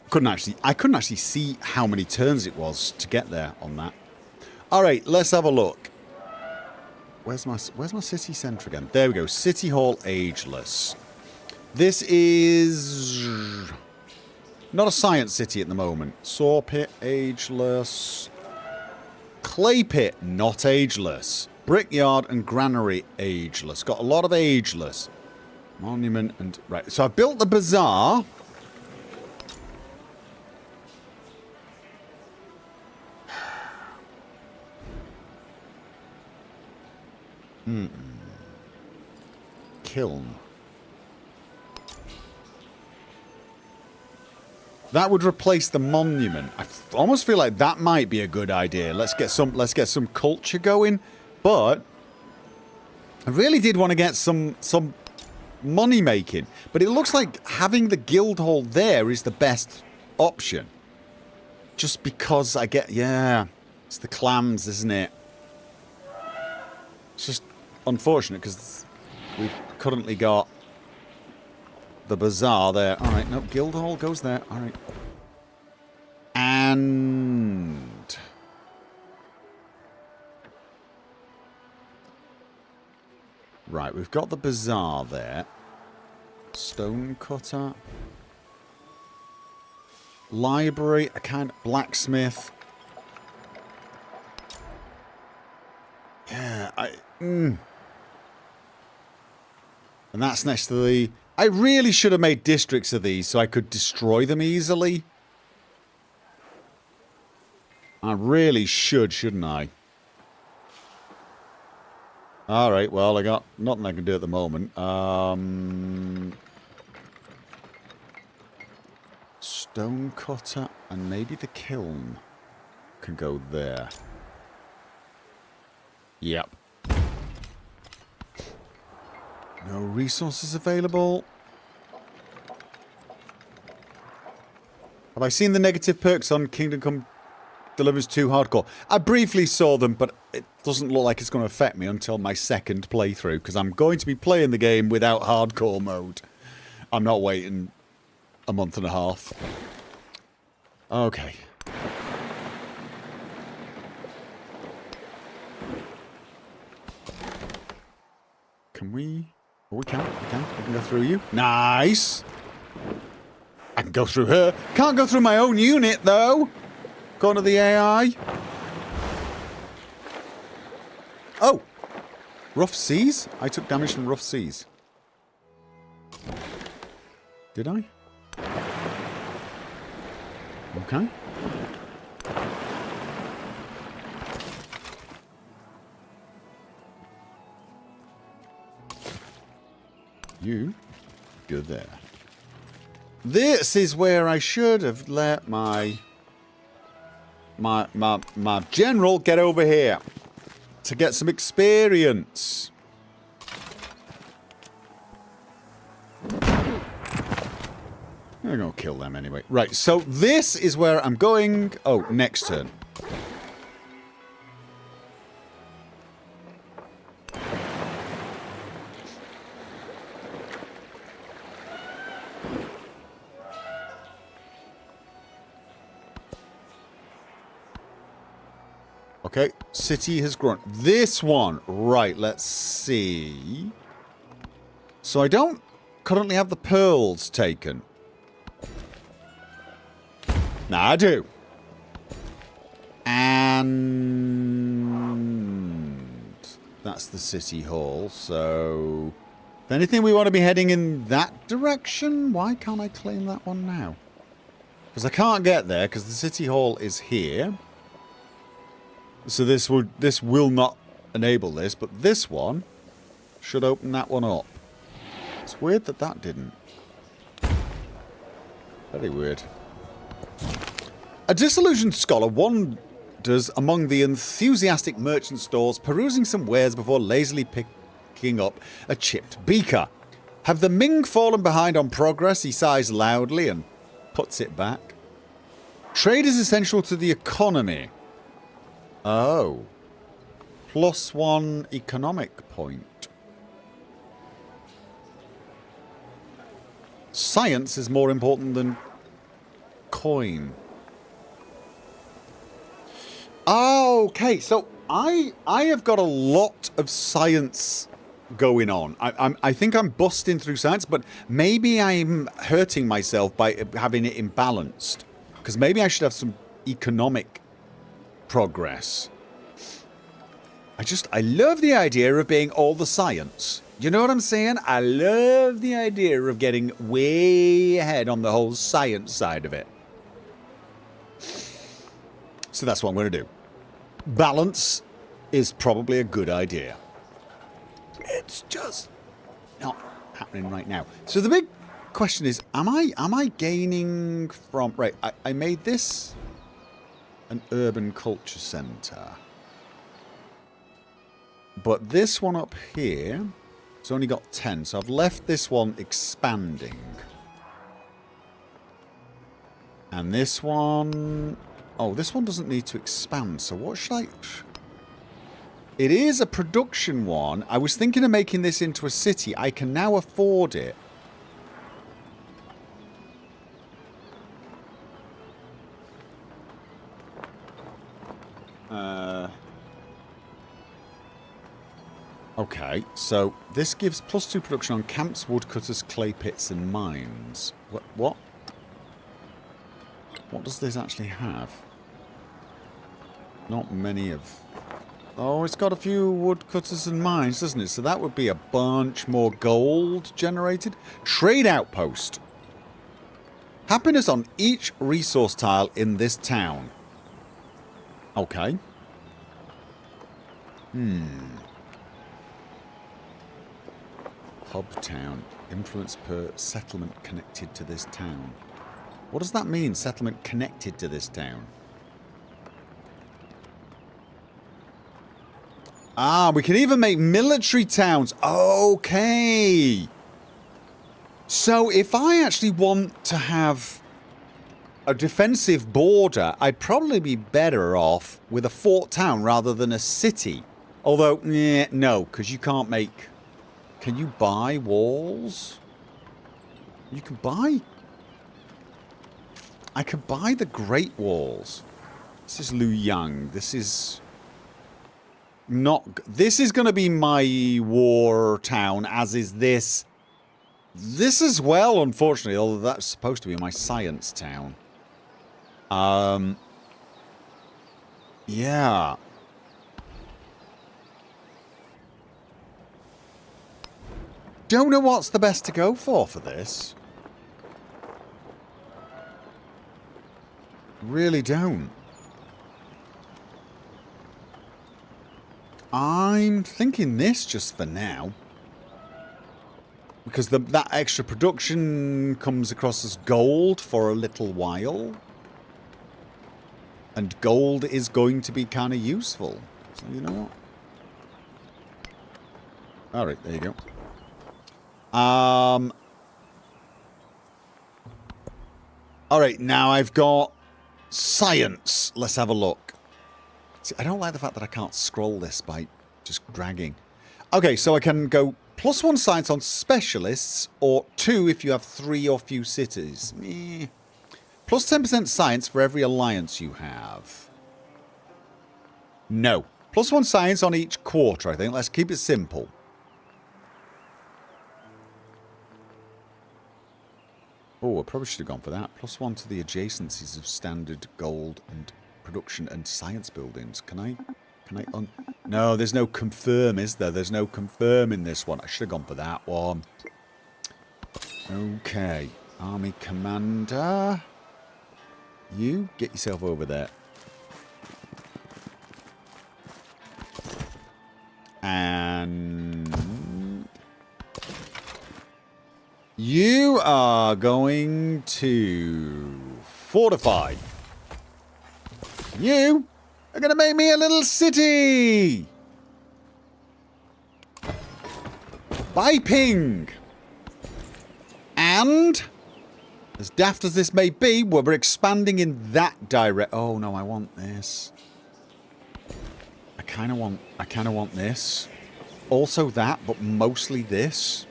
couldn't actually see how many turns it was to get there on that. All right, let's have a look. Where's my city centre again? There we go. City Hall Ageless. This is Not a science city at the moment. Saw pit, ageless. Clay pit, not ageless. Brickyard and granary, ageless. Got a lot of ageless. Monument and... Right, so I built the bazaar. Kiln. That would replace the monument. I almost feel like that might be a good idea. Let's get some culture going. But I really did want to get some money making. But it looks like having the guild hall there is the best option. Just because I get... Yeah, it's the clams, isn't it? It's just unfortunate because we've currently got the bazaar there. Alright, no, guild hall goes there. Alright. And... Right, we've got the bazaar there. Stone cutter. Library, a kind of blacksmith. Yeah, And that's next to the... I really should have made districts of these so I could destroy them easily. I really should, shouldn't I? Alright, well, I got nothing I can do at the moment. Stone cutter and maybe the kiln can go there. Yep. No resources available. Have I seen the negative perks on Kingdom Come Deliverance 2 Hardcore? I briefly saw them, but it doesn't look like it's going to affect me until my second playthrough, because I'm going to be playing the game without hardcore mode. I'm not waiting a month and a half. Okay. Can we... Oh, we can. We can. We can go through you. Nice! I can go through her. Can't go through my own unit, though. Going to the AI. Oh! Rough seas? I took damage from rough seas. Did I? Okay. You go there. This is where I should have let my general get over here to get some experience. I'm gonna kill them anyway. Right, so this is where I'm going. Oh, next turn. Okay, city has grown. This one. Right, let's see. So I don't currently have the pearls taken. Nah, I do. And that's the city hall, so... If anything, we want to be heading in that direction. Why can't I claim that one now? Because I can't get there, because the city hall is here. So this will not enable this, but this one should open that one up. It's weird that that didn't. Very weird. A disillusioned scholar wanders among the enthusiastic merchant stores, perusing some wares before lazily picking up a chipped beaker. Have the Ming fallen behind on progress? He sighs loudly and puts it back. Trade is essential to the economy. Oh. +1 economic point. Science is more important than coin. Okay, so I have got a lot of science going on. I think I'm busting through science, but maybe I'm hurting myself by having it imbalanced. Because maybe I should have some economic progress. I love the idea of being all the science. You know what I'm saying? I love the idea of getting way ahead on the whole science side of it. So that's what I'm going to do. Balance is probably a good idea. It's just not happening right now. So the big question is, am I gaining from... Right, I made this an urban culture centre. But this one up here, it's only got 10. So I've left this one expanding. And this one... Oh, this one doesn't need to expand. So what should I... It is a production one. I was thinking of making this into a city. I can now afford it. Okay, so this gives +2 production on camps, woodcutters, clay pits, and mines. What? What does this actually have? Not many of... Oh, it's got a few woodcutters and mines, doesn't it? So that would be a bunch more gold generated. Trade outpost. Happiness on each resource tile in this town. Okay. Hub town. Influence per settlement connected to this town. What does that mean, settlement connected to this town? Ah, we can even make military towns. Okay. So if I actually want to have a defensive border, I'd probably be better off with a fort town rather than a city. Although, no, because you can't make... Can you buy walls? You can buy... I could buy the Great Walls. This is Luoyang. This is... Not... This is going to be my war town, as is this. This as well, unfortunately, although that's supposed to be my science town. Yeah. Don't know what's the best to go for this. Really don't. I'm thinking this just for now. Because that extra production comes across as gold for a little while. And gold is going to be kind of useful. So you know what? Alright, there you go. Alright, now I've got science. Let's have a look. See, I don't like the fact that I can't scroll this by just dragging. Okay, so I can go +1 science on specialists, or 2 if you have 3 or few cities. Plus 10% science for every alliance you have. No. +1 science on each quarter, I think. Let's keep it simple. Oh, I probably should have gone for that. +1 to the adjacencies of standard gold and production and science buildings. Can I no, there's no confirm, is there? There's no confirm in this one. I should have gone for that one. Okay. Army commander. You get yourself over there. And you are going to fortify. You are going to make me a little city. By ping. And, as daft as this may be, we're expanding in that direct. Oh no, I want this. I kind of want this. Also that, but mostly this.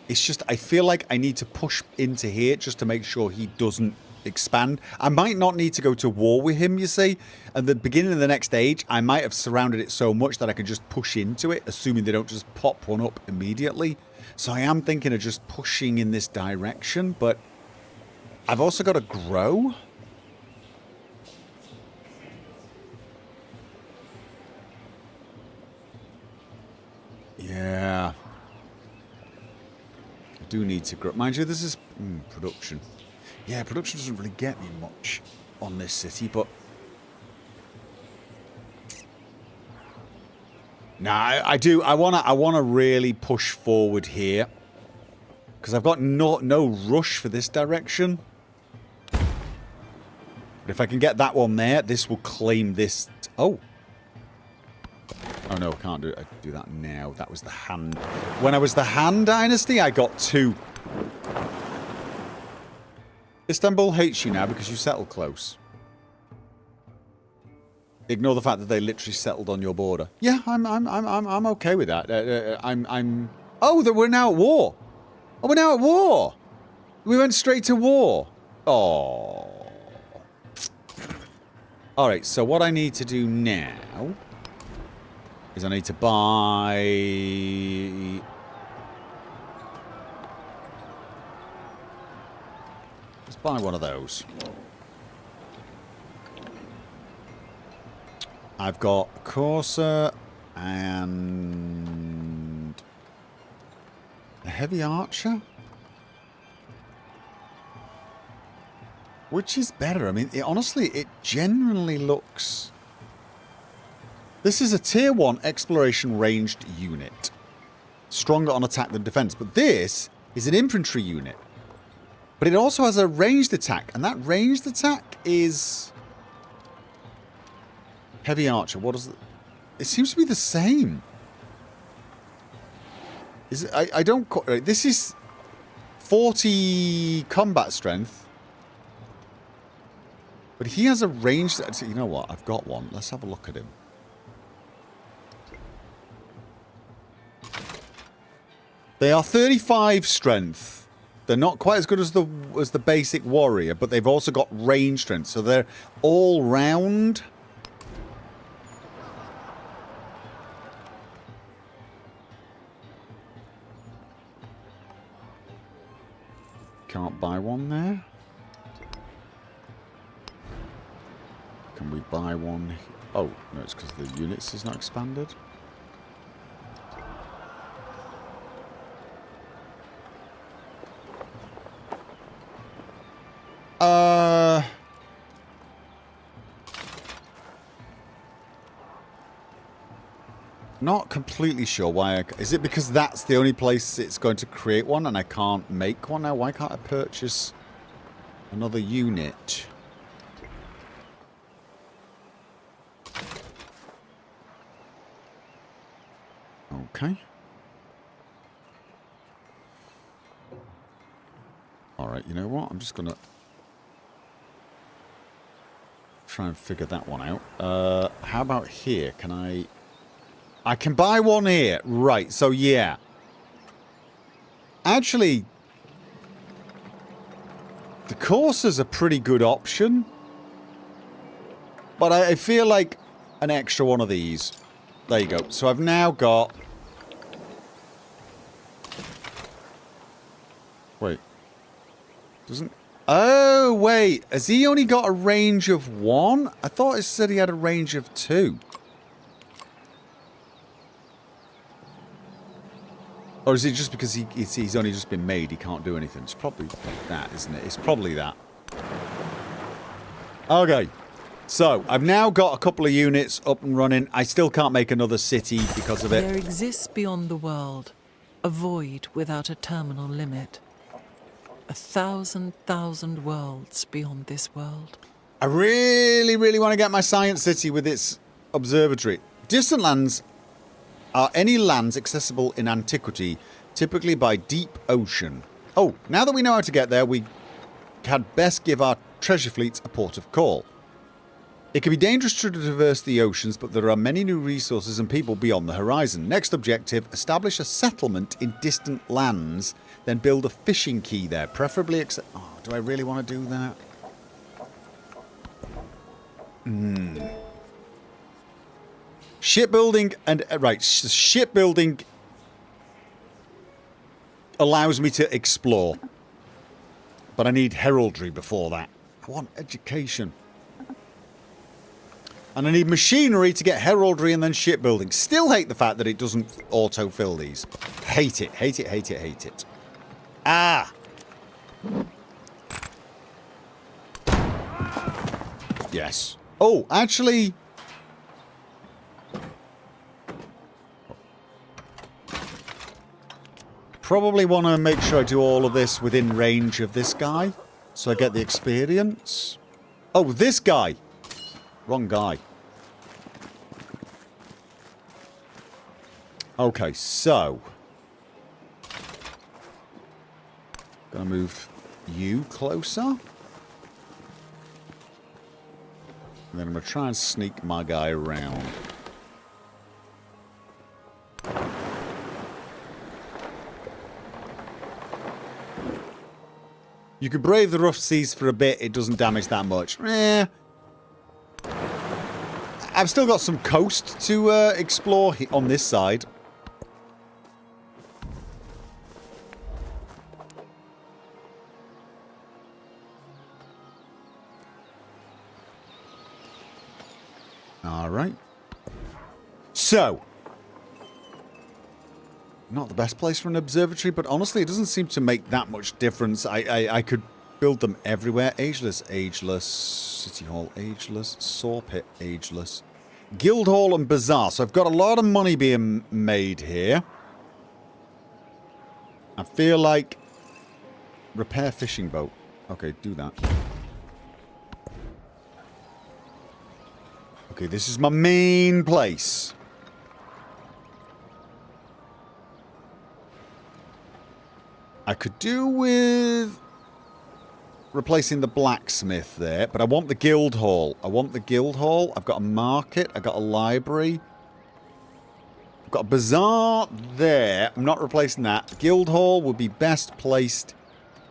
It's just, I feel like I need to push into here just to make sure he doesn't expand. I might not need to go to war with him, you see. At the beginning of the next stage, I might have surrounded it so much that I could just push into it, assuming they don't just pop one up immediately. So I am thinking of just pushing in this direction, but I've also got to grow. Yeah. I do need to grow. Mind you, this is production. Yeah, production doesn't really get me much on this city, but... Nah, I do. I wanna really push forward here. Because I've got no rush for this direction. But if I can get that one there, this will claim this... Oh. Oh no, I can't do that now. That was the Han. When I was the Han Dynasty, I got 2. Istanbul hates you now because you settled close. Ignore the fact that they literally settled on your border. Yeah, I'm okay with that. Oh, that we're now at war. Oh, we're now at war. We went straight to war. Oh. All right. So what I need to do now is I need to buy... Let's buy one of those. I've got a Corsair and a heavy archer. Which is better? I mean, honestly, it genuinely looks... This is a tier 1 exploration ranged unit. Stronger on attack than defense. But this is an infantry unit. But it also has a ranged attack. And that ranged attack is... Heavy archer. What is it? It seems to be the same. Is it, I don't... This is 40 combat strength. But he has a ranged... You know what? I've got one. Let's have a look at him. They are 35 strength. They're not quite as good as the basic warrior, but they've also got range strength, so they're all round. Can't buy one there. Can we buy one? Oh, no, it's because the units is not expanded. Not completely sure why is it because that's the only place it's going to create one and I can't make one now? Why can't I purchase another unit? Okay. Alright, you know what? I'm just gonna try and figure that one out. How about here? Can I can buy one here. Right, so yeah. Actually, the Corsair's a pretty good option. But I feel like an extra one of these. There you go. So I've now got... Wait. Doesn't... Oh, wait. Has he only got a range of 1? I thought it said he had a range of 2. Or is it just because he's only just been made, he can't do anything? It's probably that, isn't it? It's probably that. Okay. So, I've now got a couple of units up and running. I still can't make another city because of it. There exists beyond the world a void without a terminal limit. 1,000,000 worlds beyond this world. I really, really want to get my science city with its observatory. Distant lands are any lands accessible in antiquity, typically by deep ocean. Oh, now that we know how to get there, we had best give our treasure fleets a port of call. It can be dangerous to traverse the oceans, but there are many new resources and people beyond the horizon. Next objective, establish a settlement in distant lands, then build a fishing quay there, preferably oh, do I really want to do that? Shipbuilding and... right, shipbuilding allows me to explore. But I need heraldry before that. I want education. And I need machinery to get heraldry and then shipbuilding. Still hate the fact that it doesn't autofill these. Hate it, hate it, hate it, hate it. Ah! Yes. Oh, actually... probably want to make sure I do all of this within range of this guy. So I get the experience. Oh, this guy! Wrong guy. Okay, so... gonna move you closer. And then I'm gonna try and sneak my guy around. You could brave the rough seas for a bit, it doesn't damage that much. I've still got some coast to explore on this side. Alright. So. Not the best place for an observatory, but honestly it doesn't seem to make that much difference. I could build them everywhere. Ageless, ageless. City Hall, ageless. Saw Pit, ageless. Guild Hall and Bazaar. So I've got a lot of money being made here. I feel like... repair fishing boat. Okay, do that. Okay, this is my main place. I could do with replacing the blacksmith there, but I want the guild hall. I want the guild hall. I've got a market. I've got a library. I've got a bazaar there. I'm not replacing that. Guild hall would be best placed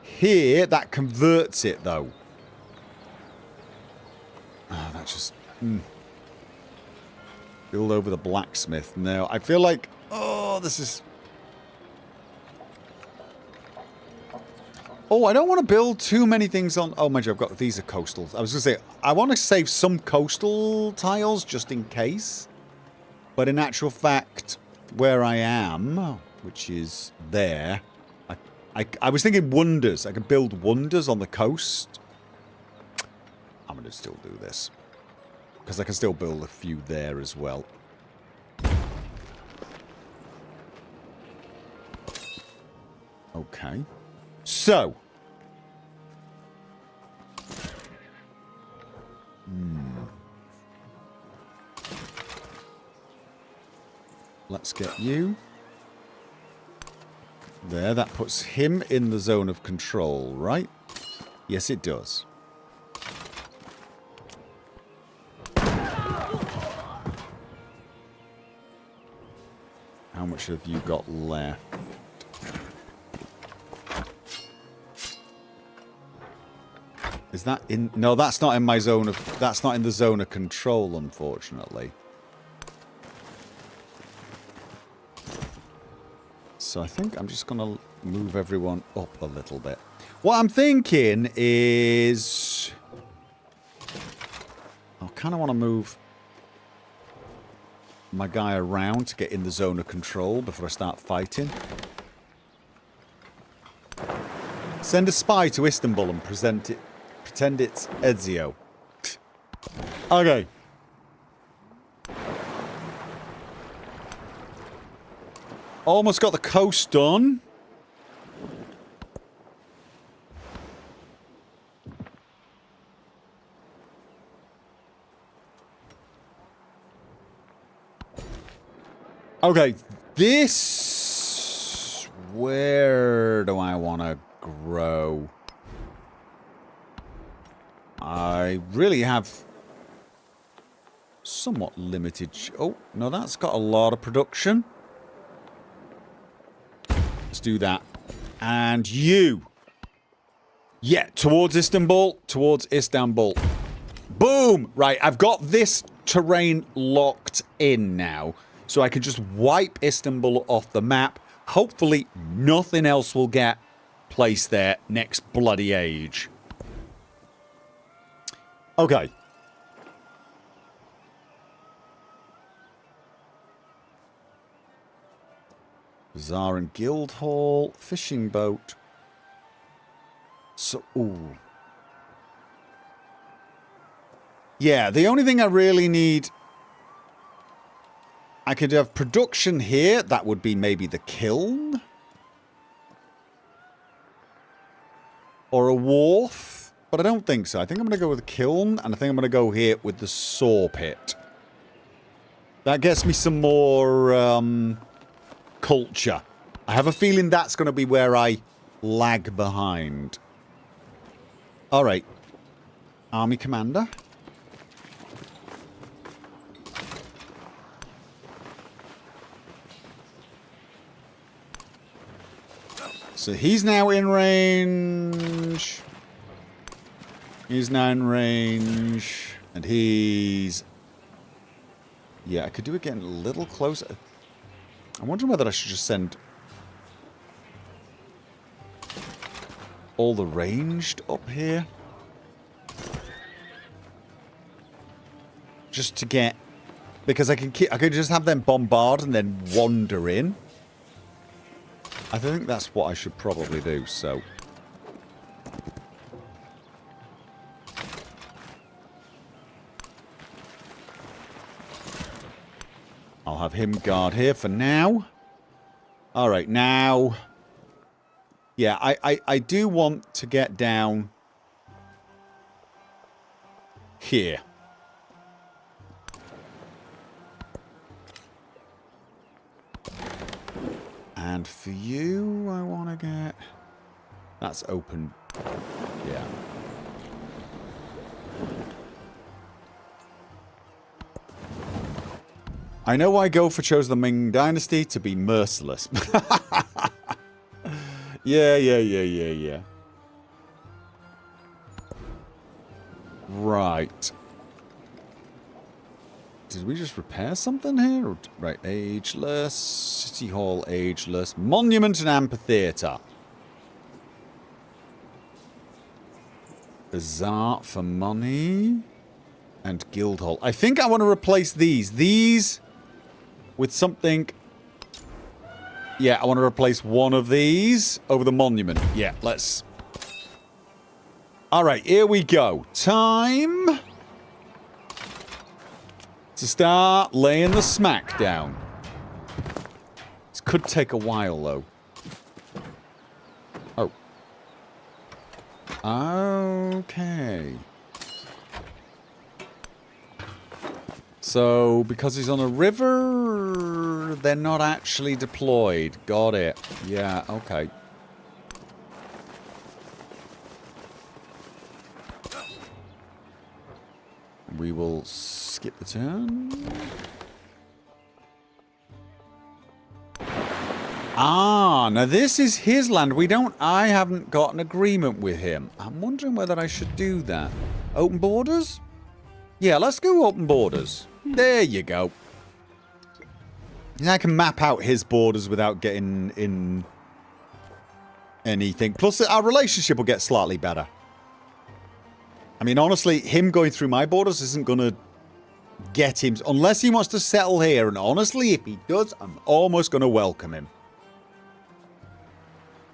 here. That converts it, though. Oh, that just... Build over the blacksmith. No, I feel like... oh, this is... oh, I don't want to build too many things on... oh, mind you, I've got... these are coastals. I was going to say, I want to save some coastal tiles just in case. But in actual fact, where I am, which is there, I was thinking wonders. I could build wonders on the coast. I'm going to still do this. Because I can still build a few there as well. Okay. So. Let's get you. There, that puts him in the zone of control, right? Yes, it does. How much have you got left? Is that in... no, that's not in my zone of... that's not in the zone of control, unfortunately. So I think I'm just going to move everyone up a little bit. What I'm thinking is... I kind of want to move my guy around to get in the zone of control before I start fighting. Send a spy to Istanbul and pretend it's Ezio. Okay. Almost got the coast done. Okay, this... where do I want to grow? I really have somewhat limited... oh, no, that's got a lot of production. Let's do that. And you. Yeah, towards Istanbul. Towards Istanbul. Boom! Right, I've got this terrain locked in now. So I can just wipe Istanbul off the map. Hopefully nothing else will get placed there next bloody age. Okay. Bazaar and Guildhall. Fishing boat. So, ooh. Yeah, the only thing I really need... I could have production here. That would be maybe the kiln. Or a wharf. But I don't think so. I think I'm going to go with the kiln. And I think I'm going to go here with the saw pit. That gets me some more culture. I have a feeling that's going to be where I lag behind. Alright. Army commander. So he's now in range. He's now in range. And he's... Yeah, I could do it getting a little closer. I'm wondering whether I should just send... all the ranged up here. Just to get... Because I could just have them bombard and then wander in. I think that's what I should probably do, so... I'll have him guard here for now. Alright, now... Yeah, I do want to get down... here. And for you, I want to get... That's open. Yeah. I know why Gopher chose the Ming Dynasty, to be merciless. Yeah. Right. Did we just repair something here? Right, ageless. City Hall, ageless. Monument and amphitheatre. Bazaar for money. And Guildhall. I think I want to replace these. These with something... Yeah, I want to replace one of these over the monument. Yeah, let's... Alright, here we go. Time... to start laying the smack down. This could take a while, though. Oh. Okay. So, because he's on a river, they're not actually deployed. Got it. Yeah, okay. We will skip the turn. Ah, now this is his land. I haven't got an agreement with him. I'm wondering whether I should do that. Open borders? Yeah, let's go open borders. There you go. And I can map out his borders without getting in anything. Plus, our relationship will get slightly better. I mean, honestly, him going through my borders isn't going to get him... Unless he wants to settle here. And honestly, if he does, I'm almost going to welcome him.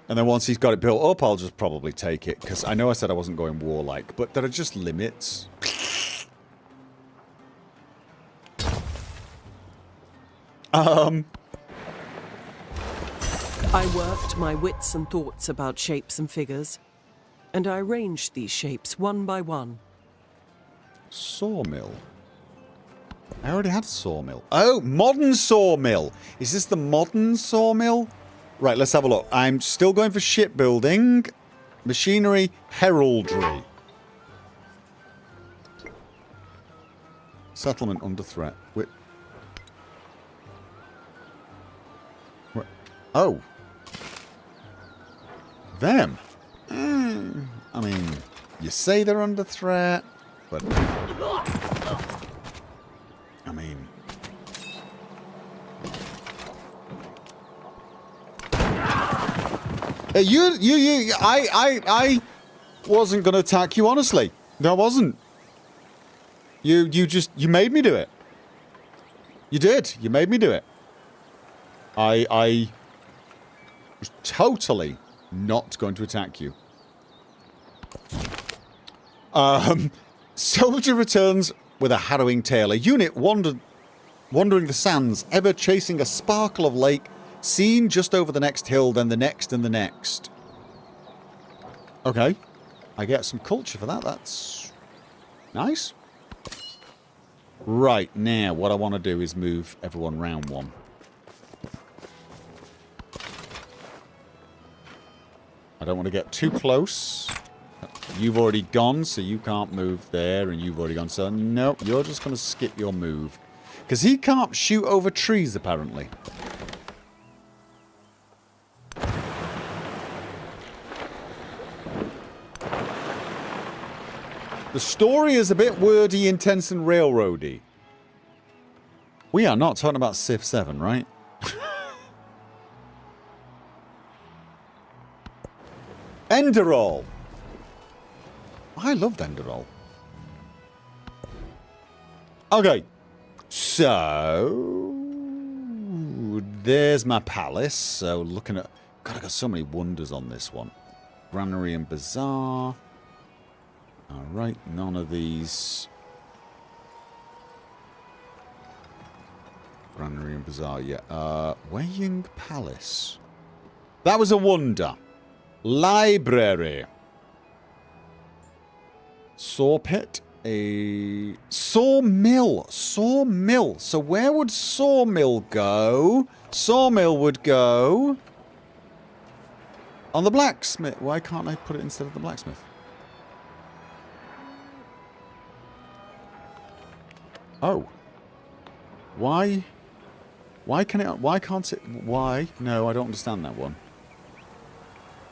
And then once he's got it built up, I'll just probably take it. Because I know I said I wasn't going warlike. But there are just limits. I worked my wits and thoughts about shapes and figures, and I arranged these shapes one by one. Sawmill. I already had a sawmill. Oh, modern sawmill. Is this the modern sawmill? Right, let's have a look. I'm still going for shipbuilding, machinery, heraldry. Settlement under threat. Wait. Oh. Them. I mean, you say they're under threat, but I wasn't going to attack you, honestly. No, I wasn't. You made me do it. You did. You made me do it. I was totally not going to attack you. Soldier returns with a harrowing tale. A unit wandering the sands, ever chasing a sparkle of lake, seen just over the next hill, then the next and the next. Okay. I get some culture for that. That's nice. Right, now what I want to do is move everyone round one. I don't want to get too close. You've already gone, so you can't move there, and you've already gone, so no, you're just going to skip your move. Because he can't shoot over trees, apparently. The story is a bit wordy, intense, and railroady. We are not talking about Civ 7, right? Enderall. I loved Enderall. Okay. So... there's my palace. So looking at... God, I got so many wonders on this one. Granary and Bazaar. Alright, none of these. Granary and Bazaar, yeah. Weighing Palace. That was a wonder. Library. Saw pit. A sawmill. Sawmill. So where would sawmill go? Sawmill would go on the blacksmith. Why can't I put it instead of the blacksmith? Oh. Why? Why can it... why can't it... why? No, I don't understand that one.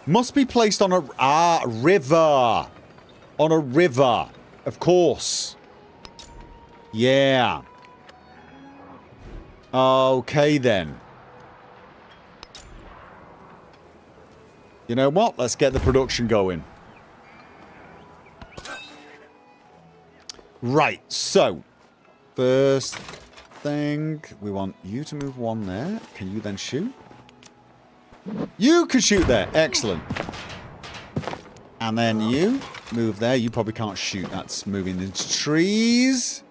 Must be placed on a... ah, river. On a river. Of course. Yeah. Okay, then. You know what? Let's get the production going. Right, so... first thing, we want you to move one there. Can you then shoot? You can shoot there. Excellent. And then you move there. You probably can't shoot. That's moving into trees.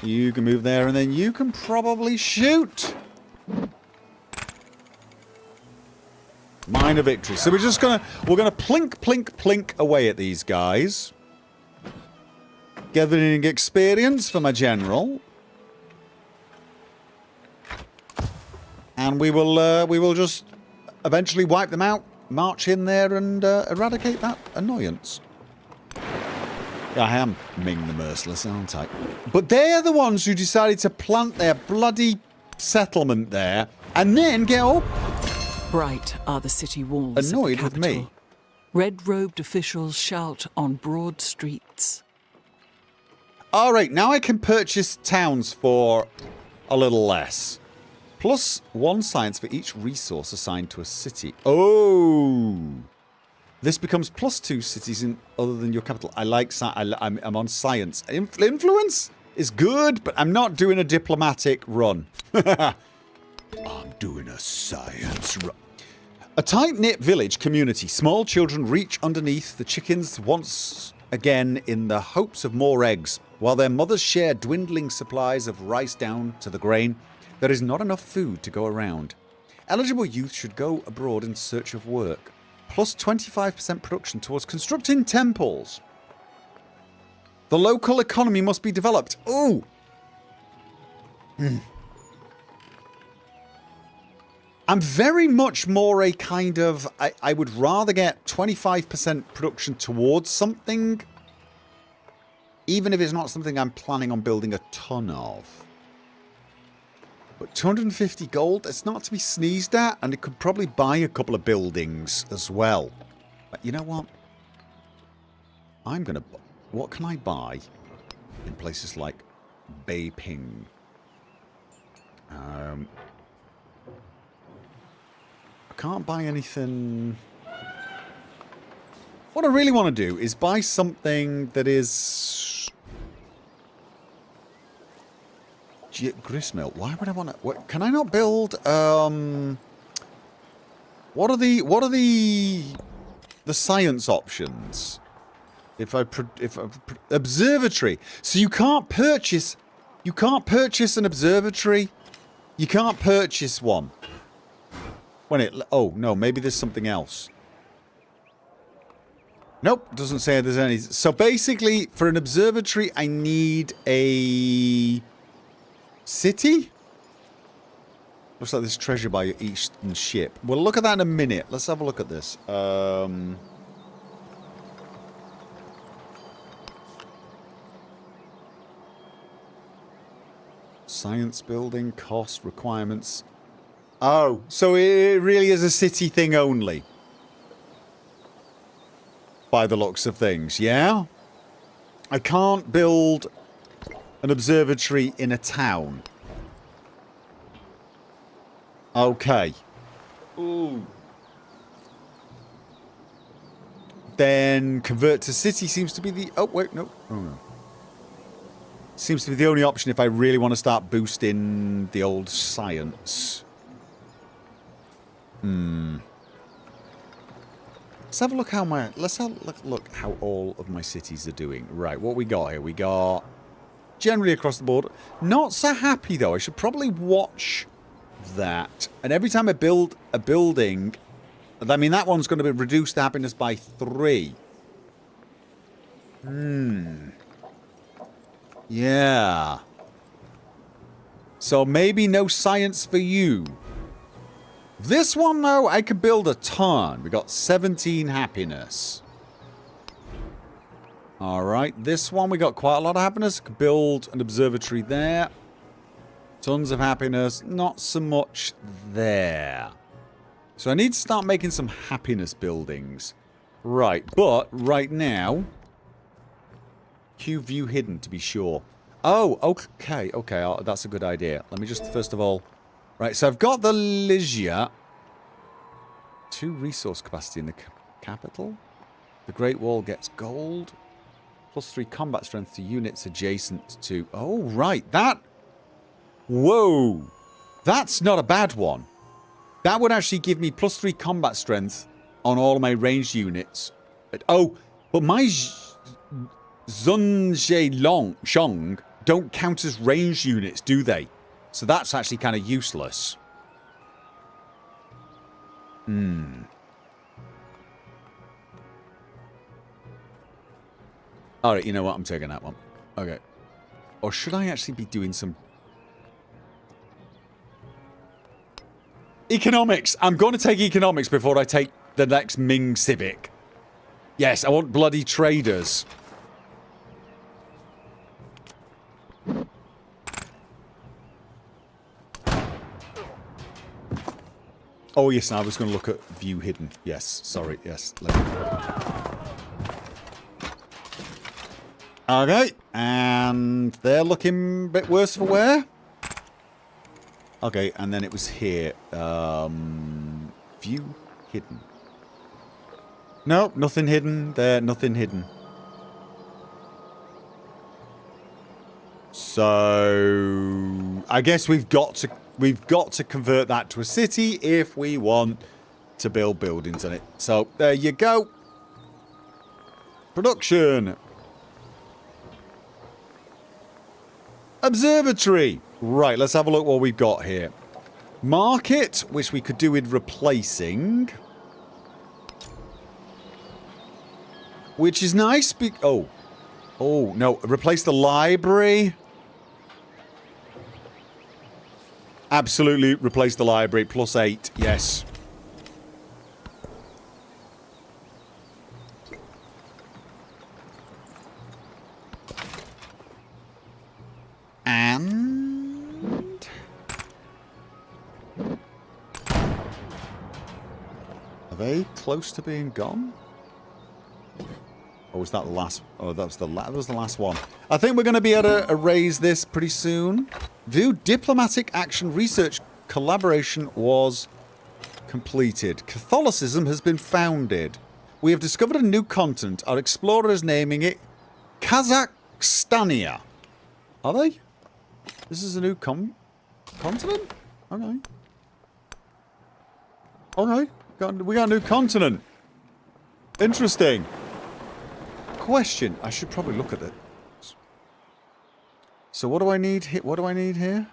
You can move there, and then you can probably shoot. Minor victory. So we're just gonna plink, plink, plink away at these guys. Gathering experience for my general. And we will just eventually wipe them out, march in there and eradicate that annoyance. Yeah, I am Ming the Merciless, aren't I? But they're the ones who decided to plant their bloody settlement there and then get up. Bright are the city walls. Annoyed of the with me. capital. Red-robed officials shout on broad streets. Alright, now I can purchase towns for a little less. Plus 1 science for each resource assigned to a city. Oh! This becomes plus 2 cities in other than your capital. I like I'm on science. Influence is good, but I'm not doing a diplomatic run. I'm doing a science run. A tight-knit village community. Small children reach underneath the chickens once again in the hopes of more eggs. While their mothers share dwindling supplies of rice down to the grain, there is not enough food to go around. Eligible youth should go abroad in search of work. Plus 25% production towards constructing temples. The local economy must be developed. Ooh! I'm very much more a kind of... I would rather get 25% production towards something, even if it's not something I'm planning on building a ton of. But 250 gold, it's not to be sneezed at, and it could probably buy a couple of buildings as well. But you know what? I'm going to... what can I buy in places like Beiping? can't buy anything. What I really want to do is buy something that is gristmill. Why would I want to? What, can I not build? What are the science options? If observatory. So you can't purchase an observatory. You can't purchase one. Oh no, maybe there's something else. Nope, doesn't say there's any. So basically, for an observatory, I need a city. Looks like there's treasure by your eastern ship. We'll look at that in a minute. Let's have a look at this. Science building, cost, requirements. Oh, so it really is a city thing only. By the looks of things, yeah? I can't build an observatory in a town. Okay. Ooh. Then convert to city seems to be the... Oh, wait, no. Oh, no. Seems to be the only option if I really want to start boosting the old science. Let's have a look how let's have a look how all of my cities are doing. Right, what we got here? We got generally across the board. Not so happy though. I should probably watch that. And every time I build a building, I mean that one's going to reduce the happiness by 3. Yeah. So maybe no science for you. This one, though, I could build a ton. We got 17 happiness. Alright, this one we got quite a lot of happiness. Could build an observatory there. Tons of happiness. Not so much there. So I need to start making some happiness buildings. Right, but right now... Q view hidden, to be sure. Oh, okay, okay, that's a good idea. Let me just, first of all... Right, so I've got the Lysia. 2 resource capacity in the capital. The Great Wall gets gold. +3 combat strength to units adjacent to... Oh, right, that... Whoa! That's not a bad one. That would actually give me +3 combat strength on all of my ranged units. Oh, but my Shong don't count as ranged units, do they? So that's actually kind of useless. Alright, you know what? I'm taking that one. Okay. Or should I actually be doing some... Economics! I'm going to take economics before I take the next Ming Civic. Yes, I want bloody traders. Oh, yes, I was going to look at view hidden. Yes, sorry, yes. Okay, and they're looking a bit worse for wear. Okay, and then it was here. View hidden. No, nothing hidden there, nothing hidden. So, I guess we've got to convert that to a city if we want to build buildings on it. So, there you go. Production. Observatory. Right, let's have a look what we've got here. Market, which we could do with replacing. Which is nice. Oh, no. Replace the library. Absolutely replace the library. +8. Yes. And... Are they close to being gone? Or was that the last... Oh, that was the last one. I think we're going to be able to erase this pretty soon. View diplomatic action research collaboration was Completed. Catholicism has been founded. We have discovered a new continent. Our explorer is naming it Kazakhstania. Are they? This is a new continent? Okay. Okay. We got a new continent. Interesting. Question. I should probably look at it. So what do I need here? What do I need here?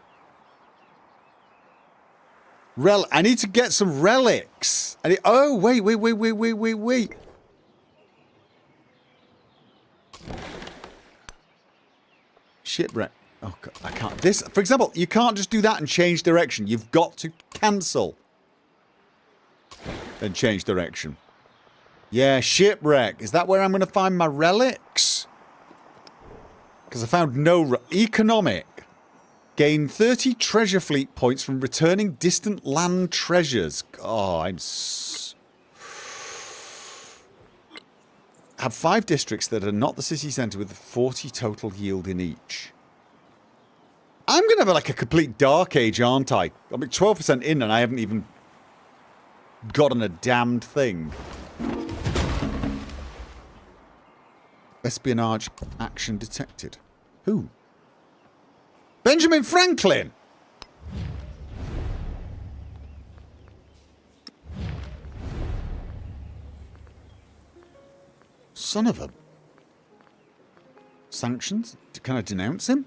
I need to get some relics. Oh, wait. Shipwreck. Oh, God, I can't. This, for example, you can't just do that and change direction. You've got to cancel. Then change direction. Yeah, shipwreck. Is that where I'm going to find my relics? Because I found no... Economic. Gain 30 treasure fleet points from returning distant land treasures. Oh, Have 5 districts that are not the city centre with 40 total yield in each. I'm going to have like a complete dark age, aren't I? I'm 12% in and I haven't even gotten a damned thing. Espionage action detected. Who? Benjamin Franklin! Son of a... Sanctions? Can I denounce him?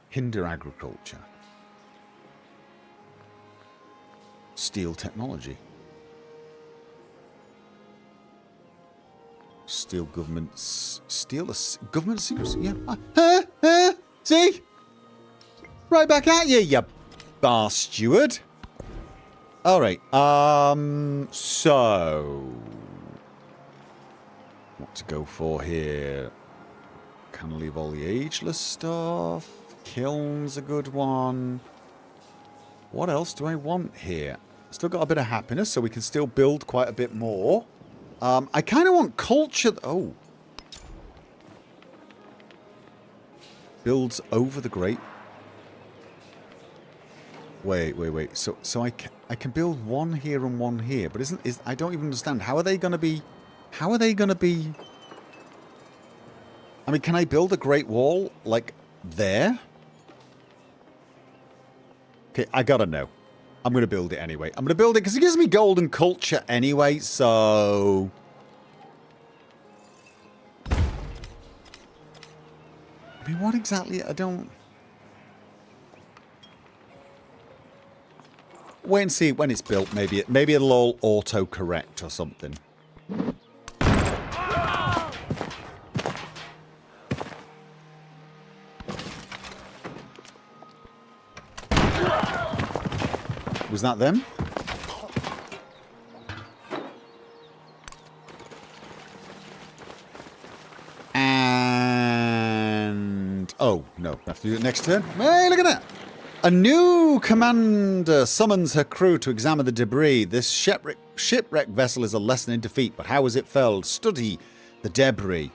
Hinder agriculture. Steal technology. Steal governments. Steal the government secrecy. Yeah. See? Right back at you, you bar steward. Alright. So. What to go for here? Can leave all the ageless stuff. Kiln's a good one. What else do I want here? Still got a bit of happiness, so we can still build quite a bit more. I kind of want culture... Oh. Builds over the great... Wait. So I can build one here and one here, but I don't even understand. How are they going to be... How are they going to be... I mean, can I build a great wall, like, there? Okay, I gotta know. I'm going to build it anyway. I'm going to build it because it gives me golden culture anyway, so... I mean, what exactly? I don't... Wait and see when it's built. Maybe it'll all auto-correct or something. Was that them? And... Oh, no. I have to do it next turn. Hey, look at that! A new commander summons her crew to examine the debris. This shipwreck vessel is a lesson in defeat, but how was it felled? Study the debris.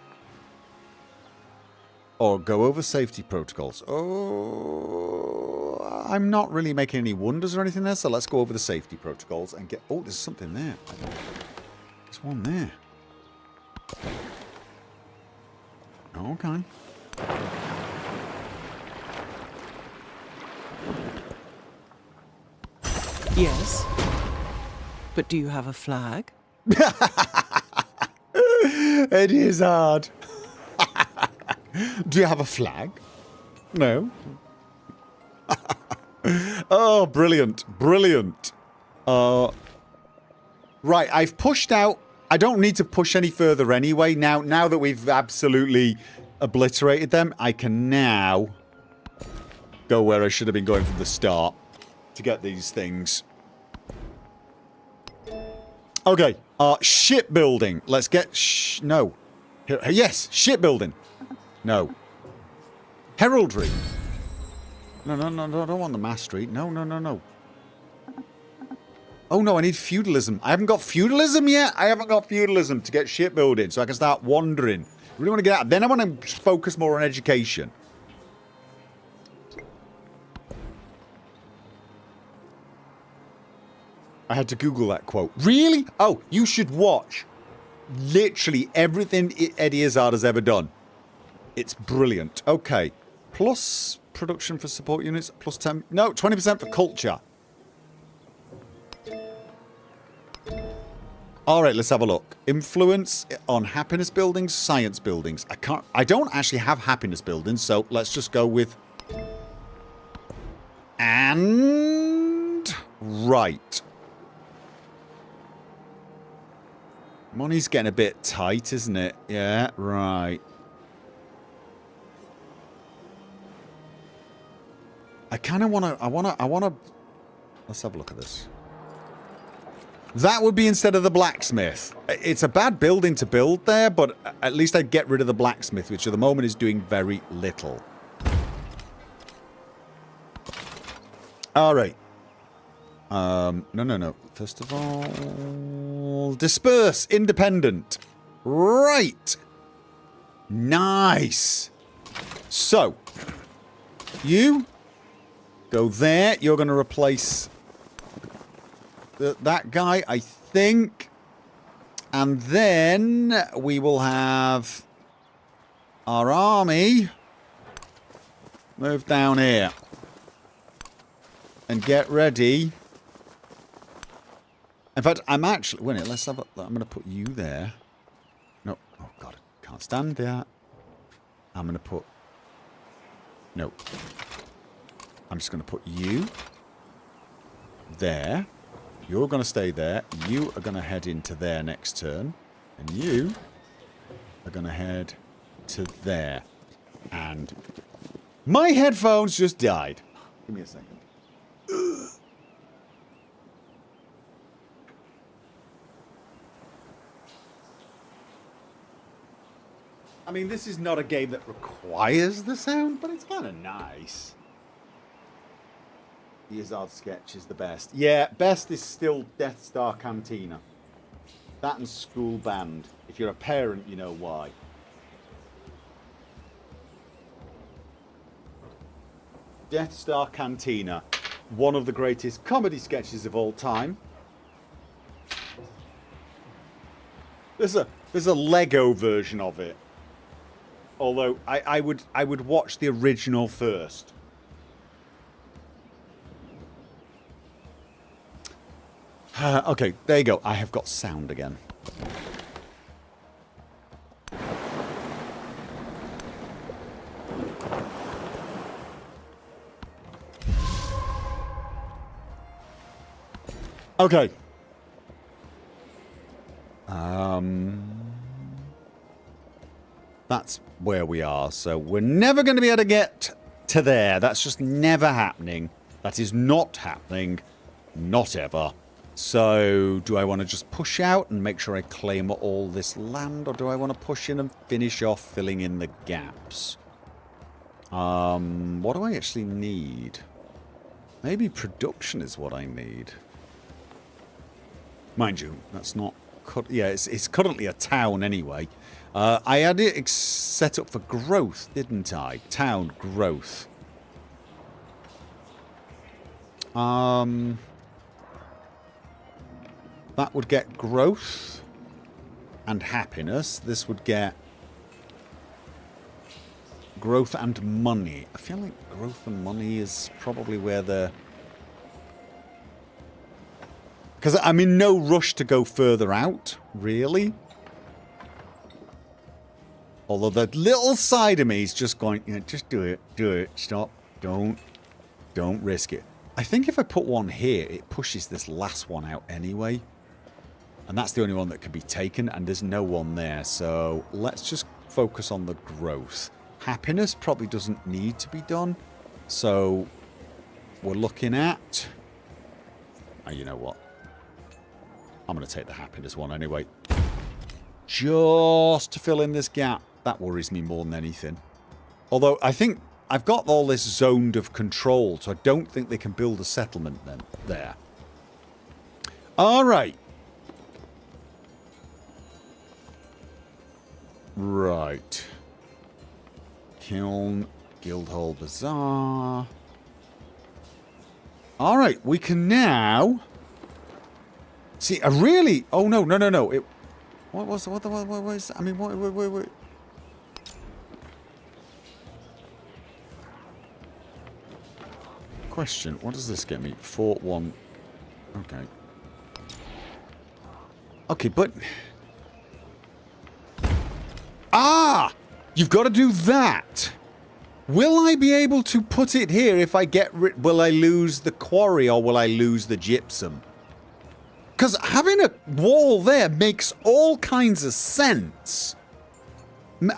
Or go over safety protocols. Oh, I'm not really making any wonders or anything there, so let's go over the safety protocols and get... Oh, there's something there. There's one there. Okay. Yes. But do you have a flag? It is hard. Do you have a flag? No. Oh, brilliant. Brilliant. Right, I've pushed out. I don't need to push any further anyway. Now that we've absolutely obliterated them, I can now go where I should have been going from the start to get these things. Okay. Shipbuilding. Let's get... No. Yes, shipbuilding. No. Heraldry. No, I don't want the mastery. No. Oh, no, I need feudalism. I haven't got feudalism yet. I haven't got feudalism to get shipbuilding, so I can start wandering. I really want to get out. Then I want to focus more on education. I had to Google that quote. Really? Oh, you should watch literally everything Eddie Izzard has ever done. It's brilliant. Okay. Plus production for support units. Plus 10. No, 20% for culture. Alright, let's have a look. Influence on happiness buildings, science buildings. I don't actually have happiness buildings, so let's just go with... And... Right. Money's getting a bit tight, isn't it? Yeah, right. I kind of want to... Let's have a look at this. That would be instead of the blacksmith. It's a bad building to build there, but at least I'd get rid of the blacksmith, which at the moment is doing very little. Alright. No. First of all... Disperse. Independent. Right. Nice. So. You... Go there. You're going to replace... that guy, I think. And then we will have our army move down here and get ready. In fact, I'm actually... Wait a minute, let's have a... I'm going to put you there. No. Oh, God. I can't stand that. I'm going to put... No. I'm just going to put you there. You're going to stay there. You are going to head into there next turn. And you are going to head to there. And my headphones just died. Give me a second. I mean, this is not a game that requires the sound, but it's kind of nice. The Izzard sketch is the best. Yeah, best is still Death Star Cantina. That and School Band. If you're a parent, you know why. Death Star Cantina. One of the greatest comedy sketches of all time. There's a Lego version of it. Although I would watch the original first. Okay, there you go. I have got sound again. Okay. That's where we are. So we're never going to be able to get to there. That's just never happening. That is not happening. Not ever. So, do I want to just push out and make sure I claim all this land, or do I want to push in and finish off filling in the gaps? What do I actually need? Maybe production is what I need. Mind you, that's not... Yeah, it's currently a town anyway. I had it set up for growth, didn't I? Town growth. That would get growth and happiness. This would get growth and money. I feel like growth and money is probably where the... Because I'm in no rush to go further out, really. Although the little side of me is just going, you know, just do it, stop, don't risk it. I think if I put one here, it pushes this last one out anyway. And that's the only one that can be taken, and there's no one there. So let's just focus on the growth. Happiness probably doesn't need to be done. So we're looking at... Oh, you know what? I'm going to take the happiness one anyway. Just to fill in this gap. That worries me more than anything. Although I think I've got all this zoned of control, so I don't think they can build a settlement then there. All right. Right. Kiln, Guildhall Bazaar. Alright, we can now See, I really... Oh, no, no, no, no. It... What was... I mean, what... Question. What does this get me? Fort 1. Okay. Okay, but... Ah! You've got to do that! Will I be able to put it here if I get rid... Will I lose the quarry or will I lose the gypsum? Because having a wall there makes all kinds of sense.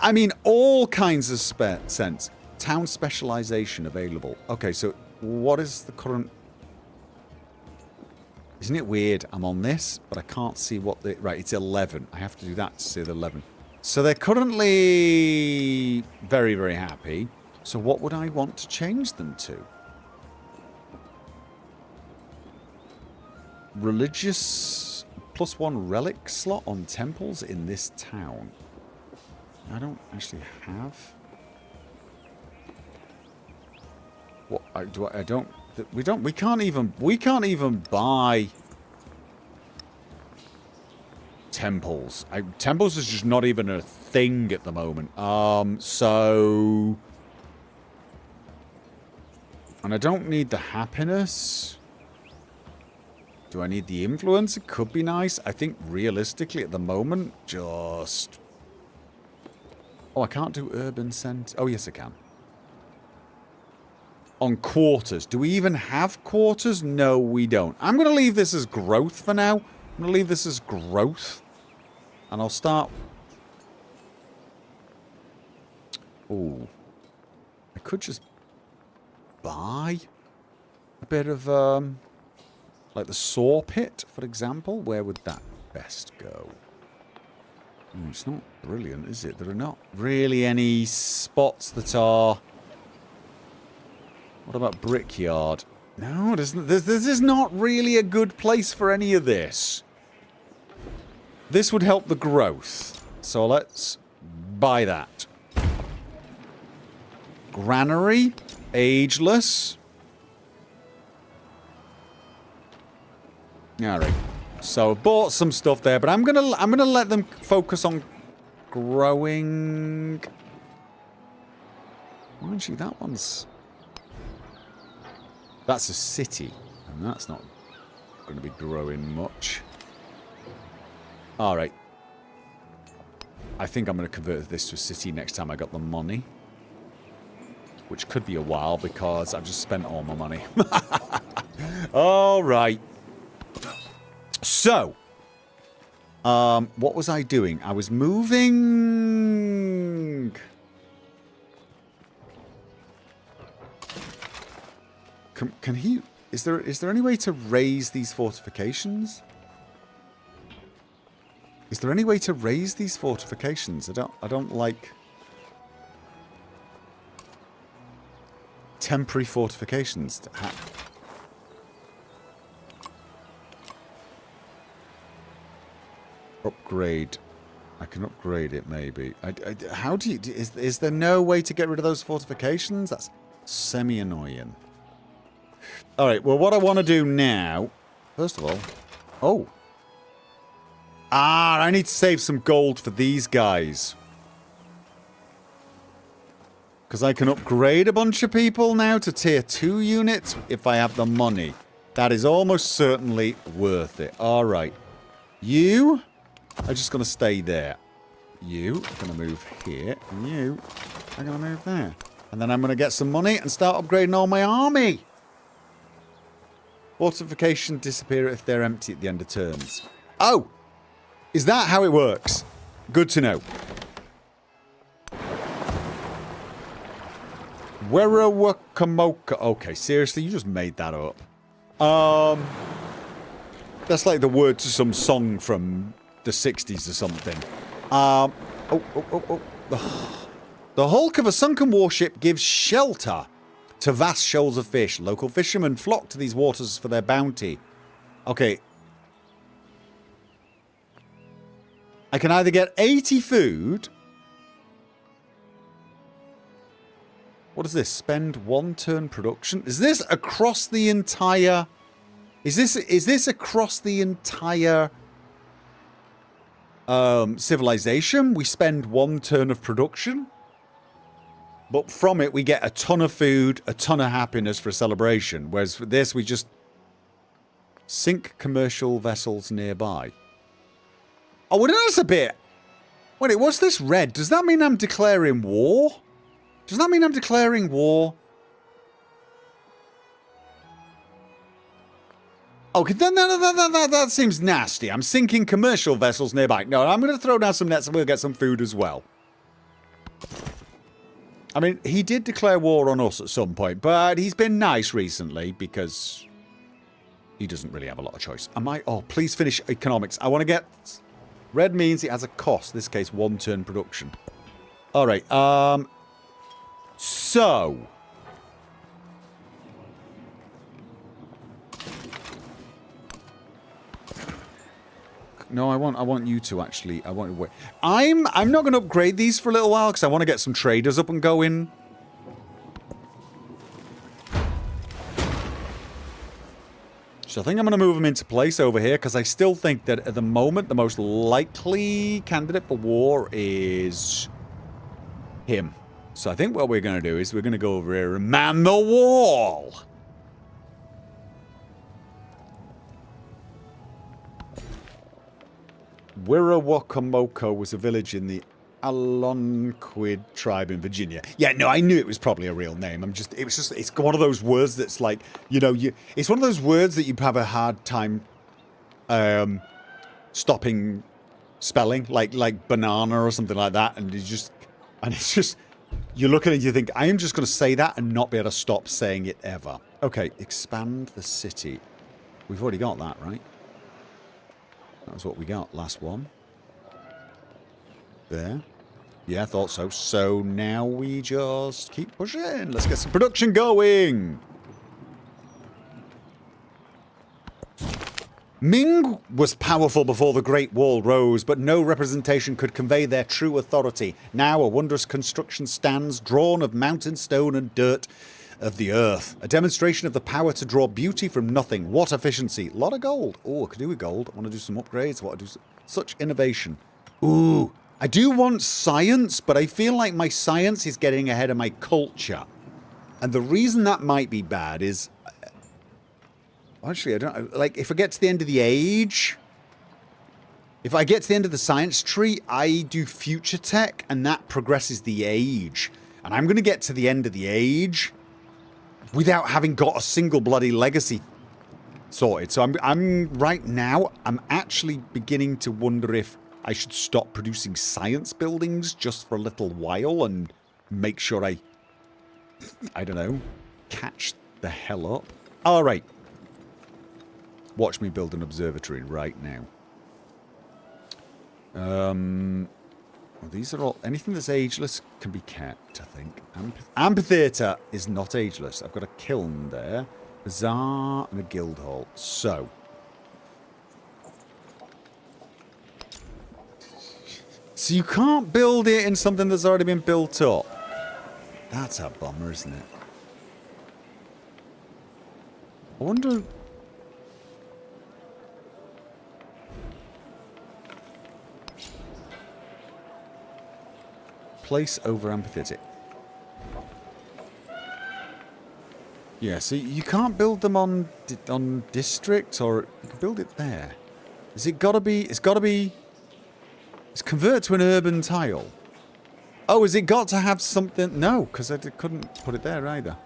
I mean, all kinds of sense. Town specialization available. Okay, so what is the current... Isn't it weird? I'm on this, but I can't see what the... Right, it's 11. I have to do that to see the 11. So they're currently very, very happy. So what would I want to change them to? Religious +1 relic slot on temples in this town. I don't actually have. What we can't even buy temples. Temples is just not even a thing at the moment. So, and I don't need the happiness. Do I need the influence? It could be nice. I think realistically at the moment, just... Oh, I can't do urban centre. Oh, yes, I can. On quarters. Do we even have quarters? No, we don't. I'm going to leave this as growth for now. I'm going to leave this as growth. And I'll start... Oh. I could just buy a bit of... Like the saw pit, for example. Where would that best go? It's not brilliant, is it? There are not really any spots that are... What about Brickyard? No, this is not really a good place for any of this. This would help the growth. So let's buy that. Granary. Ageless. Alright. So I've bought some stuff there, but I'm gonna let them focus on growing. Well, actually, that one's... That's a city, and that's not going to be growing much. Alright. I think I'm going to convert this to a city next time I got the money. Which could be a while, because I've just spent all my money. Alright. So, what was I doing? I was moving... Can he... Is there any way to raise these fortifications? Is there any way to raise these fortifications? I don't like... Temporary fortifications. Upgrade. I can upgrade it, maybe. How do you... Is there no way to get rid of those fortifications? That's semi-annoying. Alright, well, what I want to do now... First of all... Oh. Ah, I need to save some gold for these guys. Because I can upgrade a bunch of people now to tier 2 units if I have the money. That is almost certainly worth it. Alright. You are just going to stay there. You are going to move here. And you are going to move there. And then I'm going to get some money and start upgrading all my army. Fortification disappear if they're empty at the end of turns. Oh! Is that how it works? Good to know. Werewakamoka. Okay, seriously, you just made that up. That's like the word to some song from the 60s or something. The hulk of a sunken warship gives shelter to vast shoals of fish. Local fishermen flock to these waters for their bounty. Okay. I can either get 80 food... What is this? Spend 1 turn production? Is this across the entire Is this across the entire civilization? We spend 1 turn of production, but from it we get a ton of food, a ton of happiness for a celebration. Whereas for this, we just sink commercial vessels nearby. Oh, well, that's a bit. Wait, what's this red? Does that mean I'm declaring war? Does that mean I'm declaring war? Okay, then that seems nasty. I'm sinking commercial vessels nearby. No, I'm going to throw down some nets and we'll get some food as well. I mean, he did declare war on us at some point, but he's been nice recently because he doesn't really have a lot of choice. Oh, please finish economics. I want to get... Red means it has a cost. In this case, 1 turn production. All right. So... No, I want you to actually. I want to wait. I'm not going to upgrade these for a little while because I want to get some traders up and going. So I think I'm going to move them into place over here because I still think that at the moment the most likely candidate for war is him. So I think what we're going to do is we're going to go over here and man the wall. Wirrawakomoko was a village in the Alonquid tribe in Virginia. Yeah, no, I knew it was probably a real name. It's one of those words that's like, it's one of those words that you have a hard time stopping spelling, like banana or something like that, and it's just, you look at it and you think, I am just going to say that and not be able to stop saying it ever. Okay, expand the city. We've already got that, right? That was what we got, last one. There. Yeah, I thought so. So now we just keep pushing. Let's get some production going. Ming was powerful before the Great Wall rose, but no representation could convey their true authority. Now a wondrous construction stands, drawn of mountain stone and dirt of the earth. A demonstration of the power to draw beauty from nothing. What efficiency. A lot of gold. Oh, I could do with gold. I want to do some upgrades. Such innovation. Ooh. I do want science, but I feel like my science is getting ahead of my culture. And the reason that might be bad is... Actually, I don't... Like, if I get to the end of the age... If I get to the end of the science tree, I do future tech, and that progresses the age. And I'm going to get to the end of the age... without having got a single bloody legacy sorted. So I'm right now, I'm actually beginning to wonder if I should stop producing science buildings just for a little while and make sure I don't know, catch the hell up. All right. Watch me build an observatory right now. Well, these are all... Anything that's ageless can be kept, I think. Amphitheatre is not ageless. I've got a kiln there. Bazaar and a guild hall. So. So you can't build it in something that's already been built up. That's a bummer, isn't it? I wonder... Place over amphitheatre. Yeah, so you can't build them on districts, or you can build it there. Is it gotta be? It's gotta be. It's convert to an urban tile. Oh, has it got to have something? No, because I couldn't put it there either.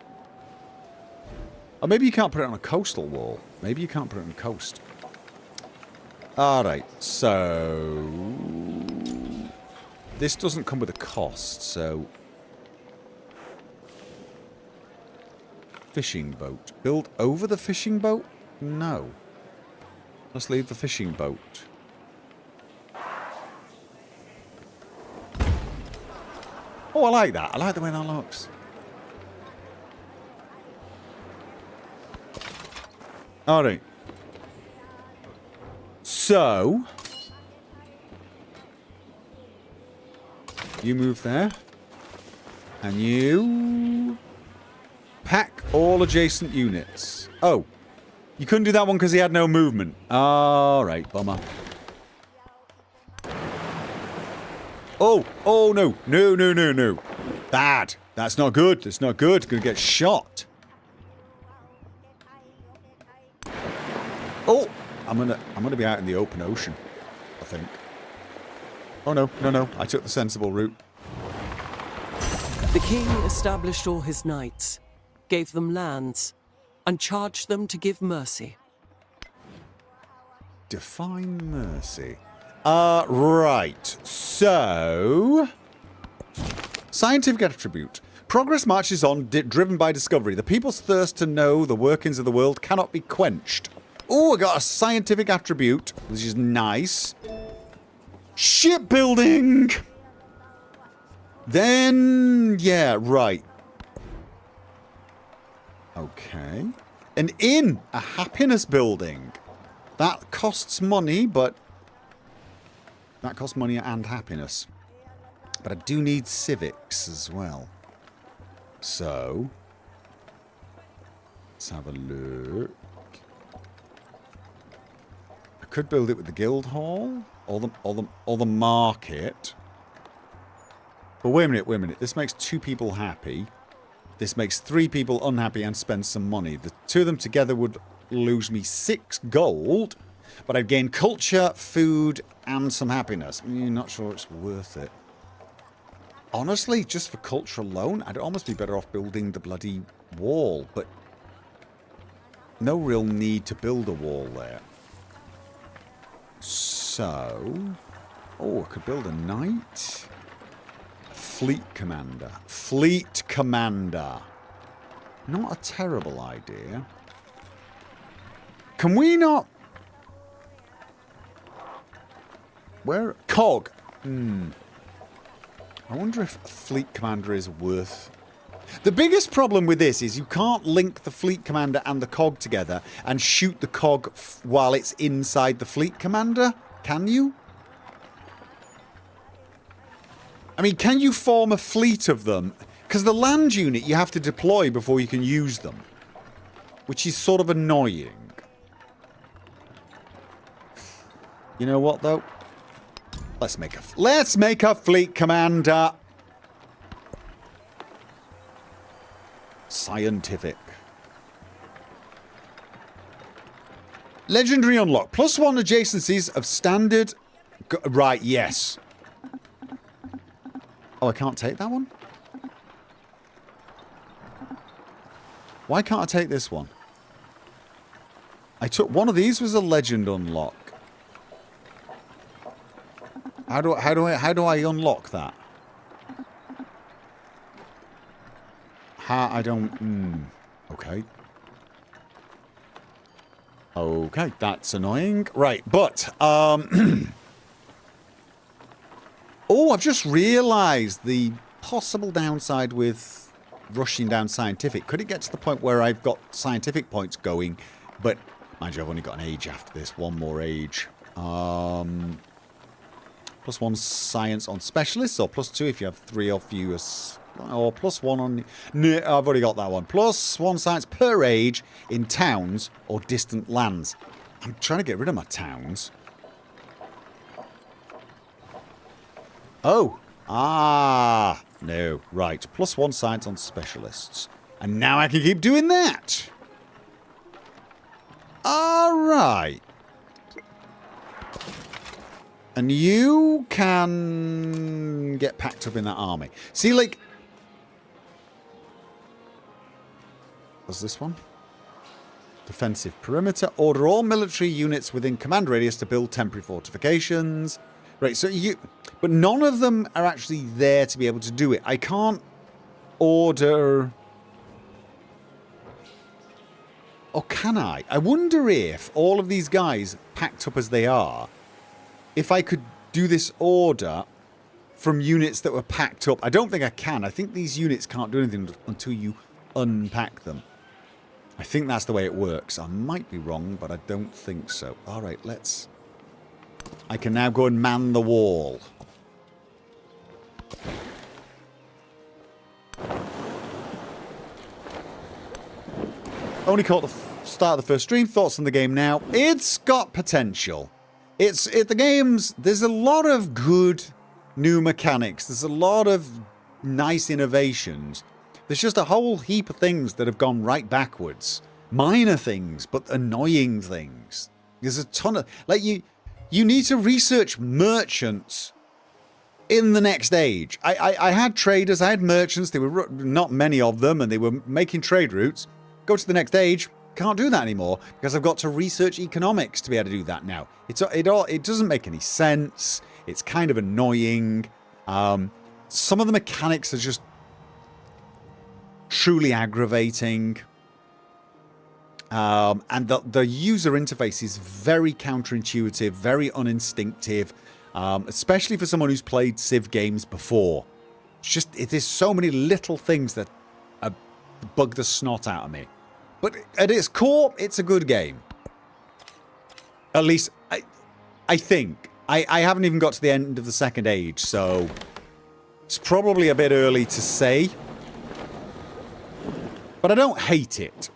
Or maybe you can't put it on a coastal wall. Maybe you can't put it on a coast. All right, so. This doesn't come with a cost, so... Fishing boat. Build over the fishing boat? No. Let's leave the fishing boat. Oh, I like that. I like the way that looks. Alright. So... You move there. And you... Pack all adjacent units. Oh. You couldn't do that one because he had no movement. Alright, bummer. Oh, oh no. No, no, no, no. Bad. That's not good. That's not good. Gonna get shot. Oh! I'm gonna be out in the open ocean, I think. Oh no, no, no. I took the sensible route. The king established all his knights, gave them lands, and charged them to give mercy. Define mercy. Right. So... Scientific attribute. Progress marches on, driven by discovery. The people's thirst to know the workings of the world cannot be quenched. Oh, I got a scientific attribute, which is nice. Shipbuilding! Then, yeah, right. Okay. An inn, a happiness building. That costs money, but... That costs money and happiness. But I do need civics as well. So... Let's have a look. I could build it with the guild hall. Or the market. But wait a minute. This makes 2 people happy. This makes 3 people unhappy and spend some money. The 2 of them together would lose me 6 gold. But I'd gain culture, food, and some happiness. Not sure it's worth it. Honestly, just for culture alone, I'd almost be better off building the bloody wall. But no real need to build a wall there. So... Oh, I could build a knight. Fleet commander. Fleet commander. Not a terrible idea. Can we not... Where? Cog. I wonder if a fleet commander is worth... The biggest problem with this is you can't link the fleet commander and the cog together and shoot the cog while it's inside the fleet commander. Can you? I mean, can you form a fleet of them? Because the land unit you have to deploy before you can use them. Which is sort of annoying. You know what, though? Let's make a fleet commander. Scientific. Legendary unlock. +1 adjacencies of standard... Right, yes. Oh, I can't take that one? Why can't I take this one? I took... One of these was a legend unlock. How do I unlock that? I don't... Okay. Okay, that's annoying. Right, but... Oh, I've just realised the possible downside with rushing down scientific. Could it get to the point where I've got scientific points going, but... Mind you, I've only got an age after this. One more age. +1 science on specialists, or +2 if you have 3 or fewer... Or +1 on... No, I've already got that one. +1 science per age in towns or distant lands. I'm trying to get rid of my towns. Oh. Ah. No. Right. +1 science on specialists. And now I can keep doing that. Alright. And you can get packed up in that army. See, like... What's this one? Defensive perimeter. Order all military units within command radius to build temporary fortifications. Right, so you... But none of them are actually there to be able to do it. I can't order... Or can I? I wonder if all of these guys, packed up as they are, if I could do this order from units that were packed up. I don't think I can. I think these units can't do anything until you unpack them. I think that's the way it works. I might be wrong, but I don't think so. Alright, let's... I can now go and man the wall. Only caught the... start of the first stream. Thoughts on the game now? It's got potential. There's a lot of good new mechanics. There's a lot of nice innovations. There's just a whole heap of things that have gone right backwards. Minor things, but annoying things. There's a ton of... Like, you need to research merchants in the next age. I had traders, I had merchants. There were not many of them, and they were making trade routes. Go to the next age. Can't do that anymore because I've got to research economics to be able to do that now. It doesn't make any sense. It's kind of annoying. Some of the mechanics are just truly aggravating. And the user interface is very counterintuitive, very uninstinctive, especially for someone who's played Civ games before. There's so many little things that bug the snot out of me. But at its core, it's a good game. At least, I think. I haven't even got to the end of the second age, so it's probably a bit early to say. But I don't hate it.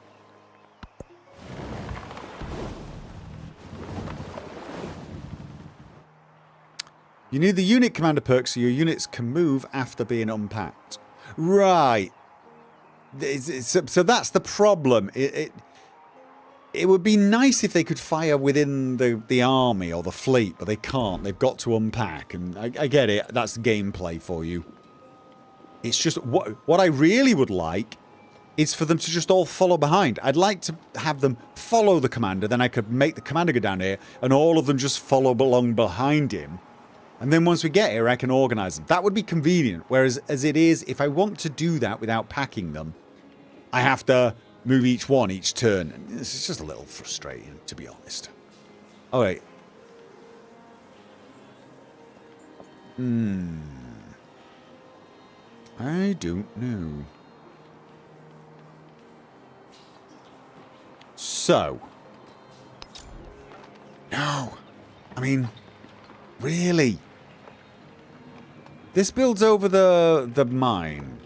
You need the unit commander perk so your units can move after being unpacked. Right. So that's the problem. It would be nice if they could fire within the army or the fleet, but they can't. They've got to unpack, and I get it. That's gameplay for you. It's just what I really would like is for them to just all follow behind. I'd like to have them follow the commander, then I could make the commander go down here, and all of them just follow along behind him. And then once we get here, I can organise them. That would be convenient. Whereas, as it is, if I want to do that without packing them, I have to move each one each turn. And it's just a little frustrating, to be honest. All right. I don't know. So. No. I mean, really? This builds over the mine.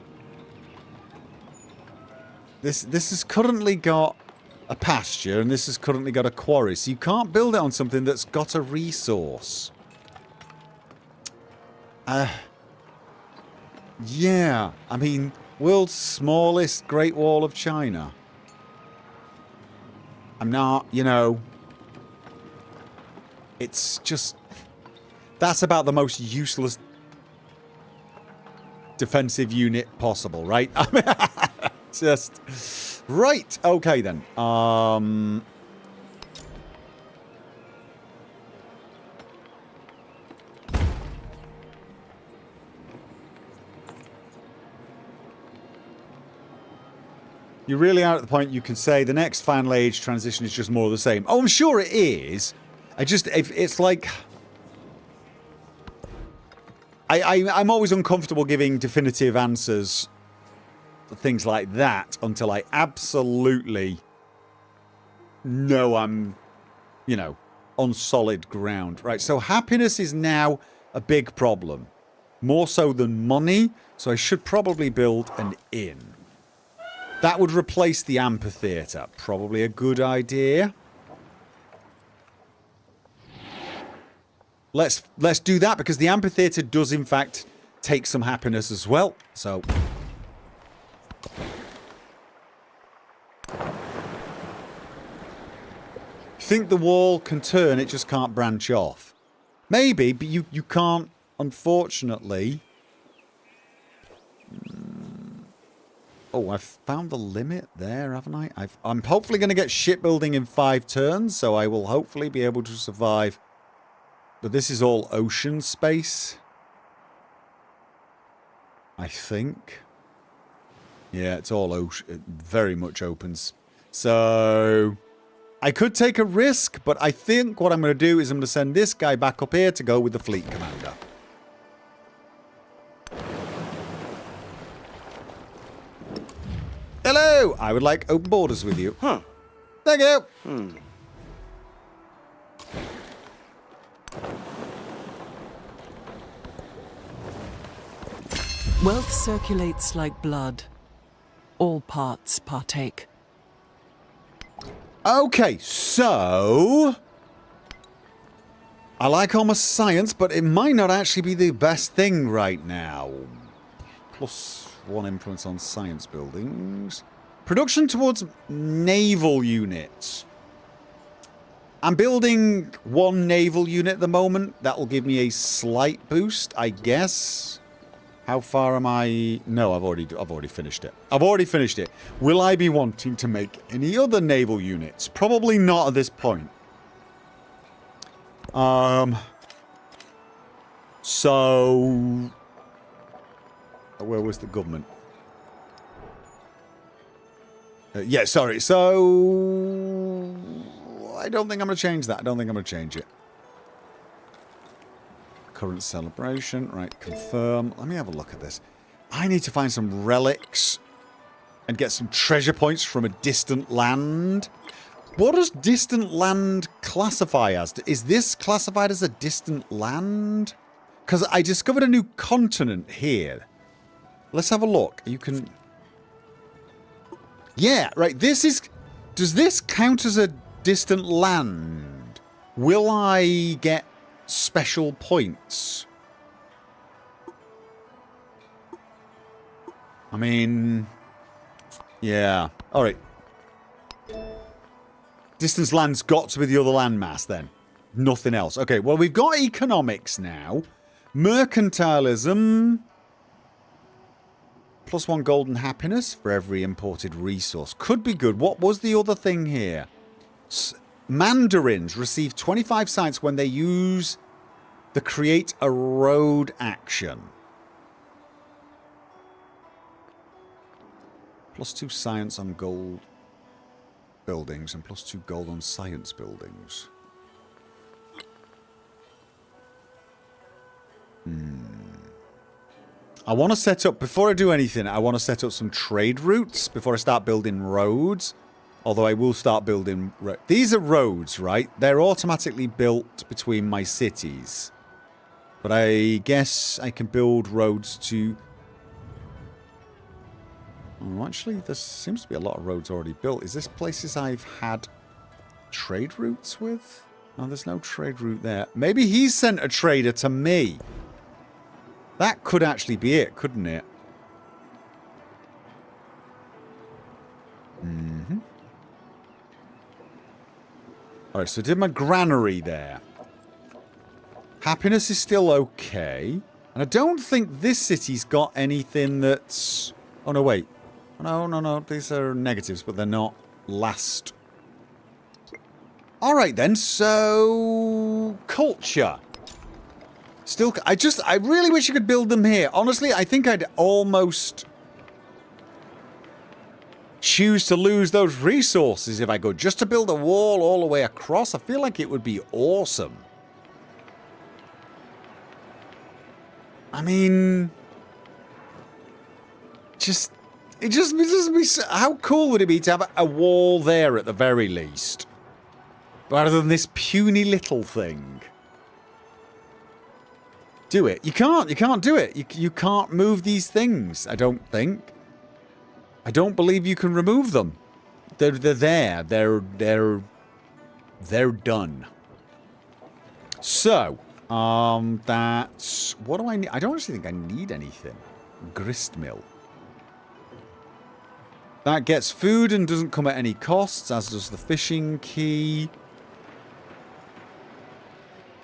This has currently got a pasture, and this has currently got a quarry. So you can't build it on something that's got a resource. Yeah, I mean, world's smallest Great Wall of China. I'm not, you know... It's just... That's about the most useless defensive unit possible, right? I mean, just... Right, okay then. You really are at the point you can say the next final age transition is just more of the same. Oh, I'm sure it is. It's like... I'm always uncomfortable giving definitive answers for things like that until I absolutely know I'm, you know, on solid ground. Right, so happiness is now a big problem. More so than money, so I should probably build an inn. That would replace the amphitheatre. Probably a good idea. Let's do that, because the amphitheatre does in fact take some happiness as well. So think the wall can turn, it just can't branch off. Maybe, but you can't, unfortunately. Oh, I've found the limit there, haven't I? I'm hopefully going to get shipbuilding in 5 turns, so I will hopefully be able to survive. But this is all ocean space, I think. Yeah, it's all ocean, very much opens. So I could take a risk, but I think what I'm going to do is I'm going to send this guy back up here to go with the fleet commander. Hello! I would like open borders with you. Huh. Thank you! Wealth circulates like blood. All parts partake. Okay, so... I like all my science, but it might not actually be the best thing right now. +1 influence on science buildings. Production towards naval units. I'm building 1 naval unit at the moment. That will give me a slight boost, I guess. How far am I? No, I've already finished it. I've already finished it. Will I be wanting to make any other naval units? Probably not at this point. So where was the government? Yeah, sorry. So I don't think I'm going to change that. I don't think I'm going to change it. Current celebration. Right, confirm. Let me have a look at this. I need to find some relics and get some treasure points from a distant land. What does distant land classify as? Is this classified as a distant land? Because I discovered a new continent here. Let's have a look. You can... Yeah, right. This is... Does this count as a distant land? Will I get special points? I mean... Yeah. Alright. Distance land's got to be the other landmass then. Nothing else. Okay, well, we've got economics now. Mercantilism. +1 golden happiness for every imported resource. Could be good. What was the other thing here? Mandarins receive 25 science when they use the create a road action. +2 science on gold buildings and +2 gold on science buildings. I want to set up, before I do anything, I want to set up some trade routes before I start building roads. Although I will start building... These are roads, right? They're automatically built between my cities. But I guess I can build roads to... Oh, actually, there seems to be a lot of roads already built. Is this places I've had trade routes with? Oh, there's no trade route there. Maybe he sent a trader to me. That could actually be it, couldn't it? Mm-hmm. Alright, so I did my granary there. Happiness is still okay. And I don't think this city's got anything that's... Oh, no, wait. No. These are negatives, but they're not last. Alright then, so... Culture. Still... I really wish you could build them here. Honestly, I think I'd almost... choose to lose those resources if I could. Just to build a wall all the way across. I feel like it would be awesome. I mean... It just be so, how cool would it be to have a wall there at the very least? Rather than this puny little thing. Do it. You can't do it. You can't move these things, I don't think. I don't believe you can remove them. They're there. They're done. So, that's... What do I need? I don't actually think I need anything. Grist mill. That gets food and doesn't come at any costs, as does the fishing key.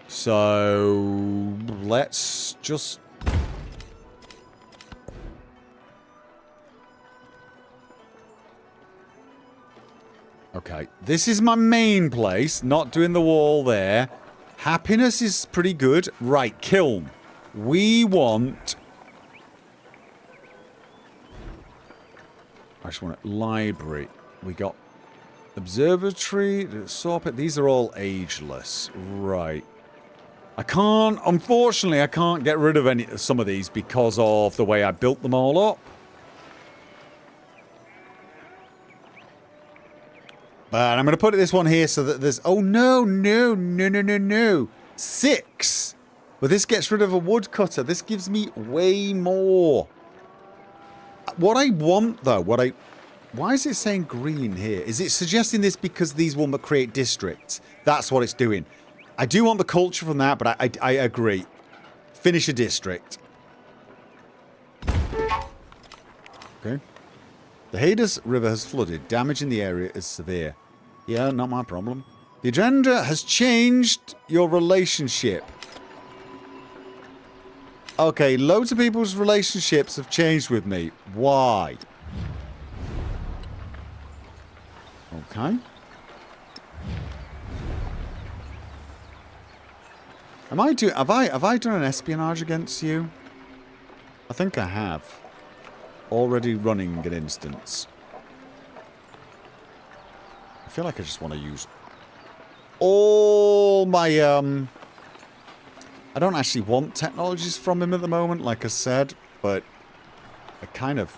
So, let's just... Okay, this is my main place, not doing the wall there. Happiness is pretty good. Right, kiln. We want... I just want a library. We got observatory, sawpit. These are all ageless. Right. I can't, unfortunately, I can't get rid of some of these because of the way I built them all up. But I'm going to put this one here so that there's... Oh, no. 6. But this gets rid of a woodcutter. This gives me way more. What I want, though, Why is it saying green here? Is it suggesting this because these will create districts? That's what it's doing. I do want the culture from that, but I agree. Finish a district. Okay. The Hades River has flooded. Damage in the area is severe. Yeah, not my problem. The agenda has changed your relationship. Okay, loads of people's relationships have changed with me. Why? Okay. Have I done an espionage against you? I think I have. Already running an instance. I feel like I just want to use all my I don't actually want technologies from him at the moment, like I said, but I kind of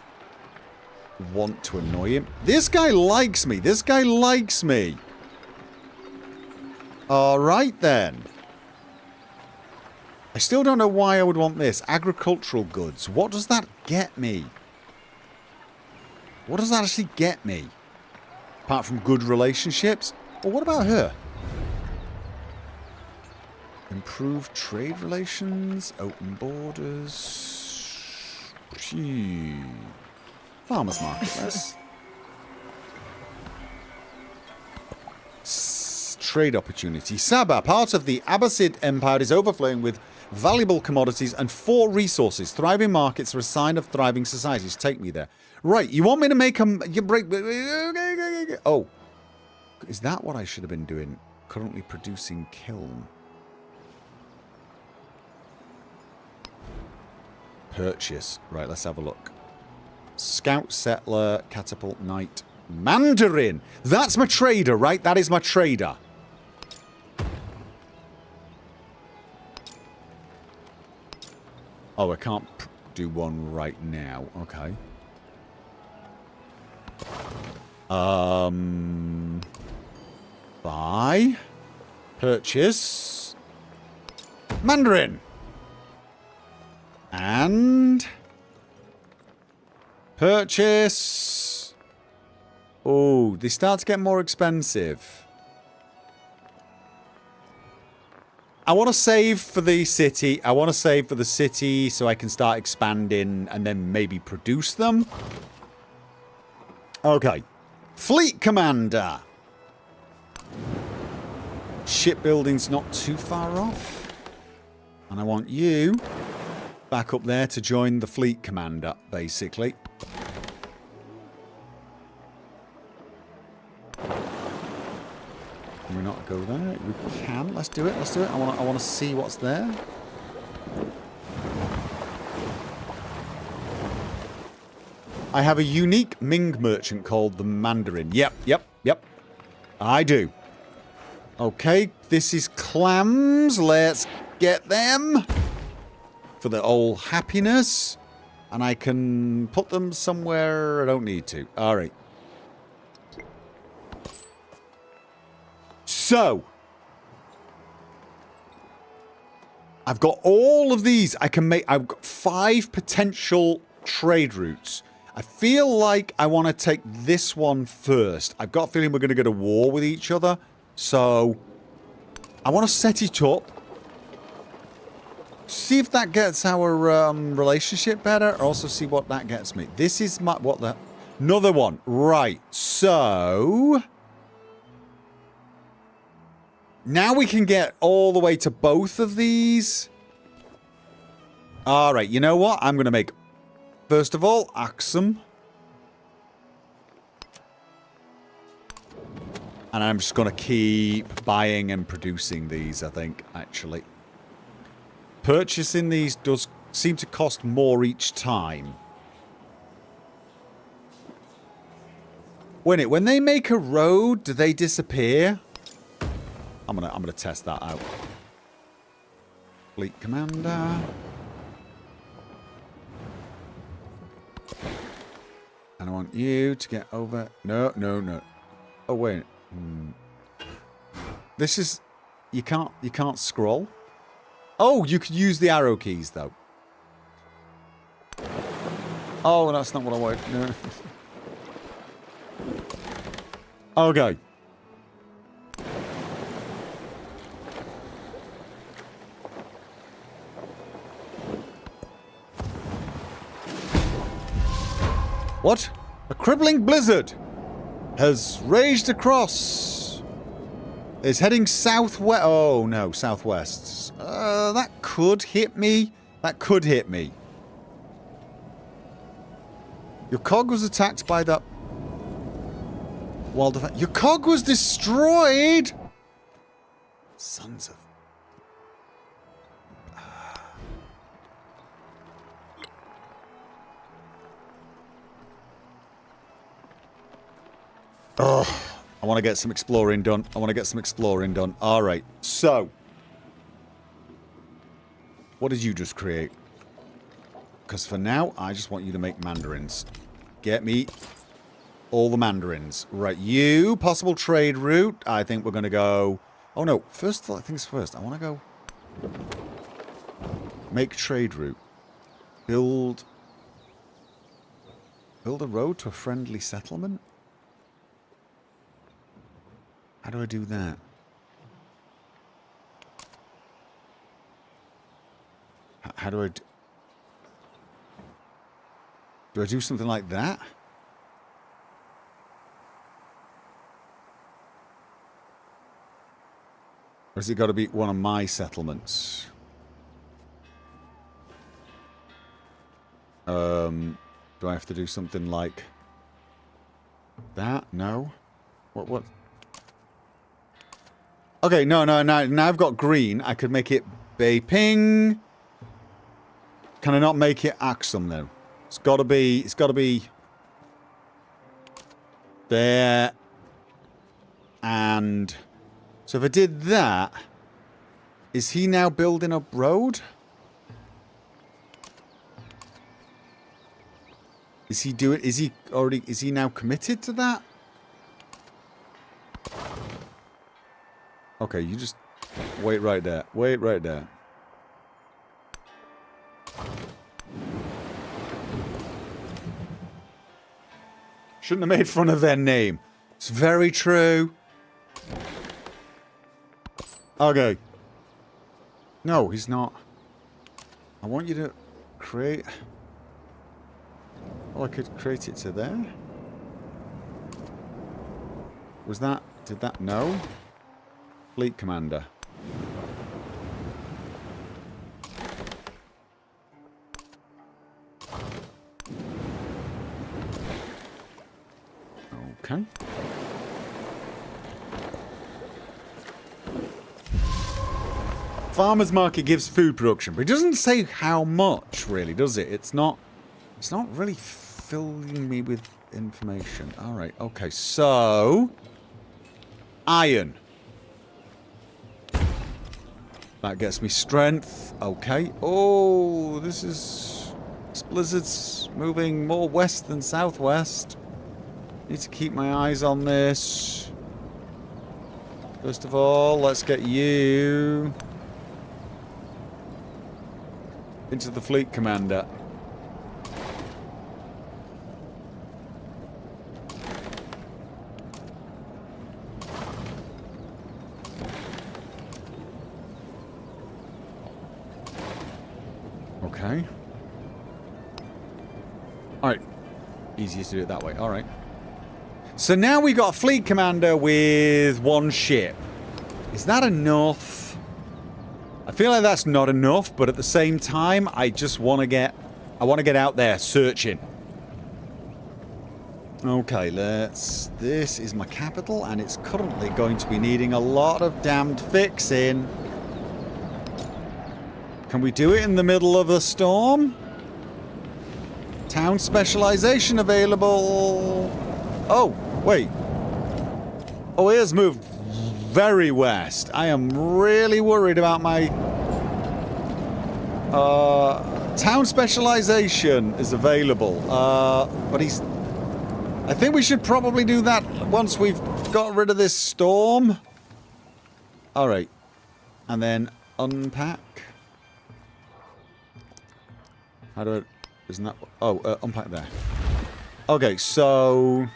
want to annoy him. This guy likes me. This guy likes me. Alright then. I still don't know why I would want this. Agricultural goods. What does that get me? What does that actually get me? Apart from good relationships? Well, what about her? Improve trade relations. Open borders. Gee. Farmers market. Trade opportunity. Sabah, part of the Abbasid Empire, is overflowing with valuable commodities and 4 resources. Thriving markets are a sign of thriving societies. Take me there. Right, you want me to make them... You break... Oh. Is that what I should have been doing? Currently producing kiln. Purchase. Right, let's have a look. Scout, settler, catapult, knight, Mandarin. That's my trader, right? That is my trader. Oh, I can't do one right now. Okay. Buy. Purchase. Mandarin. And... Purchase. Oh, they start to get more expensive. I want to save for the city. I want to save for the city so I can start expanding and then maybe produce them. Okay. Fleet Commander. Shipbuilding's not too far off. And I want you back up there to join the Fleet Commander, basically. Can we not go there? We can. Let's do it. Let's do it. I want to see what's there. I have a unique Ming merchant called the Mandarin. Yep. I do. Okay, this is clams. Let's get them for the old happiness. And I can put them somewhere I don't need to. All right. So, I've got all of these. I've got 5 potential trade routes. I feel like I want to take this one first. I've got a feeling we're going to go to war with each other. So, I want to set it up. See if that gets our relationship better. Also see what that gets me. This is my... What the... Another one. Right. So... Now we can get all the way to both of these. Alright, you know what? I'm going to make... First of all, Axum. And I'm just going to keep buying and producing these, I think, actually. Purchasing these does seem to cost more each time. When they make a road, do they disappear? I'm gonna test that out. Fleet Commander. And I want you to get over... No. Oh, wait. This is... You can't scroll. Oh, you could use the arrow keys, though. Oh, that's not what I wanted. No. Okay. What? A crippling blizzard has raged across. It's heading southwest. Oh no, southwest. That could hit me. That could hit me. Your cog was attacked by that wildfire. Your cog was destroyed. Sons of. Oh, I want to get some exploring done. All right. So, what did you just create? Because for now, I just want you to make mandarins. Get me all the mandarins. Right, you, possible trade route. I think we're going to go... Oh, no. First things first. I want to go... Make trade route. Build a road to a friendly settlement? How do I do that? How do I... Do I do something like that? Or has it got to be one of my settlements? Do I have to do something like that? No? What? Okay, no. Now I've got green. I could make it Beiping. Can I not make it Axum though? It's got to be there. And so if I did that, is he now building up road? Is he now committed to that? Okay, you just wait right there. Wait right there. Shouldn't have made fun of their name. It's very true. Okay. No, he's not. I want you to create... Oh, I could create it to there? Was that... Did that... No? Fleet Commander. Okay. Farmer's market gives food production, but it doesn't say how much, really, does it? It's not really filling me with information. All right, okay, so... Iron. That gets me strength. Okay. Oh, this blizzard's moving more west than southwest. Need to keep my eyes on this. First of all, let's get you into the fleet commander. Okay. Alright. Easiest to do it that way. Alright. So now we got a fleet commander with one ship. Is that enough? I feel like that's not enough, but at the same time, I just want to get... I want to get out there searching. Okay, let's... This is my capital, and it's currently going to be needing a lot of damned fixing. Can we do it in the middle of a storm? Town specialization available. Oh, wait. Oh, it has moved very west. I am really worried about my... town specialization is available. But he's... I think we should probably do that once we've got rid of this storm. Alright. And then unpack. How do I... Isn't that... Oh, unpack there. Okay, so...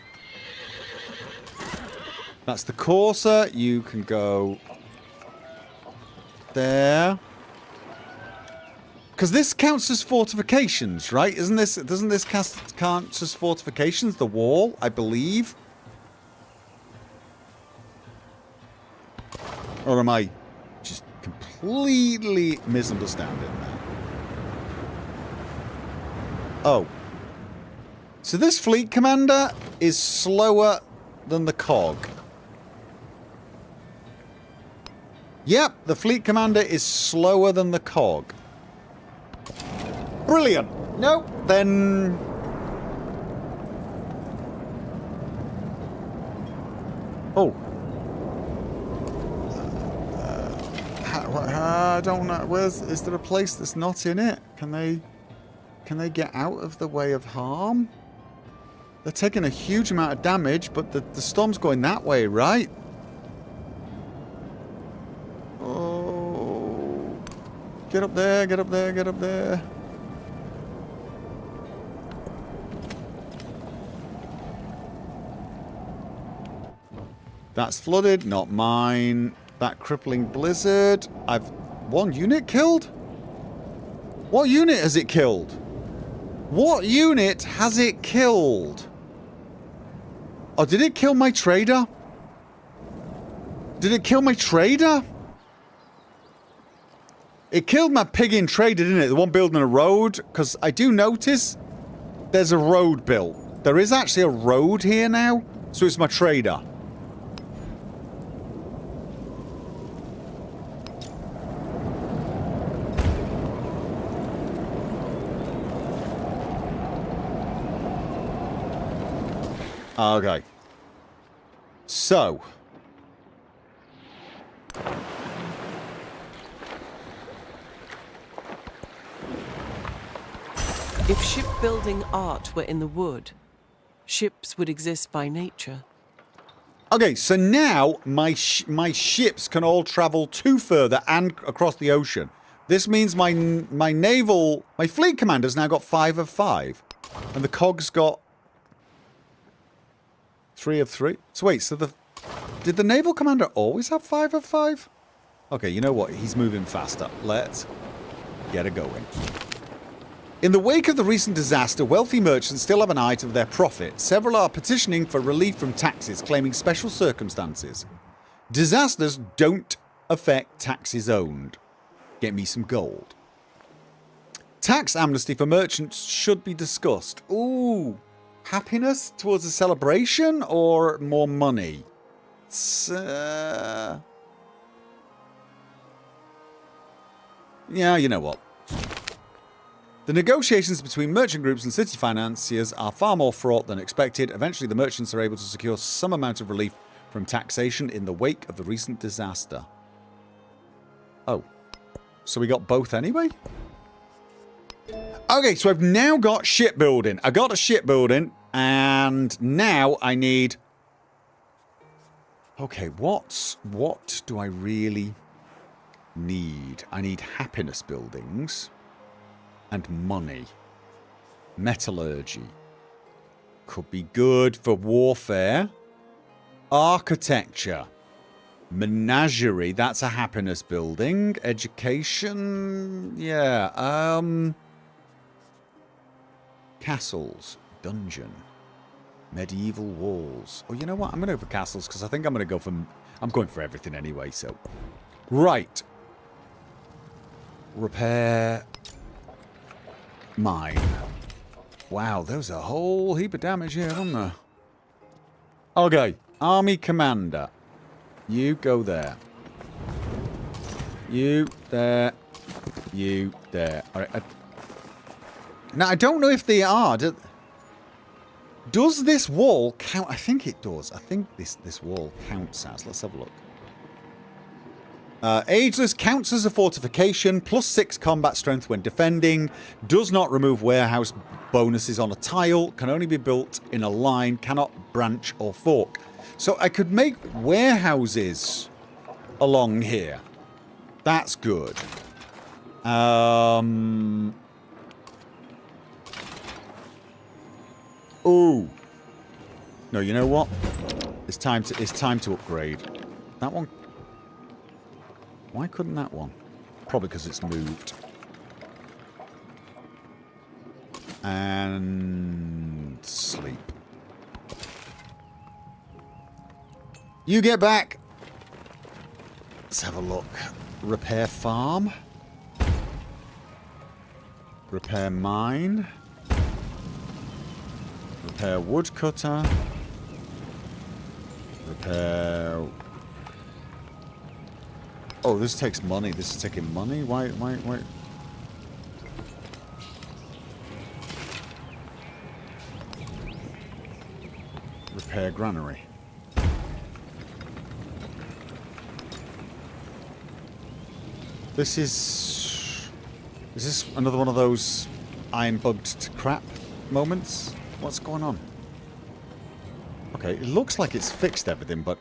That's the Corsair. You can go there. Because this counts as fortifications, right? Doesn't this count as fortifications? The wall, I believe. Or am I just completely misunderstanding that? Oh. So this fleet commander is slower than the cog. Yep, the fleet commander is slower than the cog. Brilliant. Nope. Then... Oh. I don't know. Is there a place that's not in it? Can they get out of the way of harm? They're taking a huge amount of damage, but the storm's going that way, right? Oh. Get up there, get up there, get up there. That's flooded, not mine. That crippling blizzard. I've... One unit killed? What unit has it killed? What unit has it killed? Oh, did it kill my trader? Did it kill my trader? It killed my pig-in trader, didn't it? The one building a road? Because I do notice there's a road built. There is actually a road here now. So it's my trader. Okay. So. If shipbuilding art were in the wood, ships would exist by nature. Okay, so now my ships can all travel to further and across the ocean. This means my fleet commander's now got 5 of 5. And the cog's got 3 of 3. So wait, so did the naval commander always have 5 of 5? Okay, you know what? He's moving faster. Let's get it going. In the wake of the recent disaster, wealthy merchants still have an eye to their profit. Several are petitioning for relief from taxes, claiming special circumstances. Disasters don't affect taxes owned. Get me some gold. Tax amnesty for merchants should be discussed. Ooh. Happiness towards a celebration or more money? Yeah, you know what. The negotiations between merchant groups and city financiers are far more fraught than expected. Eventually, the merchants are able to secure some amount of relief from taxation in the wake of the recent disaster. Oh. So we got both anyway? Okay, so I've now got shipbuilding. I got a shipbuilding, and now I need... Okay, what do I really need? I need happiness buildings and money. Metallurgy. Could be good for warfare. Architecture. Menagerie, that's a happiness building. Education, yeah. Castles. Dungeon. Medieval walls. Oh, you know what? I'm going to go for castles because I think I'm going to go for... I'm going for everything anyway, so... Right. Repair. Mine. Wow, there's a whole heap of damage here, wasn't there? Okay. Army Commander. You go there. You there. You there. Alright. Now, I don't know if they are. Does this wall count? I think it does. I think this wall counts as. Let's have a look. Ageless counts as a fortification. +6 combat strength when defending. Does not remove warehouse bonuses on a tile. Can only be built in a line. Cannot branch or fork. So I could make warehouses along here. That's good. Ooh. No, you know what? It's time to upgrade. That one. Why couldn't that one? Probably because it's moved. And sleep. You get back. Let's have a look. Repair farm. Repair mine. Repair woodcutter. Repair... Oh, this takes money. This is taking money? Why? Repair granary. This is... Is this another one of those iron-bugged crap moments? What's going on? Okay, it looks like it's fixed everything, but...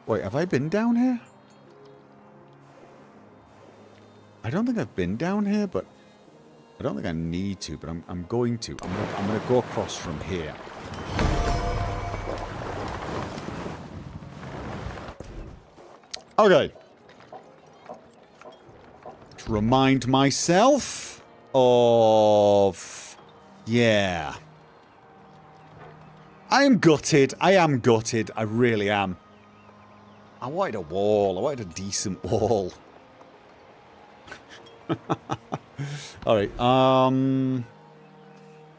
Wait, have I been down here? I don't think I've been down here, but... I don't think I need to, but I'm going to. I'm going to go across from here. Okay. To remind myself of... Yeah. I am gutted. I am gutted. I really am. I wanted a wall. I wanted a decent wall. Alright,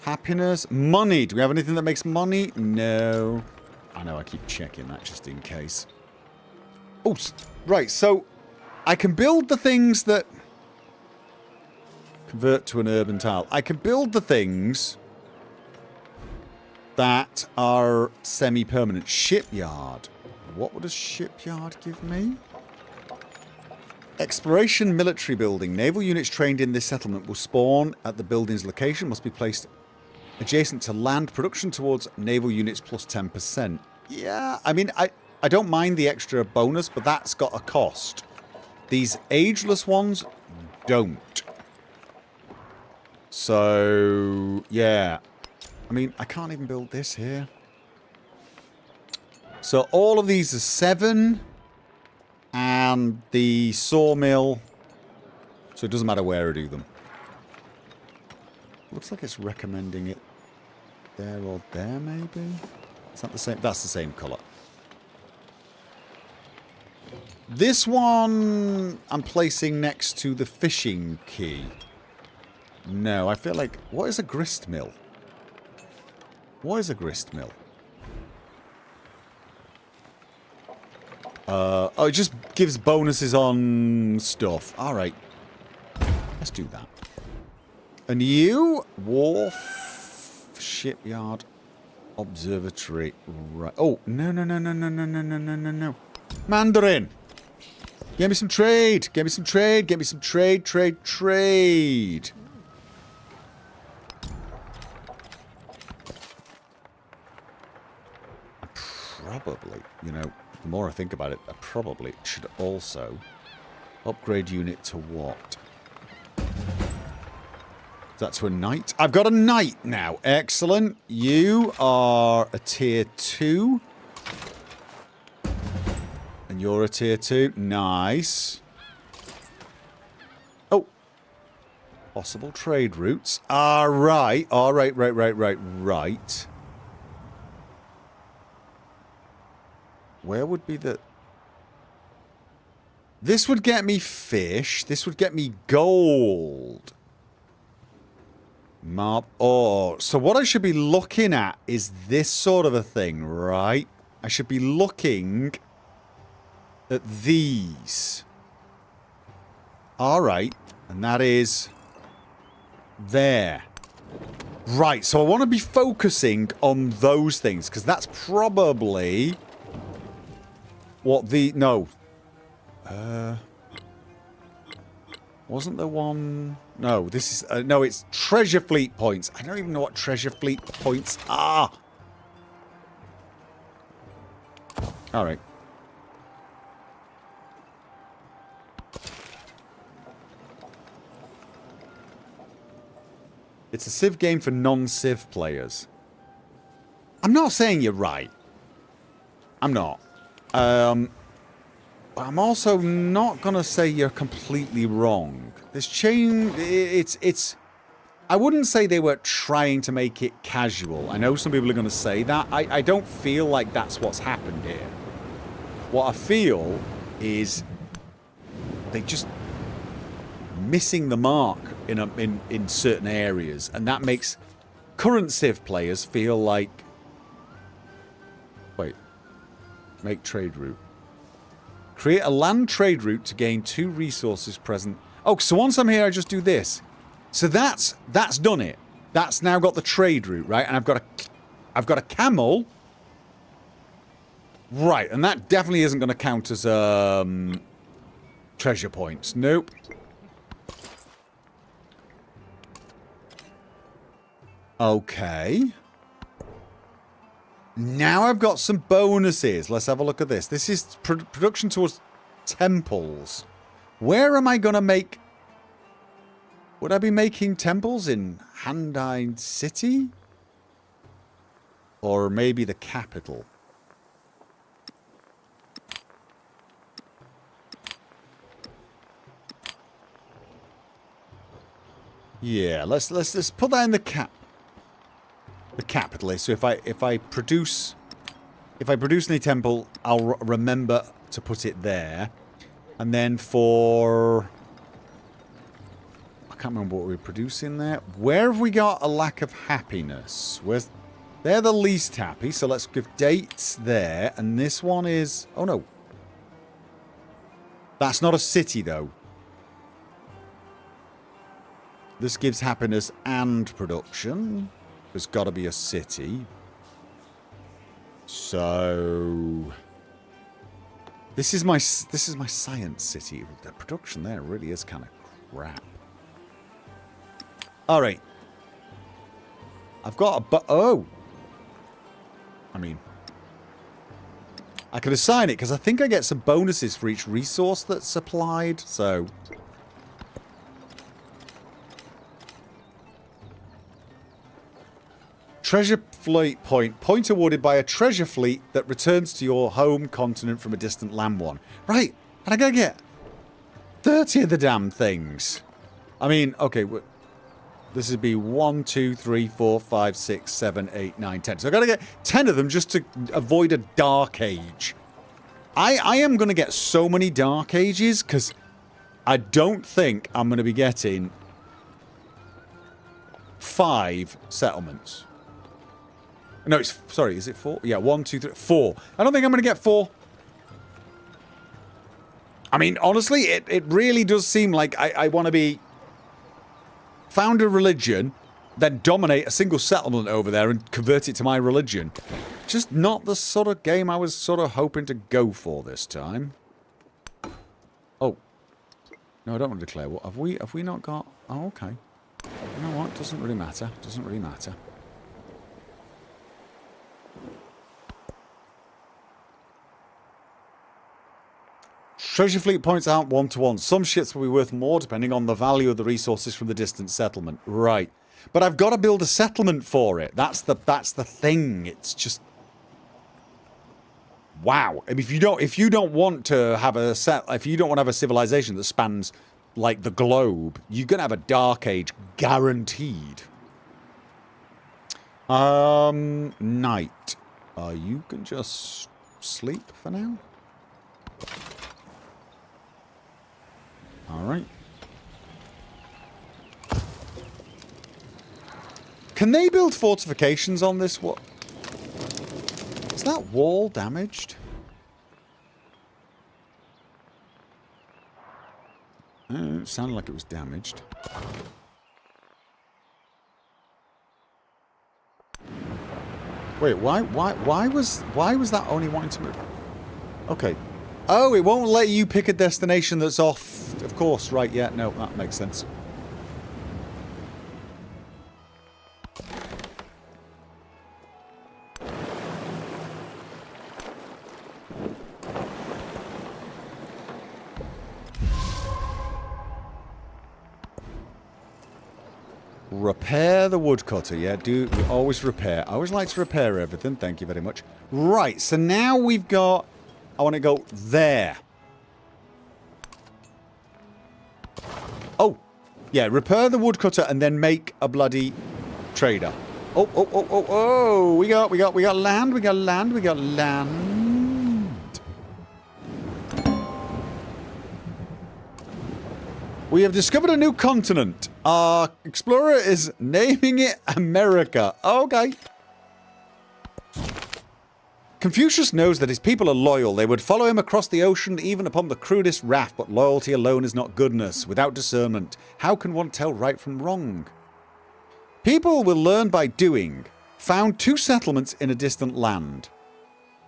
happiness. Money. Do we have anything that makes money? No. I know, I keep checking that just in case. Oh, right, so I can build the things that... Convert to an urban tile. I can build the things that are semi-permanent. Shipyard. What would a shipyard give me? Exploration military building. Naval units trained in this settlement will spawn at the building's location. Must be placed adjacent to land. Production towards naval units plus 10%. Yeah, I mean, I don't mind the extra bonus, but that's got a cost. These ageless ones don't. So, yeah. I mean, I can't even build this here. So all of these are 7. And the sawmill. So it doesn't matter where I do them. Looks like it's recommending it there or there, maybe? Is that the same? That's the same colour. This one I'm placing next to the fishing quay. No, I feel like... What is a grist mill? What is a grist mill? Oh, it just gives bonuses on stuff. Alright. Let's do that. And you? Wharf. Shipyard. Observatory. Right. Oh, no. Mandarin! Get me some trade! Get me some trade! Get me some trade! Trade! Probably, you know... The more I think about it, I probably should also upgrade unit to what? Is that to a knight? I've got a knight now. Excellent. You are a tier 2. And you're a tier 2. Nice. Oh. Possible trade routes. Right. Right. Where would be the... This would get me fish. This would get me gold. Oh, so what I should be looking at is this sort of a thing, right? I should be looking at these. Alright. And that is... there. Right, so I want to be focusing on those things, because that's probably... What the... No. Wasn't there one... No, this is... no, it's treasure fleet points. I don't even know what treasure fleet points are. Alright. It's a Civ game for non-Civ players. I'm not saying you're right. I'm not. But I'm also not going to say you're completely wrong. This chain, it's... I wouldn't say they were trying to make it casual. I know some people are going to say that. I don't feel like that's what's happened here. What I feel is they just missing the mark in certain areas, and that makes current Civ players feel like... Wait. Make trade route. Create a land trade route to gain 2 resources present. Oh, so once I'm here, I just do this. So that's done it. That's now got the trade route, right? And I've got a camel. Right, and that definitely isn't going to count as treasure points. Nope. Okay. Now I've got some bonuses. Let's have a look at this. This is production towards temples. Where am I going to make... Would I be making temples in Handine City? Or maybe the capital? Yeah, let's put that in the capital. So if I produce any temple, I'll remember to put it there. And then for... I can't remember what we're producing there. Where have we got a lack of happiness? They're the least happy, so let's give dates there. And this one is... Oh, no. That's not a city, though. This gives happiness and production. There's got to be a city. So... This is my science city. The production there really is kind of crap. Alright. I've got a... Oh! I mean... I could assign it, because I think I get some bonuses for each resource that's supplied, so... Treasure fleet point. Point awarded by a treasure fleet that returns to your home continent from a distant land one. Right. And I gotta get 30 of the damn things. I mean, okay. This would be 1, 2, 3, 4, 5, 6, 7, 8, 9, 10. So I gotta get 10 of them just to avoid a dark age. I am gonna get so many dark ages because I don't think I'm gonna be getting 5 settlements. No, it's... Sorry, is it 4? Yeah, 1, 2, 3, 4. I don't think I'm going to get 4. I mean, honestly, it really does seem like I want to be... Found a religion, then dominate a single settlement over there and convert it to my religion. Just not the sort of game I was sort of hoping to go for this time. Oh. No, I don't want to declare. What have we not got... Oh, okay. You know what? Doesn't really matter. Doesn't really matter. Treasure fleet points aren't one-to-one. Some ships will be worth more depending on the value of the resources from the distant settlement. Right. But I've got to build a settlement for it. That's the thing. It's just... Wow. I mean, if you don't want to have a civilization that spans like the globe, you're gonna have a dark age guaranteed. Night. You can just sleep for now. Alright. Can they build fortifications on this? What? Is that wall damaged? It sounded like it was damaged. Wait, why was that only wanting to move? Okay. Oh, it won't let you pick a destination that's off. Of course, right, yeah, no, that makes sense. repair the woodcutter. Yeah, do always repair. I always like to repair everything. Thank you very much. Right, so now we've got... I want to go there. Oh, yeah, repair the woodcutter and then make a bloody trader. Oh, oh, oh, oh, oh! We got land. We got land. We got land. We have discovered a new continent. Our explorer is naming it America. Okay. Confucius knows that his people are loyal. They would follow him across the ocean even upon the crudest raft, but loyalty alone is not goodness. Without discernment, how can one tell right from wrong? People will learn by doing. Found 2 settlements in a distant land.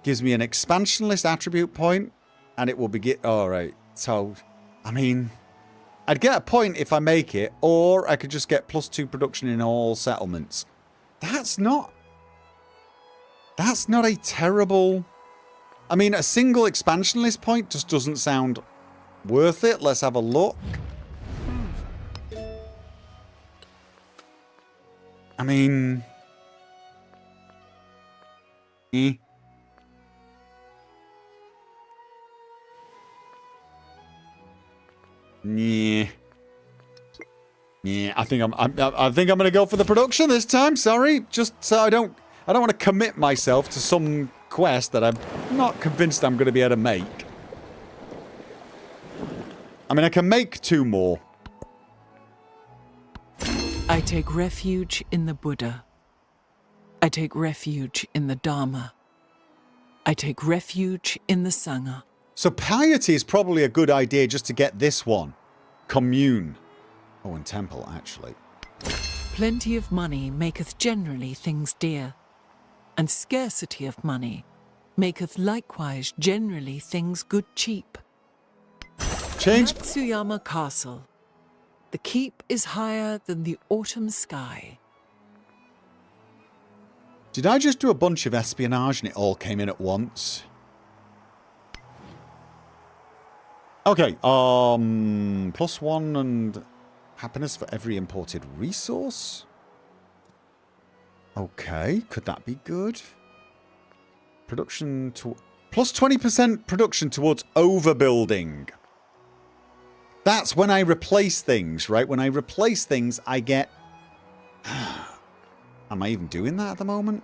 Gives me an expansionist attribute point, and it will begin... Alright, so, I mean... I'd get a point if I make it, or I could just get +2 production in all settlements. That's not a terrible... I mean, a single expansionist point just doesn't sound worth it. Let's have a look. I mean... Yeah, I think I'm going to go for the production this time. Sorry, just so I don't want to commit myself to some quest that I'm not convinced I'm going to be able to make. I mean, I can make 2 more. I take refuge in the Buddha. I take refuge in the Dharma. I take refuge in the Sangha. So piety is probably a good idea just to get this one. Commune. Oh, and temple, actually. Plenty of money maketh generally things dear, and scarcity of money maketh likewise generally things good cheap. Change. Matsuyama Castle. The keep is higher than the autumn sky. Did I just do a bunch of espionage and it all came in at once? Okay, +1 and happiness for every imported resource. Okay, could that be good? Production to +20% production towards overbuilding. That's when I replace things, right? When I replace things, I get... Am I even doing that at the moment?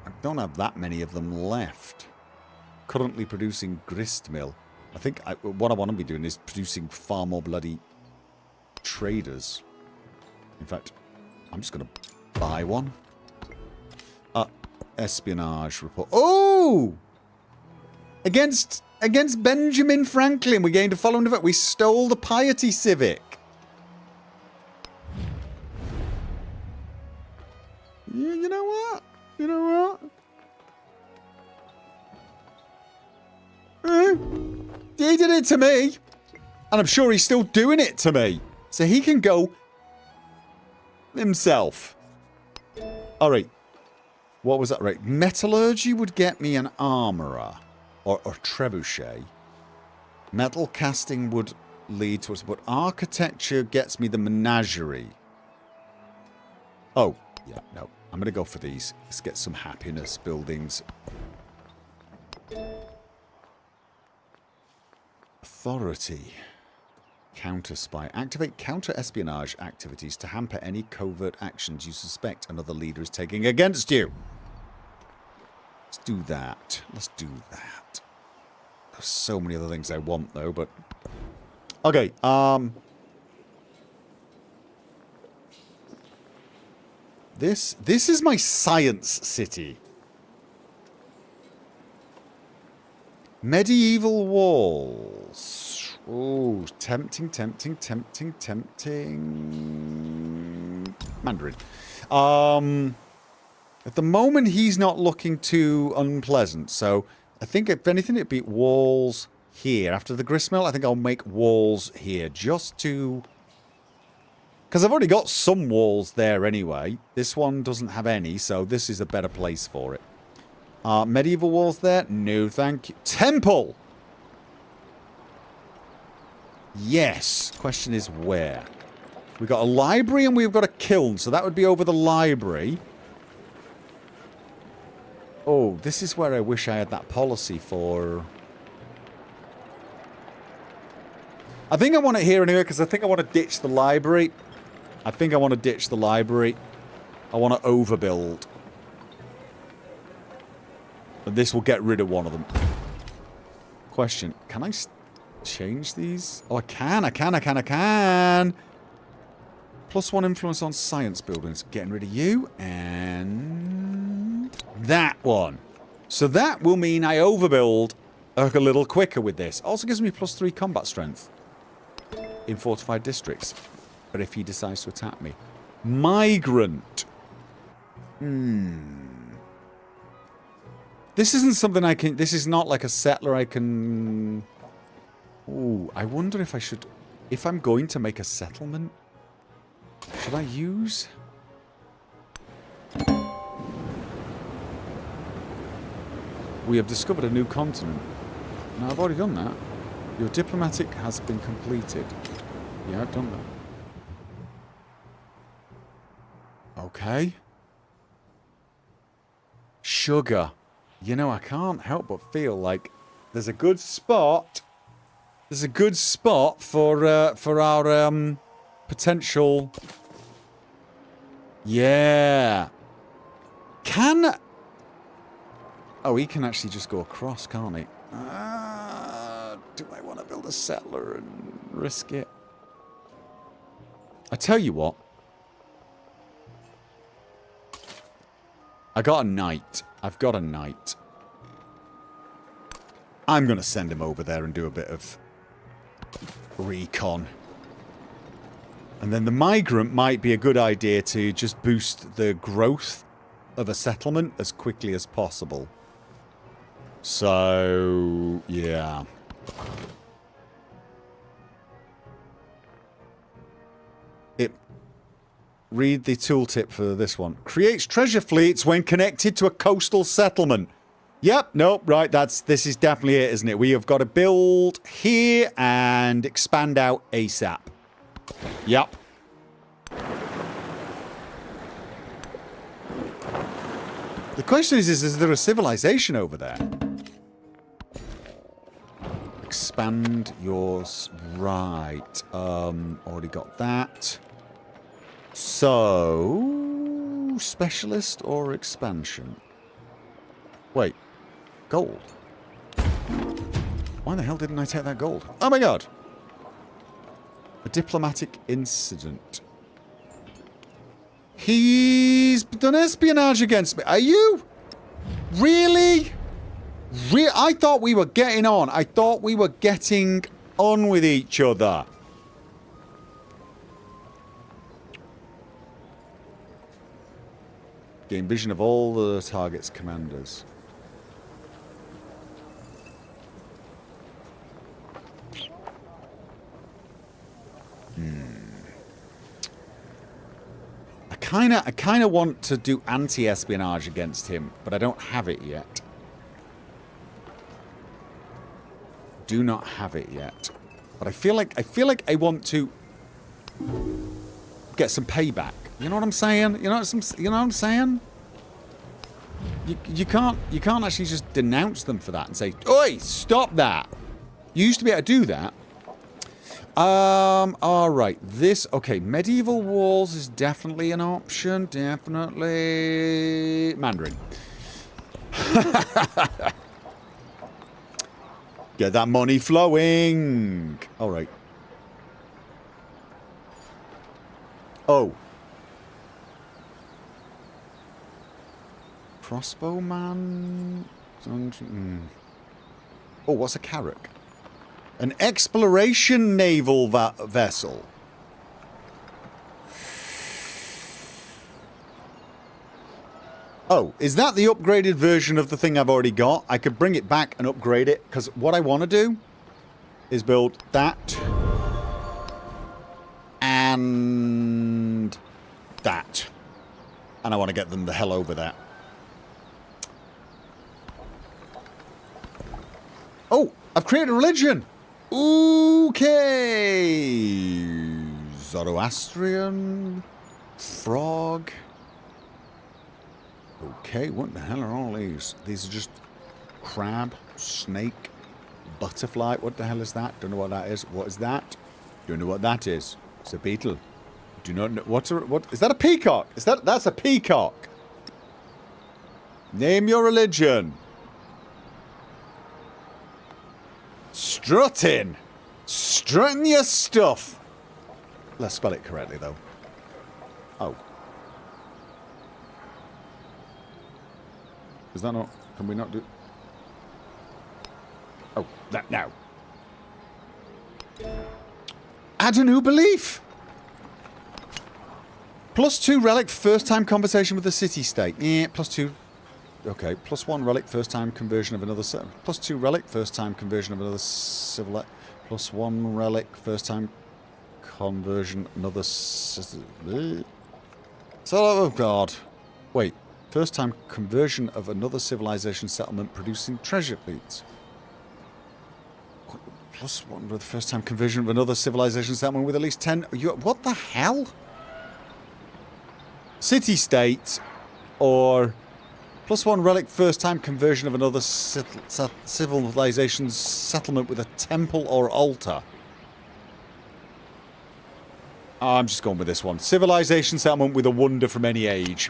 I don't have that many of them left. Currently producing grist mill. I think what I want to be doing is producing far more bloody traders. In fact, I'm just going to buy one. Espionage report. Oh! Against Benjamin Franklin, we gained a following event. We stole the Piety Civic. You know what? You know what? He did it to me. And I'm sure he's still doing it to me. So he can go himself. Alright. What was that? Right. Metallurgy would get me an armorer. Or trebuchet. Metal casting would lead to us. But architecture gets me the menagerie. Oh. Yeah, no. I'm going to go for these. Let's get some happiness buildings. Authority. Counter spy. Activate counter espionage activities to hamper any covert actions you suspect another leader is taking against you. Let's do that. Let's do that. There's so many other things I want though, but... Okay, This is my science city. Medieval walls. Oh, tempting. Mandarin. At the moment, he's not looking too unpleasant. So, I think if anything, it'd be walls here. After the gristmill, I think I'll make walls here. Just to... Because I've already got some walls there anyway. This one doesn't have any, so this is a better place for it. Medieval walls there? No, thank you. Temple! Yes. Question is where? We've got a library and we've got a kiln, so that would be over the library. Oh, this is where I wish I had that policy for... I think I want it here anyway, because I think I want to ditch the library. I want to overbuild. And this will get rid of one of them. Question, can I change these? Oh, I can. +1 influence on science buildings. Getting rid of you. And that one. So that will mean I overbuild a little quicker with this. Also gives me +3 combat strength in fortified districts. But if he decides to attack me. Migrant. This isn't something I can... This is not like a settler I can... Ooh, I wonder if I should... If I'm going to make a settlement... Should I use... We have discovered a new continent. No, I've already done that. Your diplomatic has been completed. Yeah, I've done that. Okay. Sugar. You know, I can't help but feel like there's a good spot. There's a good spot for our potential. Yeah. Can. Oh, he can actually just go across, can't he? Do I want to build a settler and risk it? I tell you what. I got a knight. I've got a knight. I'm going to send him over there and do a bit of recon. And then the migrant might be a good idea to just boost the growth of a settlement as quickly as possible. So, yeah. Read the tooltip for this one. Creates treasure fleets when connected to a coastal settlement. Yep, nope, right, this is definitely it, isn't it? We have got to build here and expand out ASAP. Yep. The question is there a civilization over there? Expand yours. Right. Already got that. So, specialist or expansion? Wait, gold. Why the hell didn't I take that gold? Oh my god! A diplomatic incident. He's done espionage against me. Are you? Really? I thought we were getting on. I thought we were getting on with each other. Gain vision of all the target's commanders. I kinda want to do anti-espionage against him, but I don't have it yet. Do not have it yet. But I feel like I want to get some payback. You know what I'm saying? You know what I'm saying? You can't actually just denounce them for that and say, "Oi, stop that." You used to be able to do that. Alright, okay, medieval walls is definitely an option, definitely. Mandarin. Get that money flowing. Alright. Oh. Crossbowman. Oh, what's a carrack? An exploration naval vessel. Oh, is that the upgraded version of the thing I've already got? I could bring it back and upgrade it, because what I want to do is build that and that. And I want to get them the hell over there. Oh, I've created a religion. Okay. Zoroastrian. Frog. Okay, what the hell are all these? These are just crab, snake, butterfly. What the hell is that? Don't know what that is. What is that? Don't know what that is. It's a beetle. Do not know what is that a peacock? That's a peacock. Name your religion. Strutting. Strutting your stuff. Let's spell it correctly though. Oh. Is that not... Can we not do... Oh, that now. Add a new belief. +2 relic first time conversation with the city-state. Yeah, +2. Okay, +1 relic first time conversion of another... +2 relic first time conversion of another civil... +1 relic first time conversion another... So, oh god. Wait. First time conversion of another civilization settlement producing treasure fleets. +1 with the first time conversion of another civilization settlement with at least 10... What the hell? City-state or +1 relic first time conversion of another civilization settlement with a temple or altar. Oh, I'm just going with this one. Civilization settlement with a wonder from any age.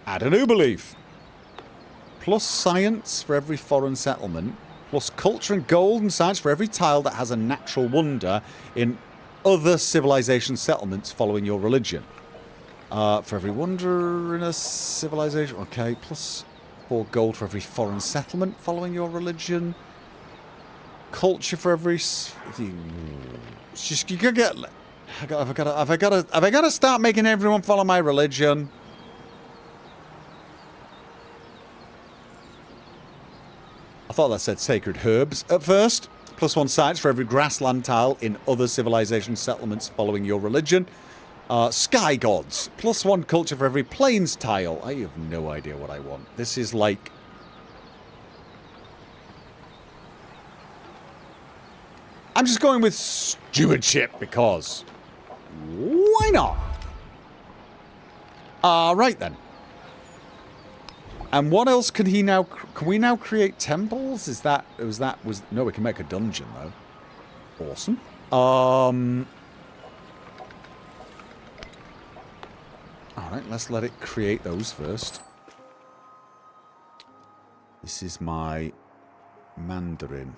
Add a new belief. Plus science for every foreign settlement. Plus culture and gold and science for every tile that has a natural wonder in other civilization settlements following your religion. For every wonder in a civilization. Okay, plus 4 gold for every foreign settlement following your religion. Culture for every... It's just, you could get... Have I got to start making everyone follow my religion? I thought that said sacred herbs at first. +1 science for every grassland tile in other civilization settlements following your religion. Sky gods. +1 culture for every plains tile. I have no idea what I want. This is like... I'm just going with stewardship because... Why not? Right then. And what else can he now... Can we now create temples? Is that... No, we can make a dungeon, though. Awesome. Alright, let's let it create those first. This is my Mandarin.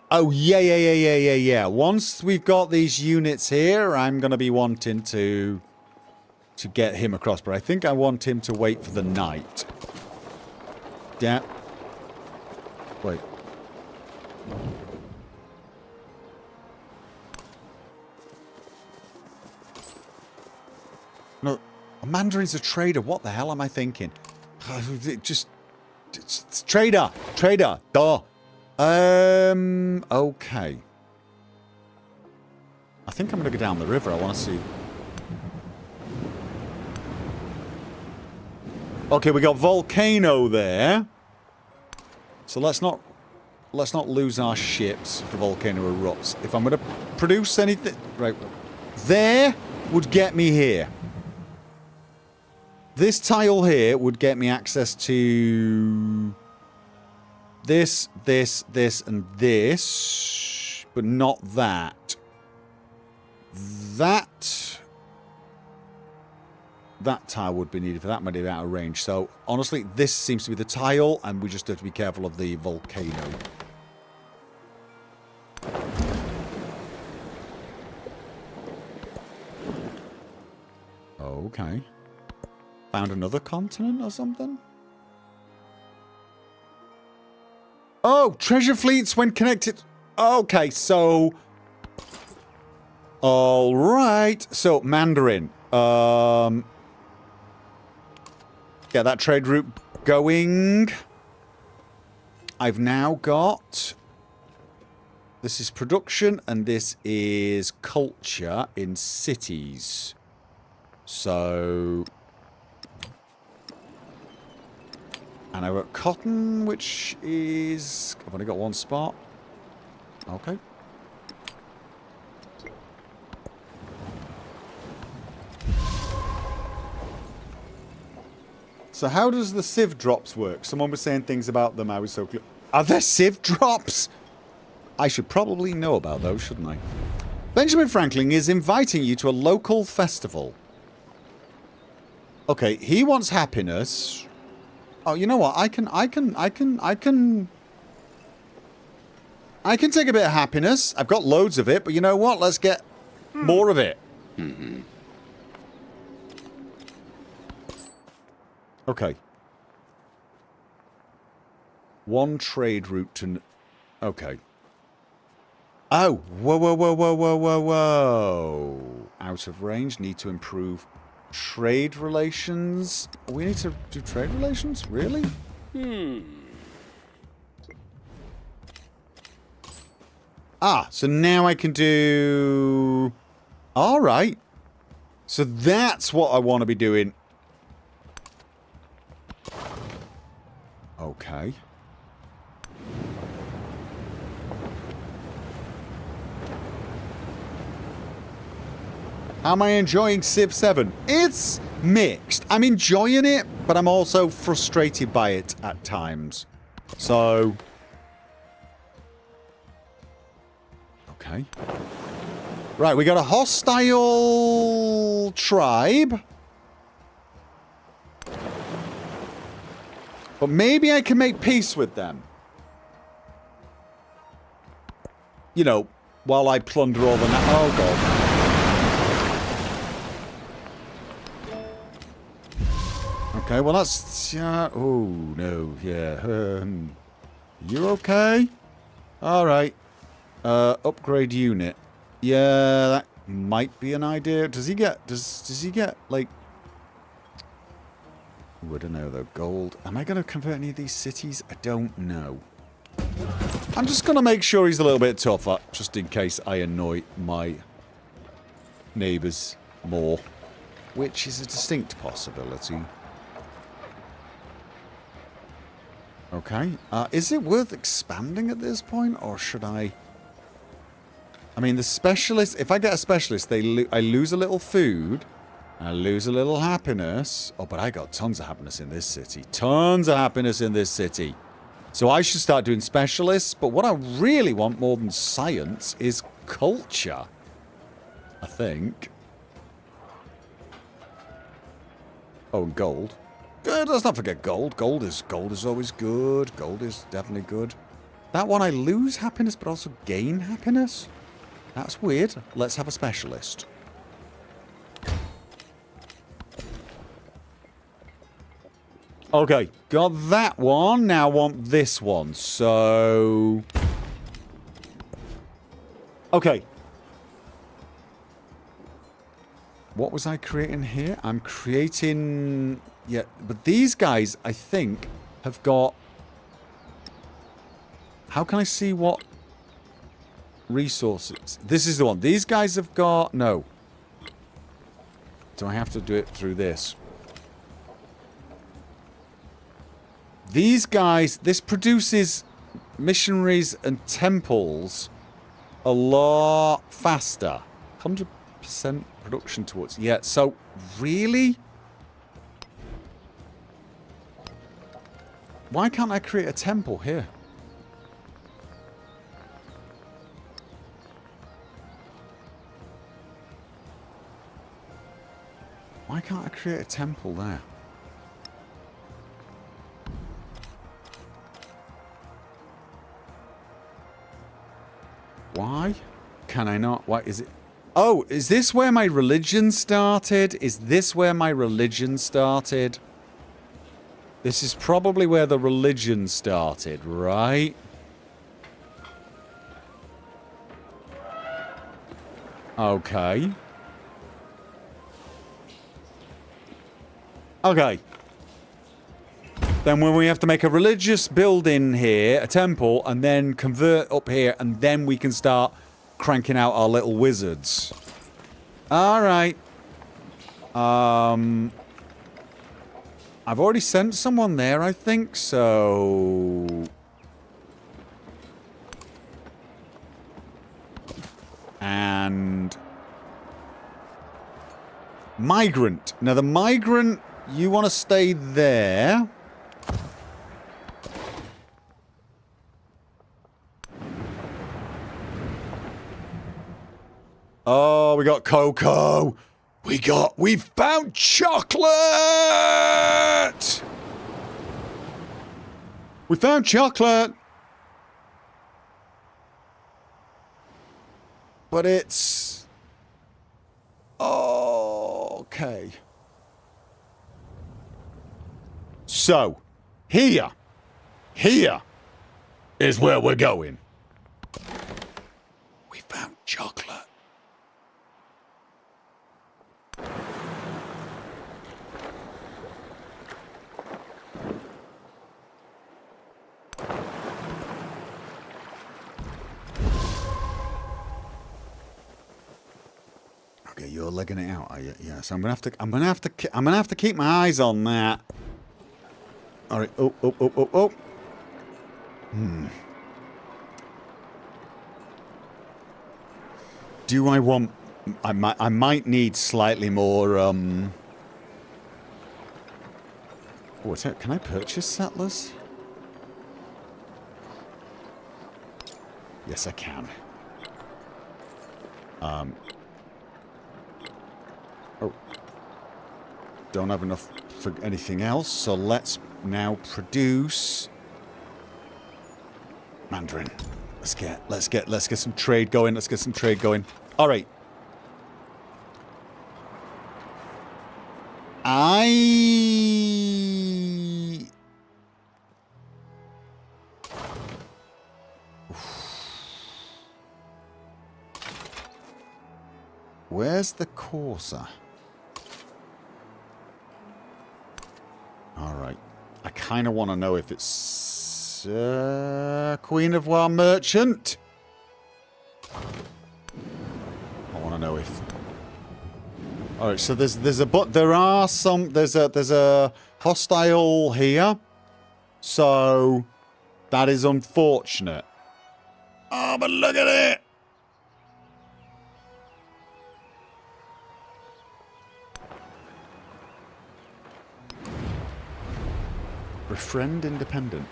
Oh, yeah. Once we've got these units here, I'm going to be wanting to get him across. But I think I want him to wait for the night. Yeah. Wait. No, a Mandarin's a trader. What the hell am I thinking? Just trader. Duh. Okay. I think I'm going to go down the river. I want to see. Okay, we got volcano there. So let's not lose our ships if the volcano erupts. If I'm going to produce anything, right, there would get me here. This tile here would get me access to this, and this, but not that. That tile would be needed for that many out of range. So, honestly, this seems to be the tile, and we just have to be careful of the volcano. Okay. Found another continent or something? Oh, treasure fleets when connected. Okay, so... Alright. So, Mandarin. Get that trade route going. I've now got... This is production, and this is culture in cities. So... And I've got cotton, which is... I've only got one spot. Okay. So how does the Civ drops work? Someone was saying things about them. I was so clear. Are there Civ drops? I should probably know about those, shouldn't I? Benjamin Franklin is inviting you to a local festival. Okay, he wants happiness. Oh, you know what? I can take a bit of happiness. I've got loads of it, but you know what? Let's get more of it. Okay. One trade route to... Okay. Oh, whoa, whoa, whoa, whoa, whoa, whoa, whoa. Out of range, need to improve trade relations. We need to do trade relations? Really? Ah, so now I can do... Alright. So that's what I want to be doing. Okay. How am I enjoying Civ 7? It's mixed. I'm enjoying it, but I'm also frustrated by it at times. So... Okay. Right, we got a hostile tribe. But maybe I can make peace with them. You know, while I plunder all the... Oh, God. Okay, well that's... oh, no, yeah. You okay? Alright. Upgrade unit. Yeah, that might be an idea. Does he get... Does he get, like... Ooh, I don't know, though. Gold. Am I going to convert any of these cities? I don't know. I'm just going to make sure he's a little bit tougher, just in case I annoy my neighbours more. Which is a distinct possibility. Okay. Is it worth expanding at this point, or should I... I mean, the specialist... If I get a specialist, I lose a little food. I lose a little happiness. Oh, but I got tons of happiness in this city. Tons of happiness in this city. So I should start doing specialists. But what I really want more than science is culture. I think. Oh, and gold. Good, let's not forget gold. Gold is always good. Gold is definitely good. That one I lose happiness, but also gain happiness? That's weird. Let's have a specialist. Okay, got that one. Now want this one. So... Okay. What was I creating here? I'm creating... Yeah, but these guys, I think, have got... How can I see what resources? This is the one. These guys have got... No. Do I have to do it through this? These guys... This produces missionaries and temples a lot faster. 100% production towards... Yeah, so really... Why can't I create a temple here? Why can't I create a temple there? Why can I not? Why is it? Oh, is this where my religion started? Is this where my religion started? This is probably where the religion started, right? Okay. Okay. Then when we have to make a religious building here, a temple, and then convert up here, and then we can start cranking out our little wizards. Alright. I've already sent someone there, I think, so... And... Migrant. Now, the migrant You want to stay there. Oh, we got cocoa. We found chocolate. We found chocolate. But it's... okay. So, here is where we're going. We found chocolate. Okay, you're legging it out, are you? Yes, I'm gonna have to keep my eyes on that. All right. Oh. Do I want? I might need slightly more. What's it? Can I purchase settlers? Yes, I can. Oh. Don't have enough for anything else, so let's now produce Mandarin. Let's get some trade going. Let's get some trade going. All right. Where's the courser? All right. I kind of want to know if it's Queen of War Merchant. I want to know if. All right. So there's a hostile here. So that is unfortunate. Oh, but look at it. Befriend independent.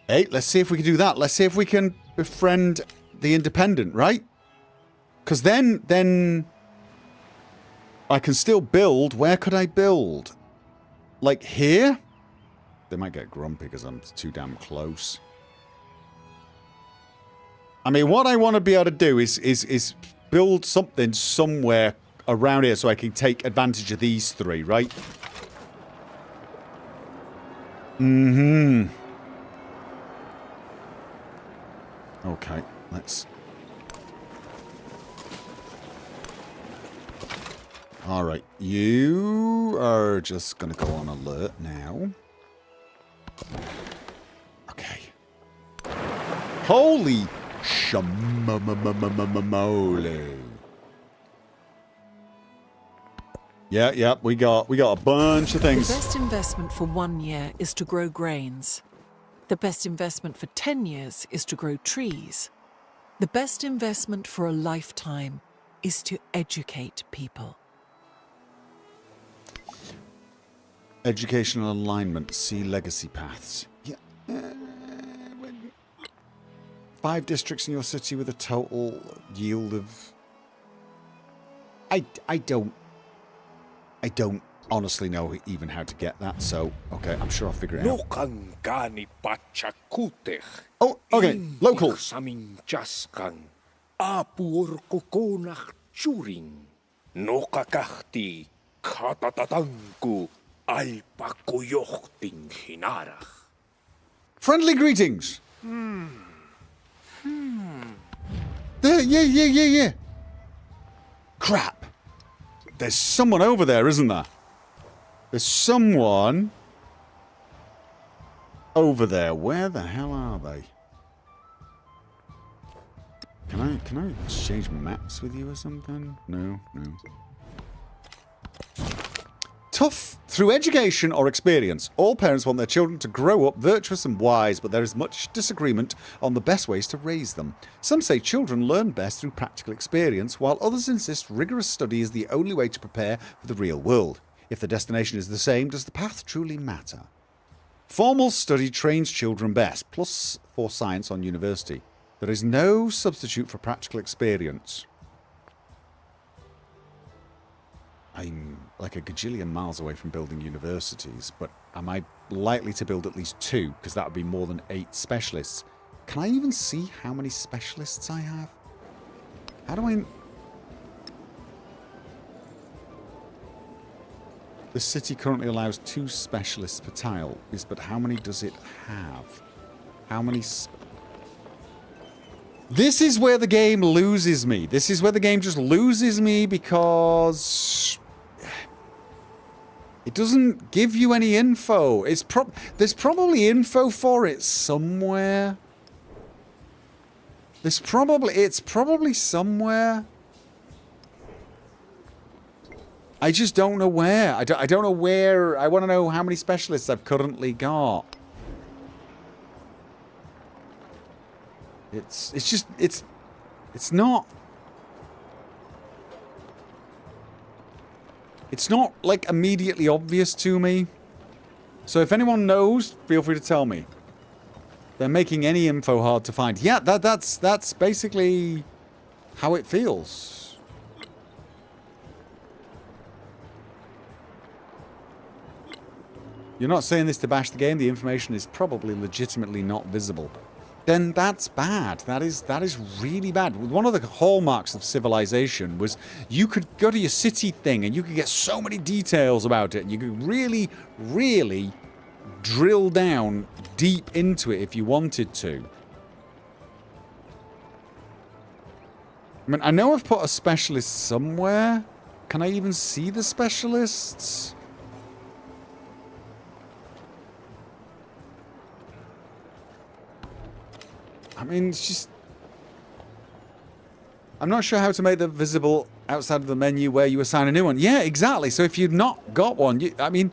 Hey, let's see if we can do that. Let's see if we can befriend the independent, right? Because then I can still build. Where could I build? Like here? They might get grumpy because I'm too damn close. I mean, what I want to be able to do is build something somewhere around here so I can take advantage of these three, right? Okay, let's... Alright, you are just gonna go on alert now. Okay. Holy moly. Yeah, we got a bunch of things. The best investment for 1 year is to grow grains. The best investment for 10 years is to grow trees. The best investment for a lifetime is to educate people. Educational alignment, see legacy paths. Yeah. 5 districts in your city with a total yield of... I don't honestly know even how to get that, so okay, I'm sure I'll figure it out. Oh, okay, local. Friendly greetings. There, yeah. Crap. There's someone over there, isn't there? There's someone over there. Where the hell are they? Can I exchange maps with you or something? No. Tough Through education or experience, all parents want their children to grow up virtuous and wise, but there is much disagreement on the best ways to raise them. Some say children learn best through practical experience, while others insist rigorous study is the only way to prepare for the real world. If the destination is the same, does the path truly matter? Formal study trains children best, plus for science on university. There is no substitute for practical experience. I'm like a gajillion miles away from building universities, but am I likely to build at least 2? Because that would be more than 8 specialists. Can I even see how many specialists I have? How do I... The city currently allows 2 specialists per tile, but how many does it have? How many... This is where the game loses me. This is where the game just loses me because... It doesn't give you any info. There's probably info for it somewhere. It's probably somewhere. I just don't know where. I don't know where. I want to know how many specialists I've currently got. It's not... It's not, like, immediately obvious to me. So if anyone knows, feel free to tell me. They're making any info hard to find. Yeah, that's basically how it feels. You're not saying this to bash the game. The information is probably legitimately not visible. Then that's bad. That is really bad. One of the hallmarks of Civilization was you could go to your city thing and you could get so many details about it. And you could really, really drill down deep into it if you wanted to. I mean, I know I've put a specialist somewhere. Can I even see the specialists? I mean, it's just... I'm not sure how to make them visible outside of the menu where you assign a new one. Yeah, exactly. So if you've not got one, I mean...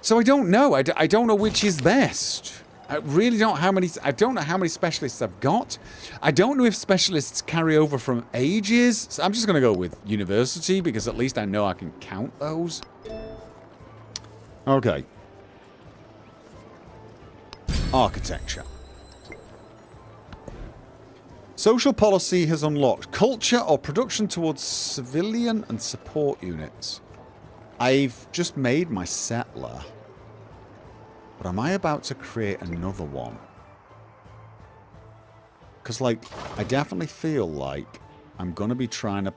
So I don't know. I don't know which is best. I really don't I don't know how many specialists I've got. I don't know if specialists carry over from ages. So I'm just going to go with university because at least I know I can count those. Okay. Architecture. Social policy has unlocked culture or production towards civilian and support units. I've just made my settler. But am I about to create another one? Because, like, I definitely feel like I'm going to be trying to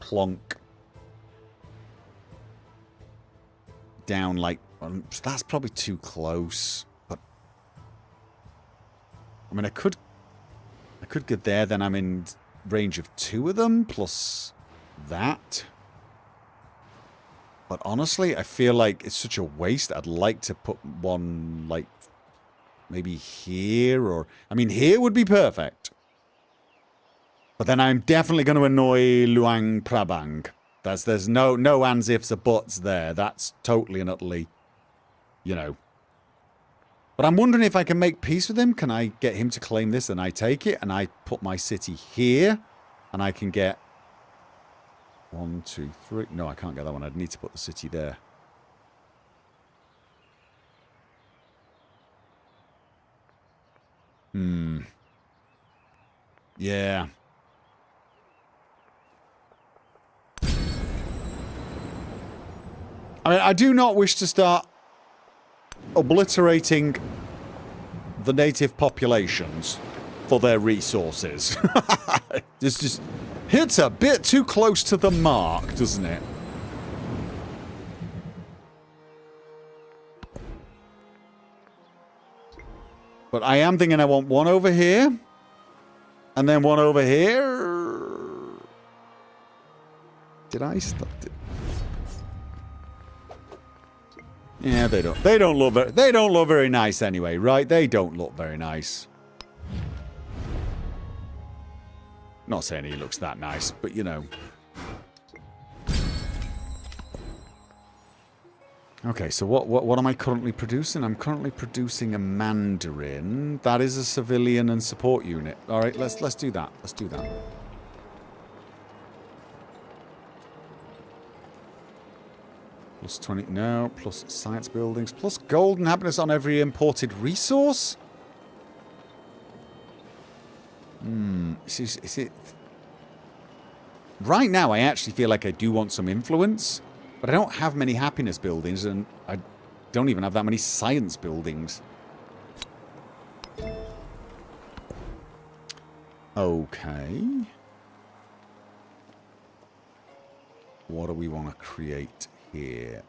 plonk down, like, that's probably too close. But, I mean, I could get there, then I'm in range of 2 of them, plus that. But honestly, I feel like it's such a waste. I'd like to put one, like, maybe here, or... I mean, here would be perfect. But then I'm definitely going to annoy Luang Prabang. There's no ands, ifs, or buts there. That's totally and utterly, you know... But I'm wondering if I can make peace with him. Can I get him to claim this and I take it? And I put my city here. And I can get... 1, 2, 3... No, I can't get that one. I'd need to put the city there. Yeah. I mean, I do not wish to start... obliterating the native populations for their resources. This just hits a bit too close to the mark, doesn't it? But I am thinking I want one over here. And then one over here. Did I stop it? Yeah, they don't look very nice anyway, right? They don't look very nice. Not saying he looks that nice, but you know. Okay, so what am I currently producing? I'm currently producing a Mandarin. That is a civilian and support unit. All right, let's do that. Let's do that. Plus 20, no, plus science buildings, plus gold and happiness on every imported resource? Is it... Right now, I actually feel like I do want some influence, but I don't have many happiness buildings, and I don't even have that many science buildings. Okay. What do we want to create here?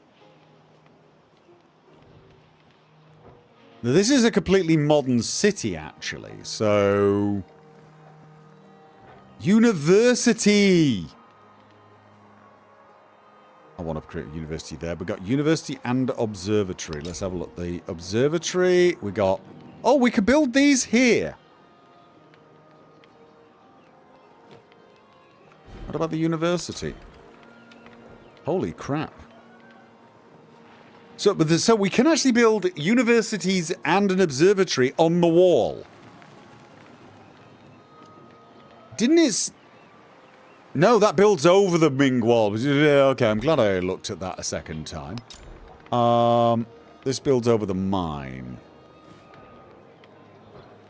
Now, this is a completely modern city, actually, so... University! I want to create a university there. We've got university and observatory. Let's have a look. The observatory, we got... Oh, we could build these here. What about the university? Holy crap. So we can actually build universities and an observatory on the wall. Didn't it... No, that builds over the Ming wall. Okay, I'm glad I looked at that a second time. This builds over the mine.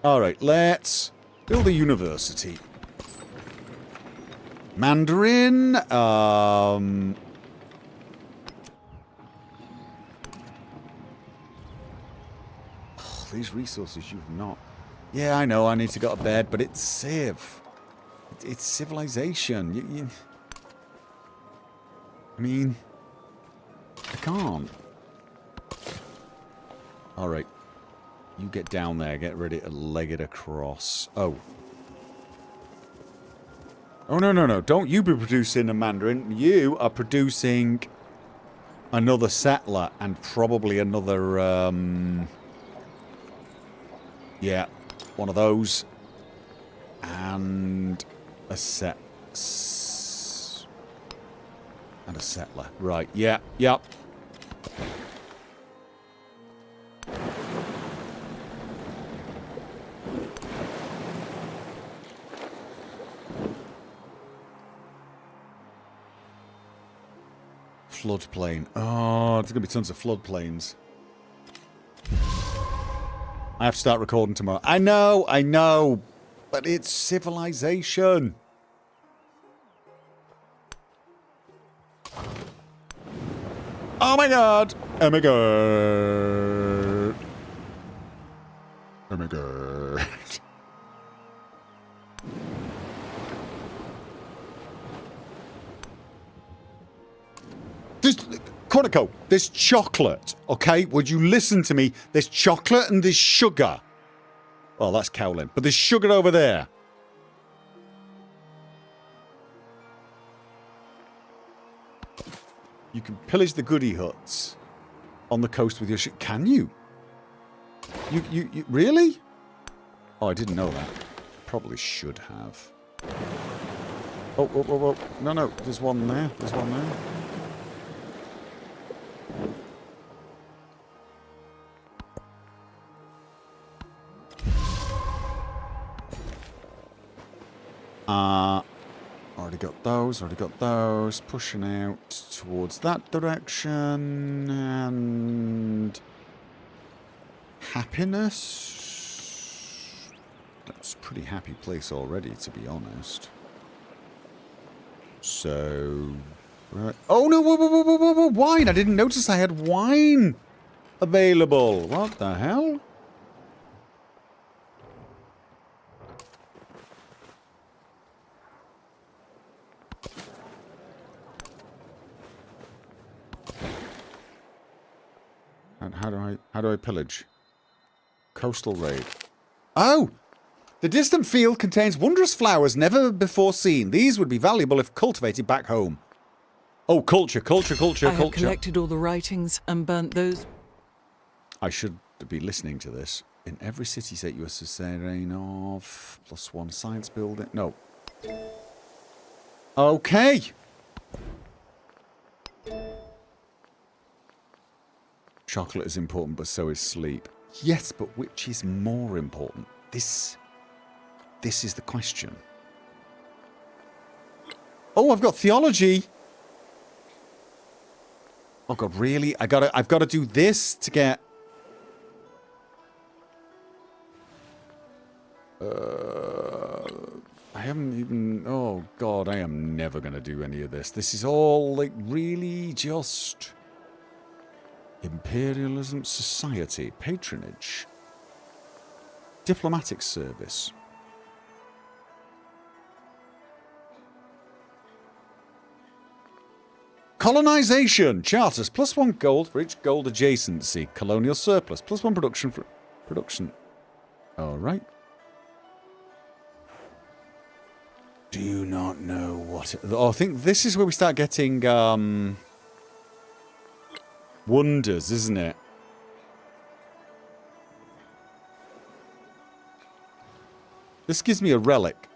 Alright, let's build a university. Mandarin, these resources you've not... Yeah, I know, I need to go to bed, but it's Civ. It's civilization. I mean... I can't. Alright. You get down there, get ready to leg it across. Oh. Oh, no. Don't you be producing a Mandarin. You are producing another settler and probably another, yeah, one of those. And a and a settler. Right, yeah, yep. Floodplain. Oh, there's going to be tons of floodplains. I have to start recording tomorrow. I know. But it's civilization. Oh my god. Oh my god. Oh my god. Quantico, there's chocolate, okay? Would you listen to me? There's chocolate and there's sugar. Oh, that's Cowlin. But there's sugar over there. You can pillage the goody huts on the coast with your ship. Can you? You really? Oh, I didn't know that. Probably should have. Oh. No. There's one there. There's one there. Already got those. Pushing out towards that direction. And... happiness? That's a pretty happy place already, to be honest. So... right. Oh, no! Whoa, wine! I didn't notice I had wine available. What the hell? And how do I pillage? Coastal raid. Oh! The distant field contains wondrous flowers never before seen. These would be valuable if cultivated back home. Oh, culture. I have collected all the writings and burnt those. I should be listening to this. In every city state you are sustaining of +1 science building. No. Okay. Chocolate is important, but so is sleep. Yes, but which is more important? This is the question. Oh, I've got theology. Oh god, really? I've got to do this to get. I haven't even. Oh god, I am never gonna do any of this. This is all like really just imperialism, society, patronage, diplomatic service. Colonization! Charters, +1 gold for each gold adjacency. Colonial surplus, +1 production for production. Alright. Do not know what... I think this is where we start getting, wonders, isn't it? This gives me a relic.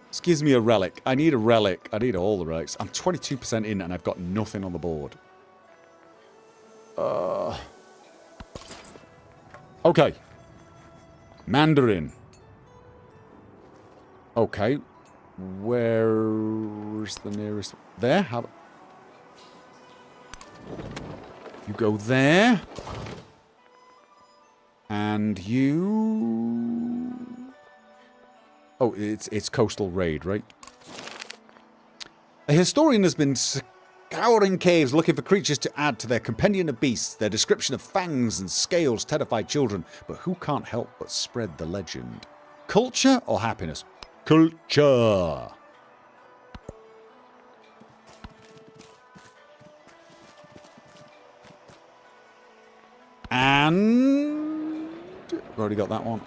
This gives me a relic. I need a relic. I need all the relics. I'm 22% in and I've got nothing on the board. Okay. Mandarin. Okay. Where's the nearest? There? How... You go there. And you... Oh, it's Coastal Raid, right? A historian has been scouring caves looking for creatures to add to their compendium of beasts. Their description of fangs and scales terrify children, but who can't help but spread the legend? Culture or happiness? Culture! And... I've already got that one.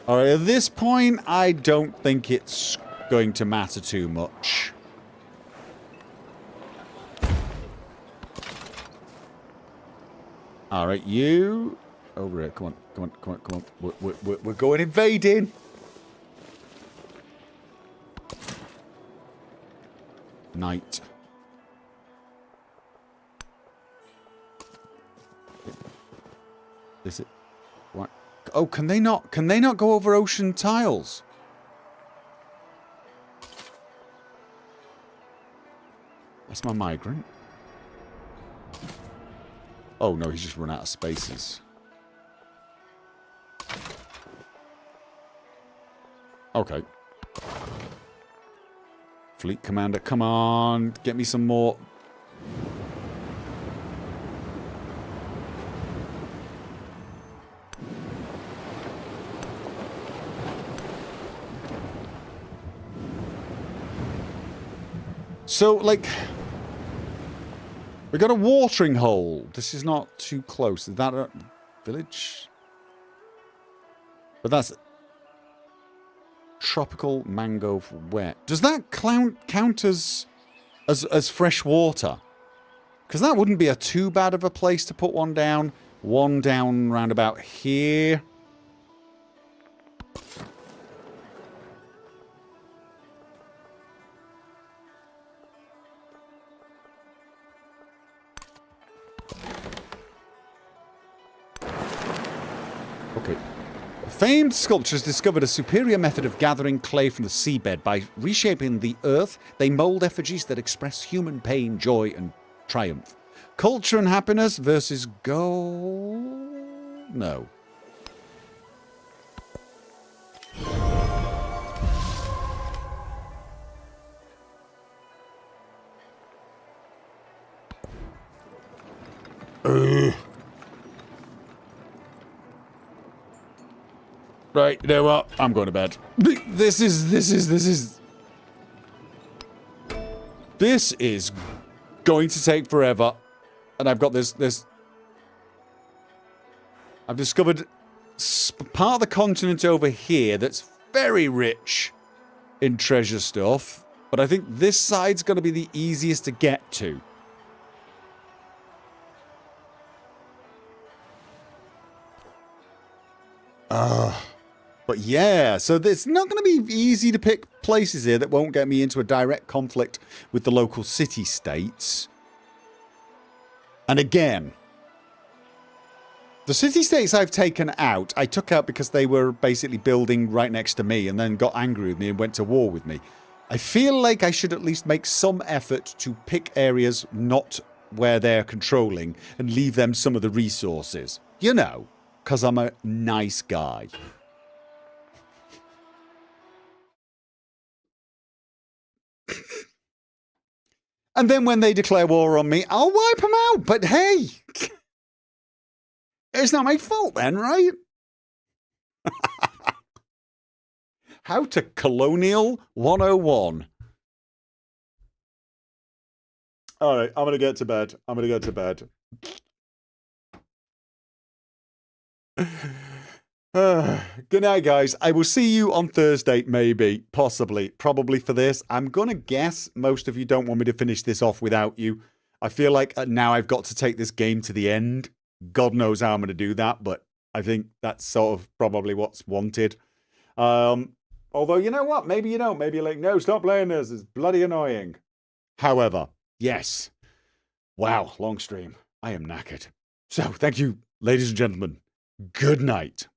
Alright, at this point, I don't think it's going to matter too much. Alright, you... Over here, come on, come on, come on, come on. We're going invading! Night. Is it... What? Oh, can they not go over ocean tiles? That's my migrant. Oh no, he's just run out of spaces. Okay. Fleet commander, come on, get me some more. So, like, we got a watering hole. This is not too close. Is that a village? But that's tropical mango for wet. Does that count as fresh water? Because that wouldn't be a too bad of a place to put one down. One down round about here. Okay. Famed sculptors discovered a superior method of gathering clay from the seabed. By reshaping the earth, they mold effigies that express human pain, joy, and triumph. Culture and happiness versus gold? No. Right, you know what? I'm going to bed. This is going to take forever. And I've got this. I've discovered part of the continent over here that's very rich in treasure stuff. But I think this side's going to be the easiest to get to. But yeah, so it's not going to be easy to pick places here that won't get me into a direct conflict with the local city-states. And again, the city-states I've taken out, I took out because they were basically building right next to me and then got angry with me and went to war with me. I feel like I should at least make some effort to pick areas not where they're controlling and leave them some of the resources. You know, because I'm a nice guy. And then when they declare war on me, I'll wipe them out. But hey, it's not my fault then, right? How to Colonial 101. All right, I'm going to get to bed. Good night, guys. I will see you on Thursday, maybe, possibly, probably for this. I'm going to guess most of you don't want me to finish this off without you. I feel like now I've got to take this game to the end. God knows how I'm going to do that, but I think that's sort of probably what's wanted. Although, you know what? Maybe you don't. Maybe you're like, no, stop playing this. It's bloody annoying. However, yes. Wow, long stream. I am knackered. So, thank you, ladies and gentlemen. Good night.